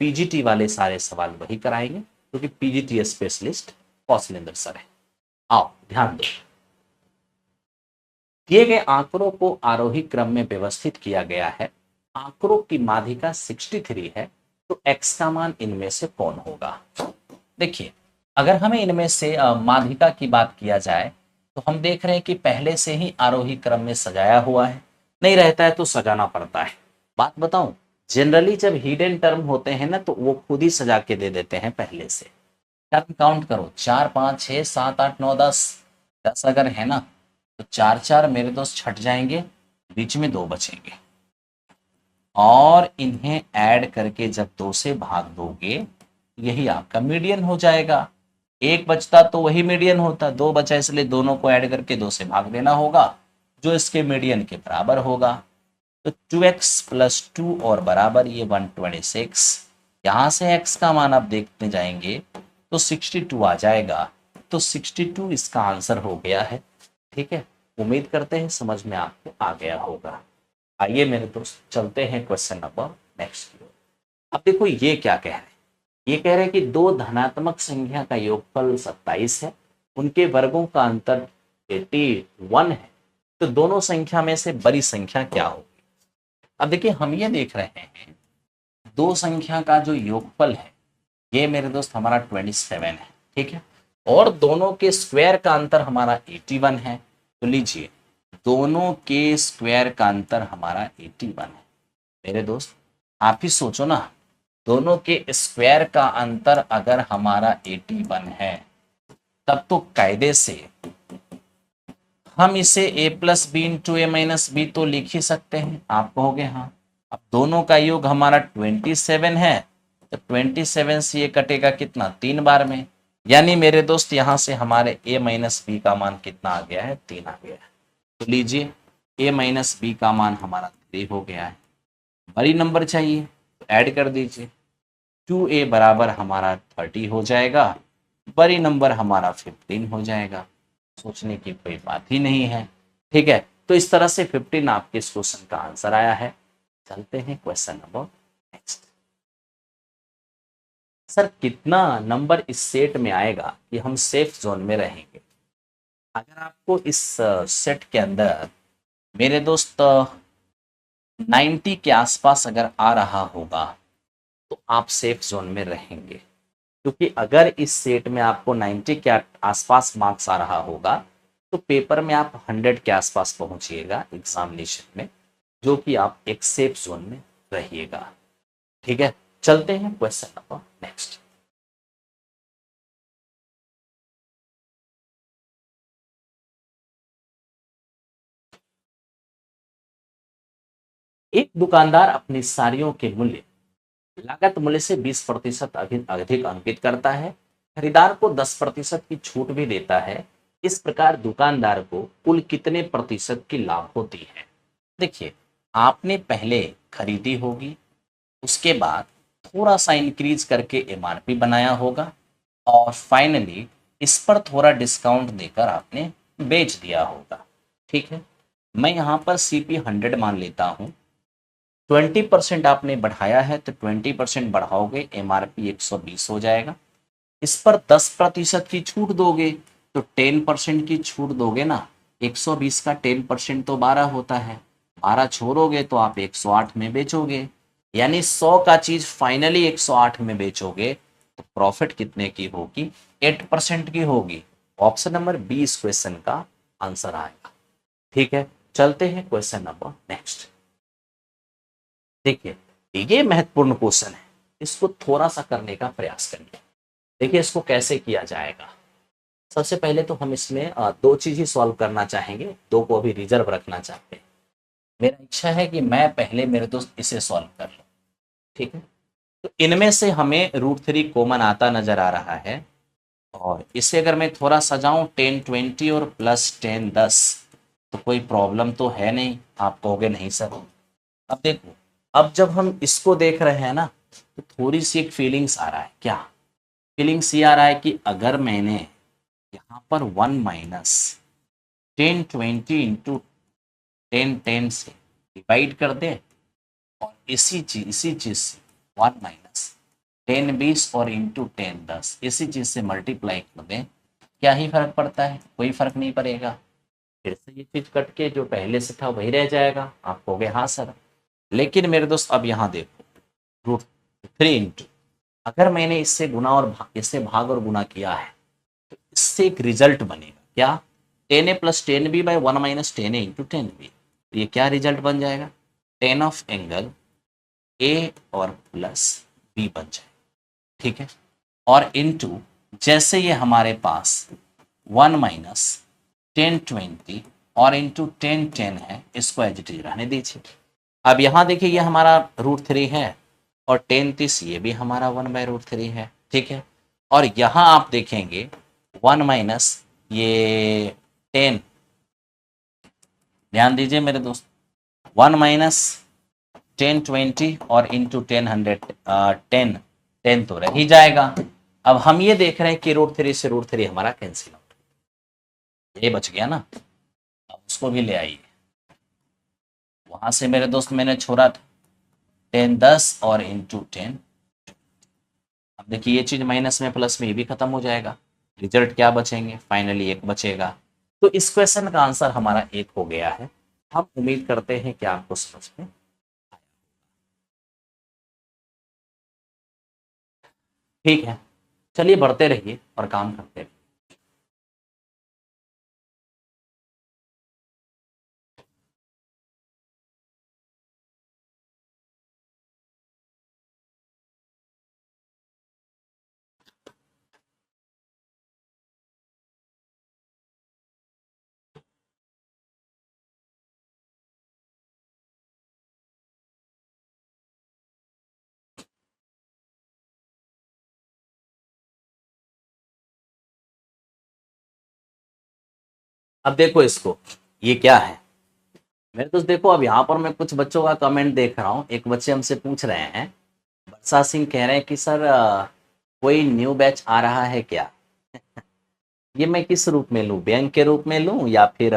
पीजीटी वाले सारे सवाल वही कराएंगे, क्योंकि पीजीटी स्पेशलिस्ट कौशलेंद्र सर है। आओ ध्यान दो, दिए गए आंकड़ों को आरोही क्रम में व्यवस्थित किया गया है। आंकड़ों की माध्यिका 63 है, तो x का मान इनमें से कौन होगा। देखिए, अगर हमें इनमें से माध्यिका की बात किया जाए, तो हम देख रहे हैं कि पहले से ही आरोही क्रम में सजाया हुआ है, नहीं रहता है तो सजाना पड़ता है। बात बताऊं, जनरली जब हिडन टर्म होते हैं ना, तो वो खुद ही सजा के दे देते हैं पहले से। टर्म काउंट करो, 4, 5, 6, 7, 8, 9, 10। 10 अगर है ना, तो 4 4 मेरे दोस्त छट जाएंगे, बीच में 2 बचेंगे, और इन्हें ऐड करके जब 2 से भाग दोगे, यही आपका मीडियन हो जाएगा। एक बचता तो वही मीडियन होता, 2 बचा इसलिए दोनों को ऐड करके 2 से भाग देना होगा, जो इसके मीडियन के बराबर होगा। तो 2x + 2 और बराबर ये 126। यहां से x का मान आप देखते जाएंगे तो 62 आ जाएगा। तो 62 इसका आंसर हो गया है। ठीक है, उम्मीद करते हैं समझ में आपको आ गया होगा। आइए मेरे दोस्त चलते हैं क्वेश्चन नंबर नेक्स्ट की ओर। अब देखो ये क्या कह रहे हैं, ये कह रहे हैं कि 2 धनात्मक संख्या का योगफल 27 है, उनके वर्गों का अंतर 81 है, तो दोनों संख्या में से बड़ी संख्या क्या होगी। अब देखिए हम ये देख रहे हैं, 2 संख्या का जो योगफल है ये मेरे दोस्त हमारा 27 है। ठीक है, और दोनों के स्क्वायर का अंतर हमारा 81 है। तो लीजिए दोनों के स्क्वायर का अंतर हमारा 81 है। मेरे दोस्त आप ही सोचो ना, दोनों के स्क्वायर का अंतर अगर हमारा 81 है तब तो कायदे से हम इसे a plus B into A minus B तो लिख ही सकते हैं। आप कहोगे हाँ। अब दोनों का योग हमारा 27 है, तो 27 से ये कटेगा कितना, 3 बार में। यानी मेरे दोस्त यहां से हमारे a माइनस बी का मान कितना आ गया है, 3 आ गया है। तो लीजिए a माइनस बी का मान हमारा 3 हो गया है। बड़ी नंबर चाहिए तो ऐड कर दीजिए, 2a बराबर हमारा 30 हो जाएगा, बड़ी नंबर हमारा 15 हो जाएगा। सोचने की कोई बात ही नहीं है। ठीक है, तो इस तरह से 15 आपके इस क्वेश्चन का आंसर आया है। चलते हैं क्वेश्चन नंबर नेक्स्ट। सर कितना नंबर इस सेट में आएगा कि हम सेफ जोन में रहेंगे? अगर आपको इस सेट के अंदर मेरे दोस्त 90 के आसपास अगर आ रहा होगा तो आप सेफ जोन में रहेंगे, क्योंकि अगर इस सेट में आपको 90 के आसपास मार्क्स आ रहा होगा तो पेपर में आप 100 के आसपास पहुंचिएगा एग्जामिनेशन में, जो कि आप एक सेफ जोन में रहिएगा। ठीक है, चलते हैं क्वेश्चन नंबर नेक्स्ट। एक दुकानदार अपनी साड़ियों के मूल्य लागत मूल्य से 20% अधिक अधिक अंकित करता है, खरीदार को 10% की छूट भी देता है। इस प्रकार दुकानदार को कुल कितने प्रतिशत की लाभ होती है? देखिए, आपने पहले खरीदी होगी, उसके बाद थोड़ा सा इंक्रीज करके एमआरपी बनाया होगा और फाइनली इस पर थोड़ा डिस्काउंट देकर आपने बेच दिया होगा। ठीक है, मैं यहाँ पर सीपी 100 मान लेता हूँ। 20% आपने बढ़ाया है तो 20% बढ़ाओगे, एमआरपी 120 हो जाएगा। इस पर 10% की छूट दोगे तो 10% की छूट दोगे ना। 120 का 10% तो 12 होता है, 12 छोड़ोगे तो आप 108 में बेचोगे। यानी 100 का चीज फाइनली 108 में बेचोगे तो प्रॉफिट कितने की होगी, 8% की होगी। ऑप्शन नंबर 20 क्वेश्चन का आंसर आएगा। ठीक है, चलते हैं क्वेश्चन नंबर नेक्स्ट। देखिए, ये महत्वपूर्ण क्वेश्चन है, इसको थोड़ा सा करने का प्रयास करिए। देखिए इसको कैसे किया जाएगा। सबसे पहले तो हम इसमें दो चीज ही सॉल्व करना चाहेंगे, दो को अभी रिजर्व रखना चाहते हैं। मेरा इच्छा है कि मैं पहले मेरे दोस्त इसे सॉल्व कर लूं। ठीक है, तो इनमें से हमें √3 कॉमन आता नजर आ रहा है, और इसे अगर मैं थोड़ा सजाऊं 10 20 और प्लस 10 10, तो कोई प्रॉब्लम तो है नहीं। आप कहोगे नहीं सर। अब देखो, अब जब हम इसको देख रहे हैं ना तो थोड़ी सी एक फीलिंग्स आ रहा है। क्या फीलिंग्स ये आ रहा है कि अगर मैंने यहाँ पर 1 माइनस 10 20 इंटू 10 10 से डिवाइड कर दें, और इसी चीज से 1 माइनस 10 20 और इंटू 10 10 इसी चीज से मल्टीप्लाई कर दें, क्या ही फर्क पड़ता है? कोई फर्क नहीं पड़ेगा। फिर से ये चीज कट के जो पहले से था वही रह जाएगा। आप कहोगे हाँ सर, लेकिन मेरे दोस्त अब यहाँ देखो, √3 इंटू, अगर मैंने इससे गुना और इससे भाग और गुना किया है तो इससे एक रिजल्ट बनेगा। क्या? 10a plus 10b by 1 minus 10a into 10b। ये क्या रिजल्ट बन जाएगा? 10 ऑफ एंगल ए और प्लस बी बन जाएगा। ठीक है, और इनटू जैसे ये हमारे पास 1 माइनस 10 20 और इंटू 10 10 है, इसको एज इट इज रहने दीजिए। अब यहाँ देखिए ये हमारा √3 है, और 10 30 ये भी हमारा 1/√3 है। ठीक है, और यहाँ आप देखेंगे 1 माइनस ये 10, ध्यान दीजिए मेरे दोस्त, 1 माइनस 10 20 और इंटू 10 100 10 10 तो रह ही जाएगा। अब हम ये देख रहे हैं कि √3 से √3 हमारा कैंसिल आउट, ये बच गया ना। अब उसको भी ले आइए, वहां से मेरे दोस्त मैंने छोड़ा 10 10 और इंटू 10। अब देखिए ये चीज माइनस में प्लस में ये भी खत्म हो जाएगा, रिजल्ट क्या बचेंगे? फाइनली एक बचेगा। तो इस क्वेश्चन का आंसर हमारा एक हो गया है। हम उम्मीद करते हैं कि आपको समझ में। ठीक है, चलिए बढ़ते रहिए और काम करते रहिए। अब देखो इसको, ये क्या है मेरे दोस्त, देखो अब यहाँ पर मैं कुछ बच्चों का कमेंट देख रहा हूँ। एक बच्चे हमसे पूछ रहे हैं, वर्षा सिंह कह रहे हैं कि सर कोई न्यू बैच आ रहा है क्या? ये मैं किस रूप में लूँ, बैंक के रूप में लूँ या फिर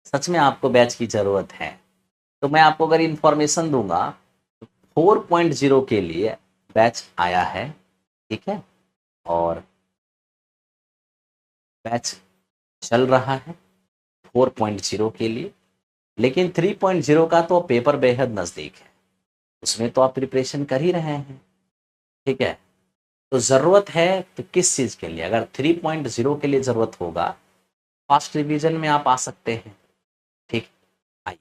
सच में आपको बैच की ज़रूरत है? तो मैं आपको अगर इंफॉर्मेशन दूंगा, 4.0 के लिए बैच आया है, ठीक है, और बैच चल रहा है 4.0 के लिए। लेकिन 3.0 का तो पेपर बेहद नज़दीक है, उसमें तो आप प्रिपरेशन कर ही रहे हैं, ठीक है। तो ज़रूरत है तो किस चीज़ के लिए? अगर 3.0 के लिए ज़रूरत होगा, फास्ट रिवीजन में आप आ सकते हैं, ठीक। आइए,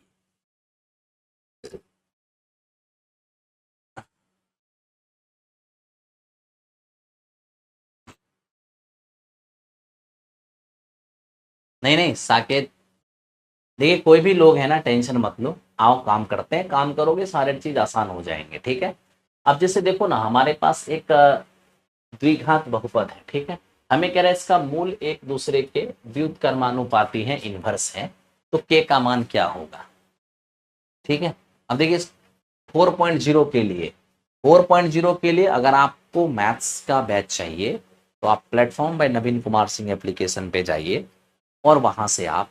नहीं नहीं साकेत, देखिए कोई भी लोग है ना, टेंशन मत लो, आओ काम करते हैं, काम करोगे सारे चीज आसान हो जाएंगे, ठीक है। अब जैसे देखो ना, हमारे पास एक द्विघात बहुपद है, ठीक है। हमें कह रहा है इसका मूल एक दूसरे के व्युत्क्रमानुपाती है, इनवर्स है, तो के का मान क्या होगा, ठीक है। अब देखिए 4.0 के लिए, 4.0 के लिए अगर आपको मैथ्स का बैच चाहिए तो आप प्लेटफॉर्म बाय नवीन कुमार सिंह एप्लीकेशन पे जाइए और वहां से आप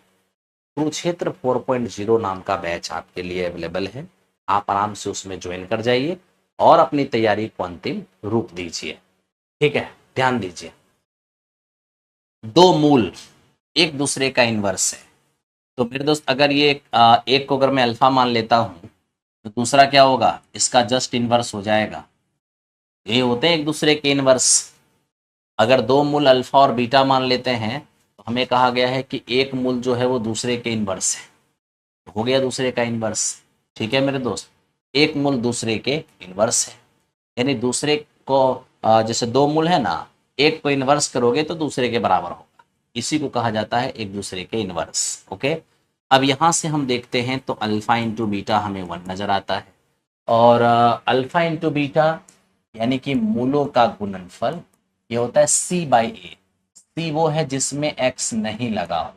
कुरुक्षेत्र 4.0 नाम का बैच आपके लिए अवेलेबल है। आप आराम से उसमें ज्वाइन कर जाइए और अपनी तैयारी को अंतिम रूप दीजिए, ठीक है। ध्यान दीजिए, दो मूल एक दूसरे का इनवर्स है, तो मेरे दोस्त अगर ये एक को अगर मैं अल्फा मान लेता हूं तो दूसरा क्या होगा, इसका जस्ट इनवर्स हो जाएगा। ये होते हैं एक दूसरे के इनवर्स। अगर दो मूल अल्फा और बीटा मान लेते हैं तो हमें कहा गया है कि एक मूल जो है वो दूसरे के इनवर्स है, हो गया दूसरे का इनवर्स, ठीक है मेरे दोस्त। एक मूल दूसरे के इनवर्स है, यानी दूसरे को जैसे दो मूल है ना, एक को इनवर्स करोगे तो दूसरे के बराबर होगा, इसी को कहा जाता है एक दूसरे के इनवर्स, ओके। अब यहाँ से हम देखते हैं तो अल्फा इंटू बीटा हमें 1 नजर आता है, और अल्फा इंटू बीटा यानी कि मूलों का गुणनफल ये होता है सी बाई ए। सी वो है जिसमें एक्स नहीं लगा,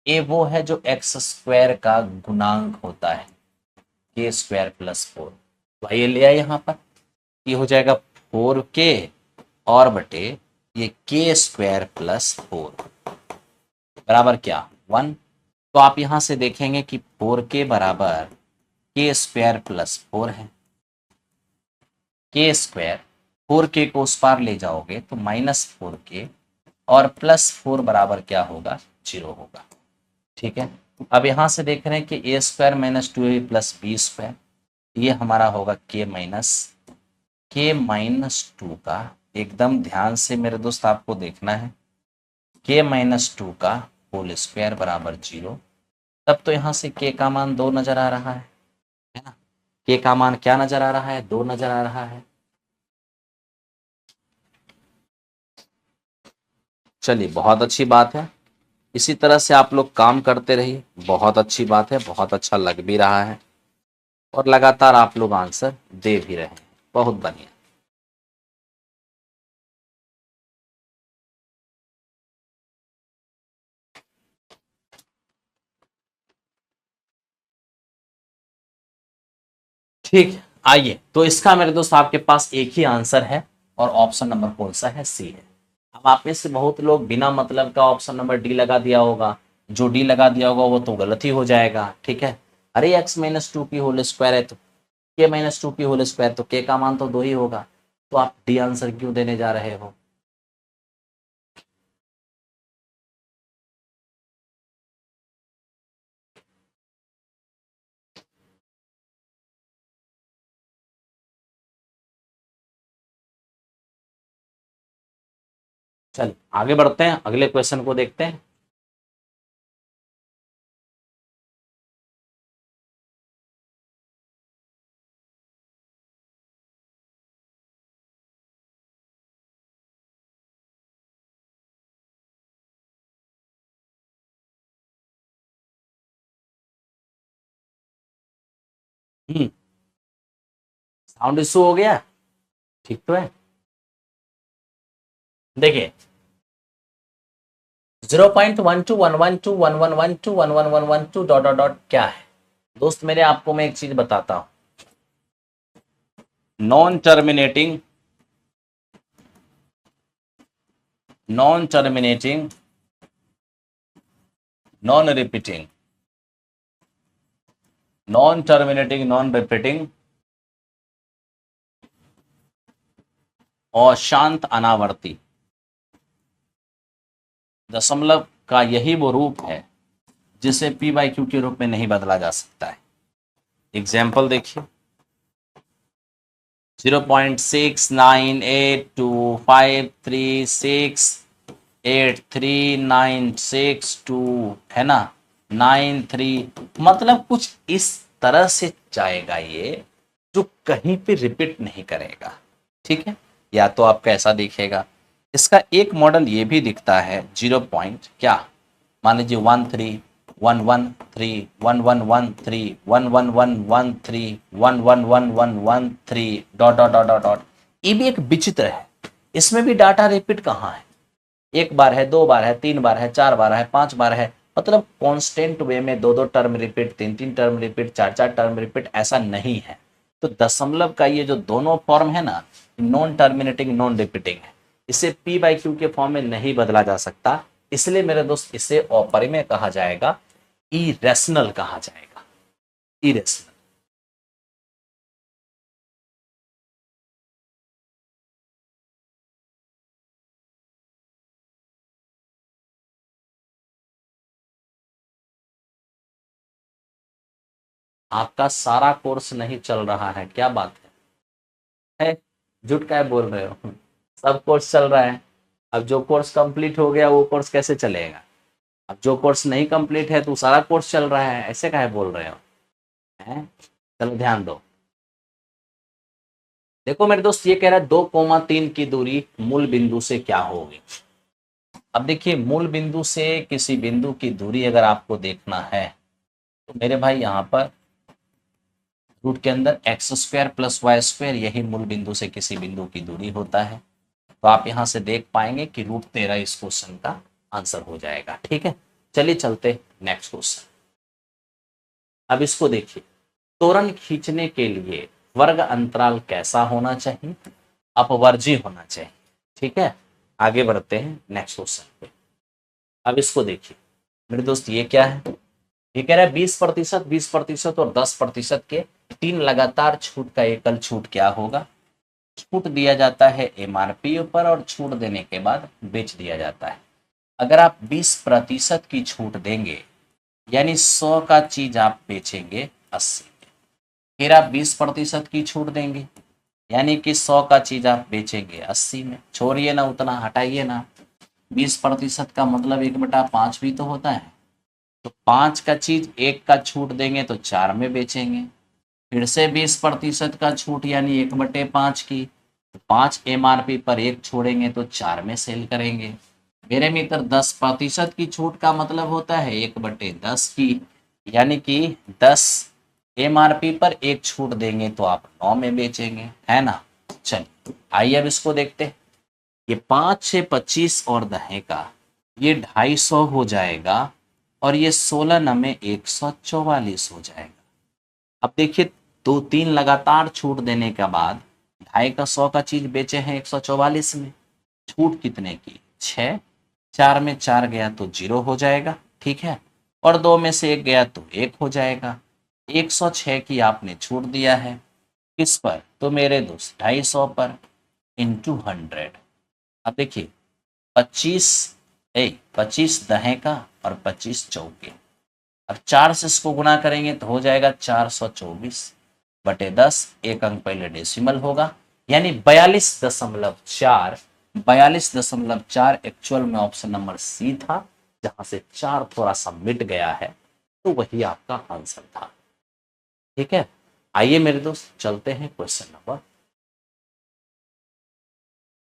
ए वो है जो एक्स स्क्वायर का गुणांक होता है, के स्क्वायर प्लस 4। तो आइए ले आए यहाँ पर, ये हो जाएगा 4k और बटे ये के स्क्वायर प्लस 4 बराबर क्या, 1। तो आप यहां से देखेंगे कि 4k बराबर के स्क्वायर प्लस 4 है। के स्क्वायर 4k को उस पार ले जाओगे तो -4k और +4 बराबर क्या होगा, 0 होगा, ठीक है। अब यहां से देख रहे हैं कि A square minus 2 plus B square, ये हमारा होगा के माइनस 2 का, एकदम ध्यान से मेरे दोस्त आपको देखना है, के-2 का होल स्क्वायर बराबर 0। तब तो यहाँ से के का मान 2 नजर आ रहा है ना। के का मान क्या नजर आ रहा है, 2 नजर आ रहा है। चलिए बहुत अच्छी बात है, इसी तरह से आप लोग काम करते रहिए, बहुत अच्छी बात है, बहुत अच्छा लग भी रहा है और लगातार आप लोग आंसर दे भी रहे हैं, बहुत बढ़िया। ठीक है, आइए तो इसका मेरे दोस्त आपके पास एक ही आंसर है और ऑप्शन नंबर कौन सा है, सी है। अब आप में से बहुत लोग बिना मतलब का ऑप्शन नंबर डी लगा दिया होगा, जो डी लगा दिया होगा वो तो गलत ही हो जाएगा, ठीक है। अरे x-2 की होल स्क्वायर है तो k-2 की होल स्क्वायर, तो k का मान तो 2 ही होगा, तो आप डी आंसर क्यों देने जा रहे हो? चल आगे बढ़ते हैं, अगले क्वेश्चन को देखते हैं। साउंड इशू हो गया, ठीक तो है। देखिए 0.1211211112 डॉट डॉट डॉट क्या है दोस्त मेरे? आपको मैं एक चीज बताता हूं, non terminating, non terminating, non repeating, non terminating, non repeating और शांत अनावर्ती दशमलव का यही वो रूप है जिसे पी बाई क्यू के रूप में नहीं बदला जा सकता है। एग्जाम्पल देखिए, 0.698253683962 है ना, 93, मतलब कुछ इस तरह से जाएगा ये, जो कहीं पे रिपीट नहीं करेगा। ठीक है, या तो आपका ऐसा दिखेगा। इसका एक मॉडल ये भी दिखता है 0 पॉइंट क्या, मान लीजिए 13 1113 111113 111113 dot dot dot dot dot. ये भी एक विचित्र है, इसमें भी डाटा रिपीट कहाँ है, एक बार है, दो बार है, तीन बार है, चार बार है, पांच बार है, मतलब कांस्टेंट वे में दो दो टर्म रिपीट, तीन तीन टर्म रिपीट, चार चार टर्म रिपीट, ऐसा नहीं है। तो दशमलव का ये जो दोनों फॉर्म है ना, नॉन टर्मिनेटिंग नॉन रिपीटिंग है, इसे पी बाई क्यू के फॉर्म में नहीं बदला जा सकता, इसलिए मेरे दोस्त इसे अपरिमेय कहा जाएगा, इरेशनल कहा जाएगा, इरेशनल। आपका सारा कोर्स नहीं चल रहा है, क्या बात है? झूठ क्या बोल रहे हो? सब कोर्स चल रहा है। अब जो कोर्स कंप्लीट हो गया वो कोर्स कैसे चलेगा? अब जो कोर्स नहीं कंप्लीट है तो सारा कोर्स चल रहा है, ऐसे काहे बोल रहे हो? हैं? चलो ध्यान दो। देखो मेरे दोस्त, ये कह रहा है 2,3 की दूरी मूल बिंदु से क्या होगी। अब देखिए, मूल बिंदु से किसी बिंदु की दूरी अगर आपको देखना है तो मेरे भाई यहाँ पर रूट के अंदर x square plus y square, यही मूल बिंदु से किसी बिंदु की दूरी होता है। तो आप यहां से देख पाएंगे कि √13 इस क्वेश्चन का आंसर हो जाएगा। ठीक है, चलिए चलते नेक्स्ट क्वेश्चन। अब इसको देखिए, त्वरण खींचने के लिए वर्ग अंतराल कैसा होना चाहिए? अपवर्जी होना चाहिए। ठीक है, आगे बढ़ते हैं नेक्स्ट क्वेश्चन पे। अब इसको देखिए मेरे दोस्त, ये क्या है? ये कह रहा है 20%, 20% और 10% के तीन लगातार छूट का एकल छूट क्या होगा? छूट दिया जाता है एमआरपी पर और छूट देने के बाद बेच दिया जाता है। अगर आप 20% की छूट देंगे यानी 100 का चीज आप बेचेंगे 80 में, फिर आप 20% की छूट देंगे यानी कि 100 का चीज आप बेचेंगे 80 में। छोड़िए ना, उतना हटाइए ना, 20% का मतलब 1/5 भी तो होता है। तो 5 का चीज एक का छूट देंगे तो 4 में बेचेंगे, फिर से 20% का छूट यानी 1/5 की, तो 5 एमआरपी पर एक छोड़ेंगे तो 4 में सेल करेंगे। मेरे मित्र 10% की छूट का मतलब होता है 1/10 की, यानी कि 10 एमआरपी पर एक छूट देंगे तो आप 9 में बेचेंगे, है ना। चलिए आइए अब इसको देखते हैं। ये 5 6 25 और दहे का ये 250 हो जाएगा और ये 16 नमे 144 हो जाएगा। अब देखिए, दो तीन लगातार छूट देने के बाद ढाई का 100 का चीज बेचे हैं 144 में, छूट कितने की? 6, 4 में 4 गया तो 0 हो जाएगा। ठीक है, और 2 में से 1 गया तो 1 हो जाएगा। 106 की आपने छूट दिया है, किस पर? तो मेरे दोस्त 250 पर, इंटू 100। अब देखिए 25 25 दहे का और 25 चौके, अब 4 से इसको गुणा करेंगे तो हो जाएगा 424/10, एक अंक पहले डेसिमल होगा, यानी 42.4, 42.4 एक्चुअल में ऑप्शन नंबर सी था, जहां से 4 थोड़ा सा मिट गया है, तो वही आपका आंसर था। ठीक है, आइए मेरे दोस्त चलते हैं क्वेश्चन नंबर,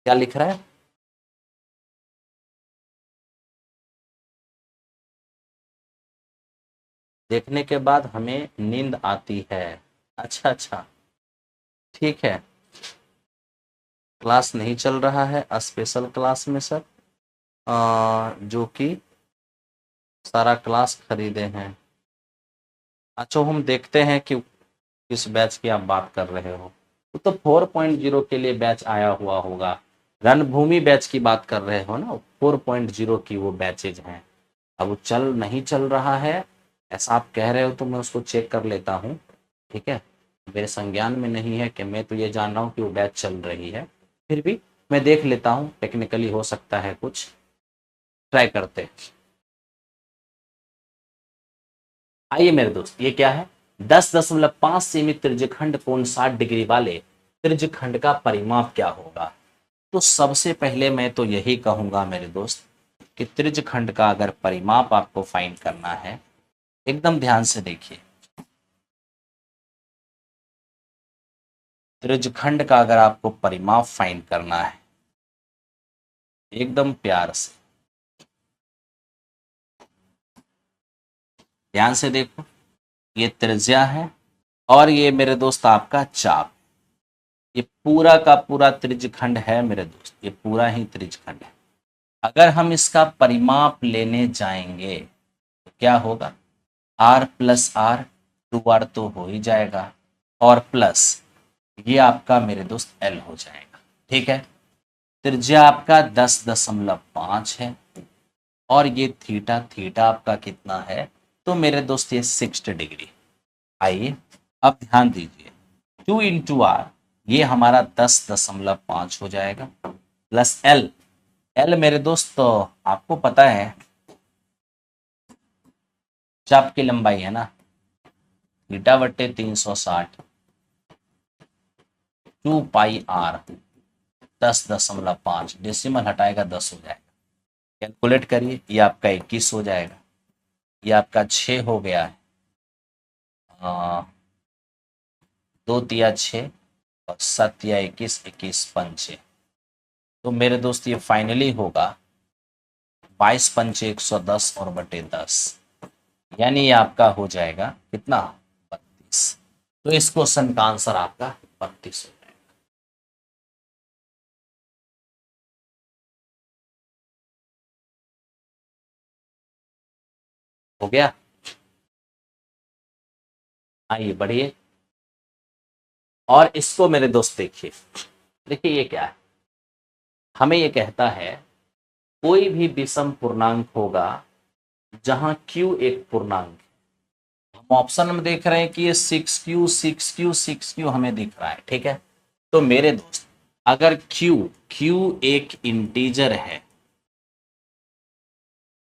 क्या लिख रहा है? देखने के बाद हमें नींद आती है। अच्छा अच्छा, ठीक है, क्लास नहीं चल रहा है स्पेशल क्लास में सर। जो कि सारा क्लास खरीदे हैं। अच्छा, हम देखते हैं कि किस बैच की आप बात कर रहे हो। तो 4.0 के लिए बैच आया हुआ होगा। रणभूमि बैच की बात कर रहे हो ना, 4.0 की वो बैचेज हैं। अब वो नहीं चल रहा है ऐसा आप कह रहे हो, तो मैं उसको चेक कर लेता हूँ। ठीक है, मेरे संज्ञान में नहीं है कि मैं तो ये जान रहा हूँ कि वो बैच चल रही है, फिर भी मैं देख लेता हूँ, टेक्निकली हो सकता है कुछ, ट्राई करते हैं। आइए मेरे दोस्त, ये क्या है? 10.5 सीमित त्रिज्यखंड कोण 60 डिग्री वाले त्रिज्यखंड का परिमाप क्या होगा? तो सबसे पहले मैं तो यही कहूंगा मेरे दोस्त कि त्रिज्यखंड का अगर परिमाप आपको फाइंड करना है, एकदम ध्यान से देखिए। त्रिज्यखंड का अगर आपको परिमाप फाइंड करना है, एकदम प्यार से ध्यान से देखो। ये त्रिज्या है और ये मेरे दोस्त आपका चाप। ये पूरा का पूरा त्रिज्यखंड है मेरे दोस्त, ये पूरा ही त्रिज्यखंड है। अगर हम इसका परिमाप लेने जाएंगे तो क्या होगा? आर प्लस आर, 2r तो हो ही जाएगा, और प्लस ये आपका मेरे दोस्त एल हो जाएगा। ठीक है, त्रिज्या आपका 10.5 है और ये थीटा, थीटा आपका कितना है? तो मेरे दोस्त ये 60 डिग्री। आइए अब ध्यान दीजिए, 2 × r, ये हमारा 10.5 हो जाएगा, प्लस एल। एल मेरे दोस्त तो आपको पता है चाप की लंबाई है ना, थीटा बट्टे 360, 2πr, 10.5, डेसिमल हटाएगा 10 हो जाएगा। कैलकुलेट करिए, ये आपका 21 हो जाएगा, ये आपका 6 हो गया है, 2 × 6 और 7 × 21, 21 × 5। तो मेरे दोस्त ये फाइनली होगा 22 × 5 = 110 और बटे 10, यानी ये आपका हो जाएगा कितना? 32। तो इस क्वेश्चन का आंसर आपका 32 हो जाएगा। हो गया? आइए बढ़िए, और इसको मेरे दोस्त देखिए। देखिए ये क्या है, हमें ये कहता है कोई भी विषम पूर्णांक होगा जहां q एक पूर्णांक है। हम ऑप्शन में देख रहे हैं कि ये 6q 6q 6q हमें दिख रहा है। ठीक है, तो मेरे दोस्त अगर q एक इंटीजर है,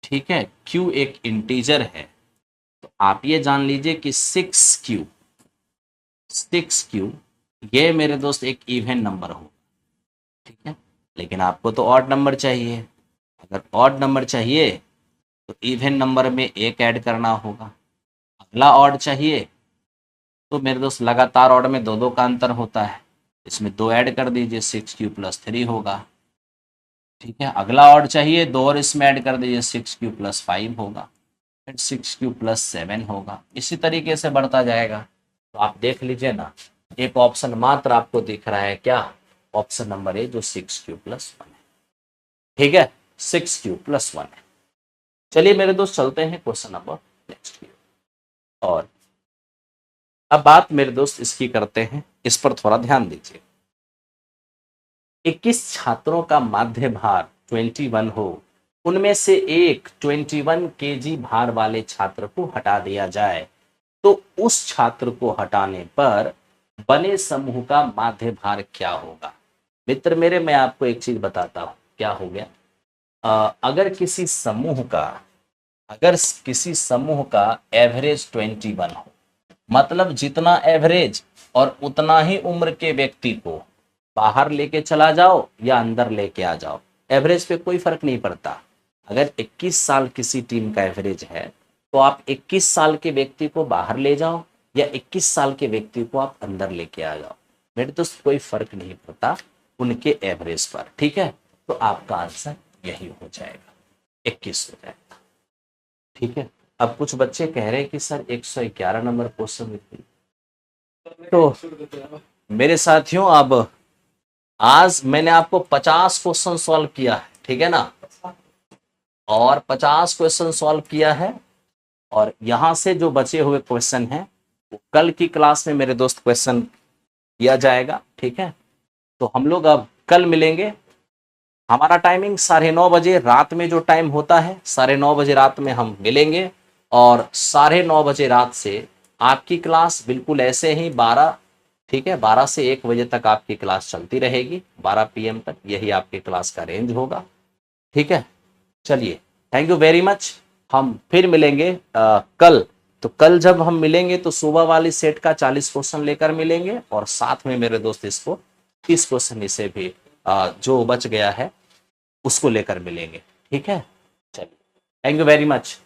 ठीक है, q एक इंटीजर है, तो आप ये जान लीजिए कि 6q ये मेरे दोस्त एक इवन नंबर हो। ठीक है, लेकिन आपको तो ऑड नंबर चाहिए। अगर ऑड नंबर चाहिए तो इवन नंबर में एक ऐड करना होगा। अगला ऑड चाहिए तो मेरे दोस्त लगातार ऑड में दो दो का अंतर होता है, इसमें दो ऐड कर दीजिए, 6q + 3 होगा। ठीक है, अगला ऑड चाहिए, दो और इसमें ऐड कर दीजिए, 6q + 5 होगा, फिर 6q + 7 होगा। इसी तरीके से बढ़ता जाएगा। तो आप देख लीजिए ना, एक ऑप्शन मात्र आपको दिख रहा है, क्या? ऑप्शन नंबर ए, जो 6q + 1 है। ठीक है, 6q + 1 है। चलिए मेरे दोस्त चलते हैं क्वेश्चन नंबर नेक्स्ट की। और अब बात मेरे दोस्त इसकी करते हैं, इस पर थोड़ा ध्यान दीजिए। 21 छात्रों का माध्य भार 21 हो, उनमें से एक 21 केजी भार वाले छात्र को हटा दिया जाए, तो उस छात्र को हटाने पर बने समूह का माध्य भार क्या होगा? मित्र मेरे, मैं आपको एक चीज बताता हूं, क्या हो गया? अगर किसी समूह का, अगर किसी समूह का एवरेज 21 हो, मतलब जितना एवरेज और उतना ही उम्र के व्यक्ति को बाहर लेके चला जाओ या अंदर लेके आ जाओ, एवरेज पे कोई फर्क नहीं पड़ता। अगर 21 साल किसी टीम का एवरेज है, तो आप 21 साल के व्यक्ति को बाहर ले जाओ या 21 साल के व्यक्ति को आप अंदर लेके आ जाओ, मेरे दोस्त कोई फर्क नहीं पड़ता उनके एवरेज पर। ठीक है, तो आपका आंसर यही हो जाएगा, 21 हो जाएगा। ठीक है, अब कुछ बच्चे कह रहे हैं कि सर 111 नंबर क्वेश्चन लिखिए। तो मेरे साथियों, अब आज मैंने आपको 50 क्वेश्चन सॉल्व किया है, ठीक है ना? और 50 क्वेश्चन सॉल्व किया है। और यहाँ से जो बचे हुए क्वेश्चन हैं वो कल की क्लास में मेरे दोस्त क्वेश्चन किया जाएगा, ठीक है। तो हम लोग अब कल मिलेंगे। हमारा टाइमिंग 9:30 बजे रात में जो टाइम होता है, 9:30 बजे रात में हम मिलेंगे। और 9:30 बजे रात से आपकी क्लास बिल्कुल ऐसे ही 12, ठीक है, 12 से 1 बजे तक आपकी क्लास चलती रहेगी, 12 PM तक यही आपकी क्लास का रेंज होगा, ठीक है। चलिए, थैंक यू वेरी मच। हम फिर मिलेंगे कल। तो कल जब हम मिलेंगे तो सुबह वाली सेट का 40 क्वेश्चन लेकर मिलेंगे, और साथ में मेरे दोस्त इसको 30 क्वेश्चन इसे भी जो बच गया है उसको लेकर मिलेंगे, ठीक है। चलिए, थैंक यू वेरी मच।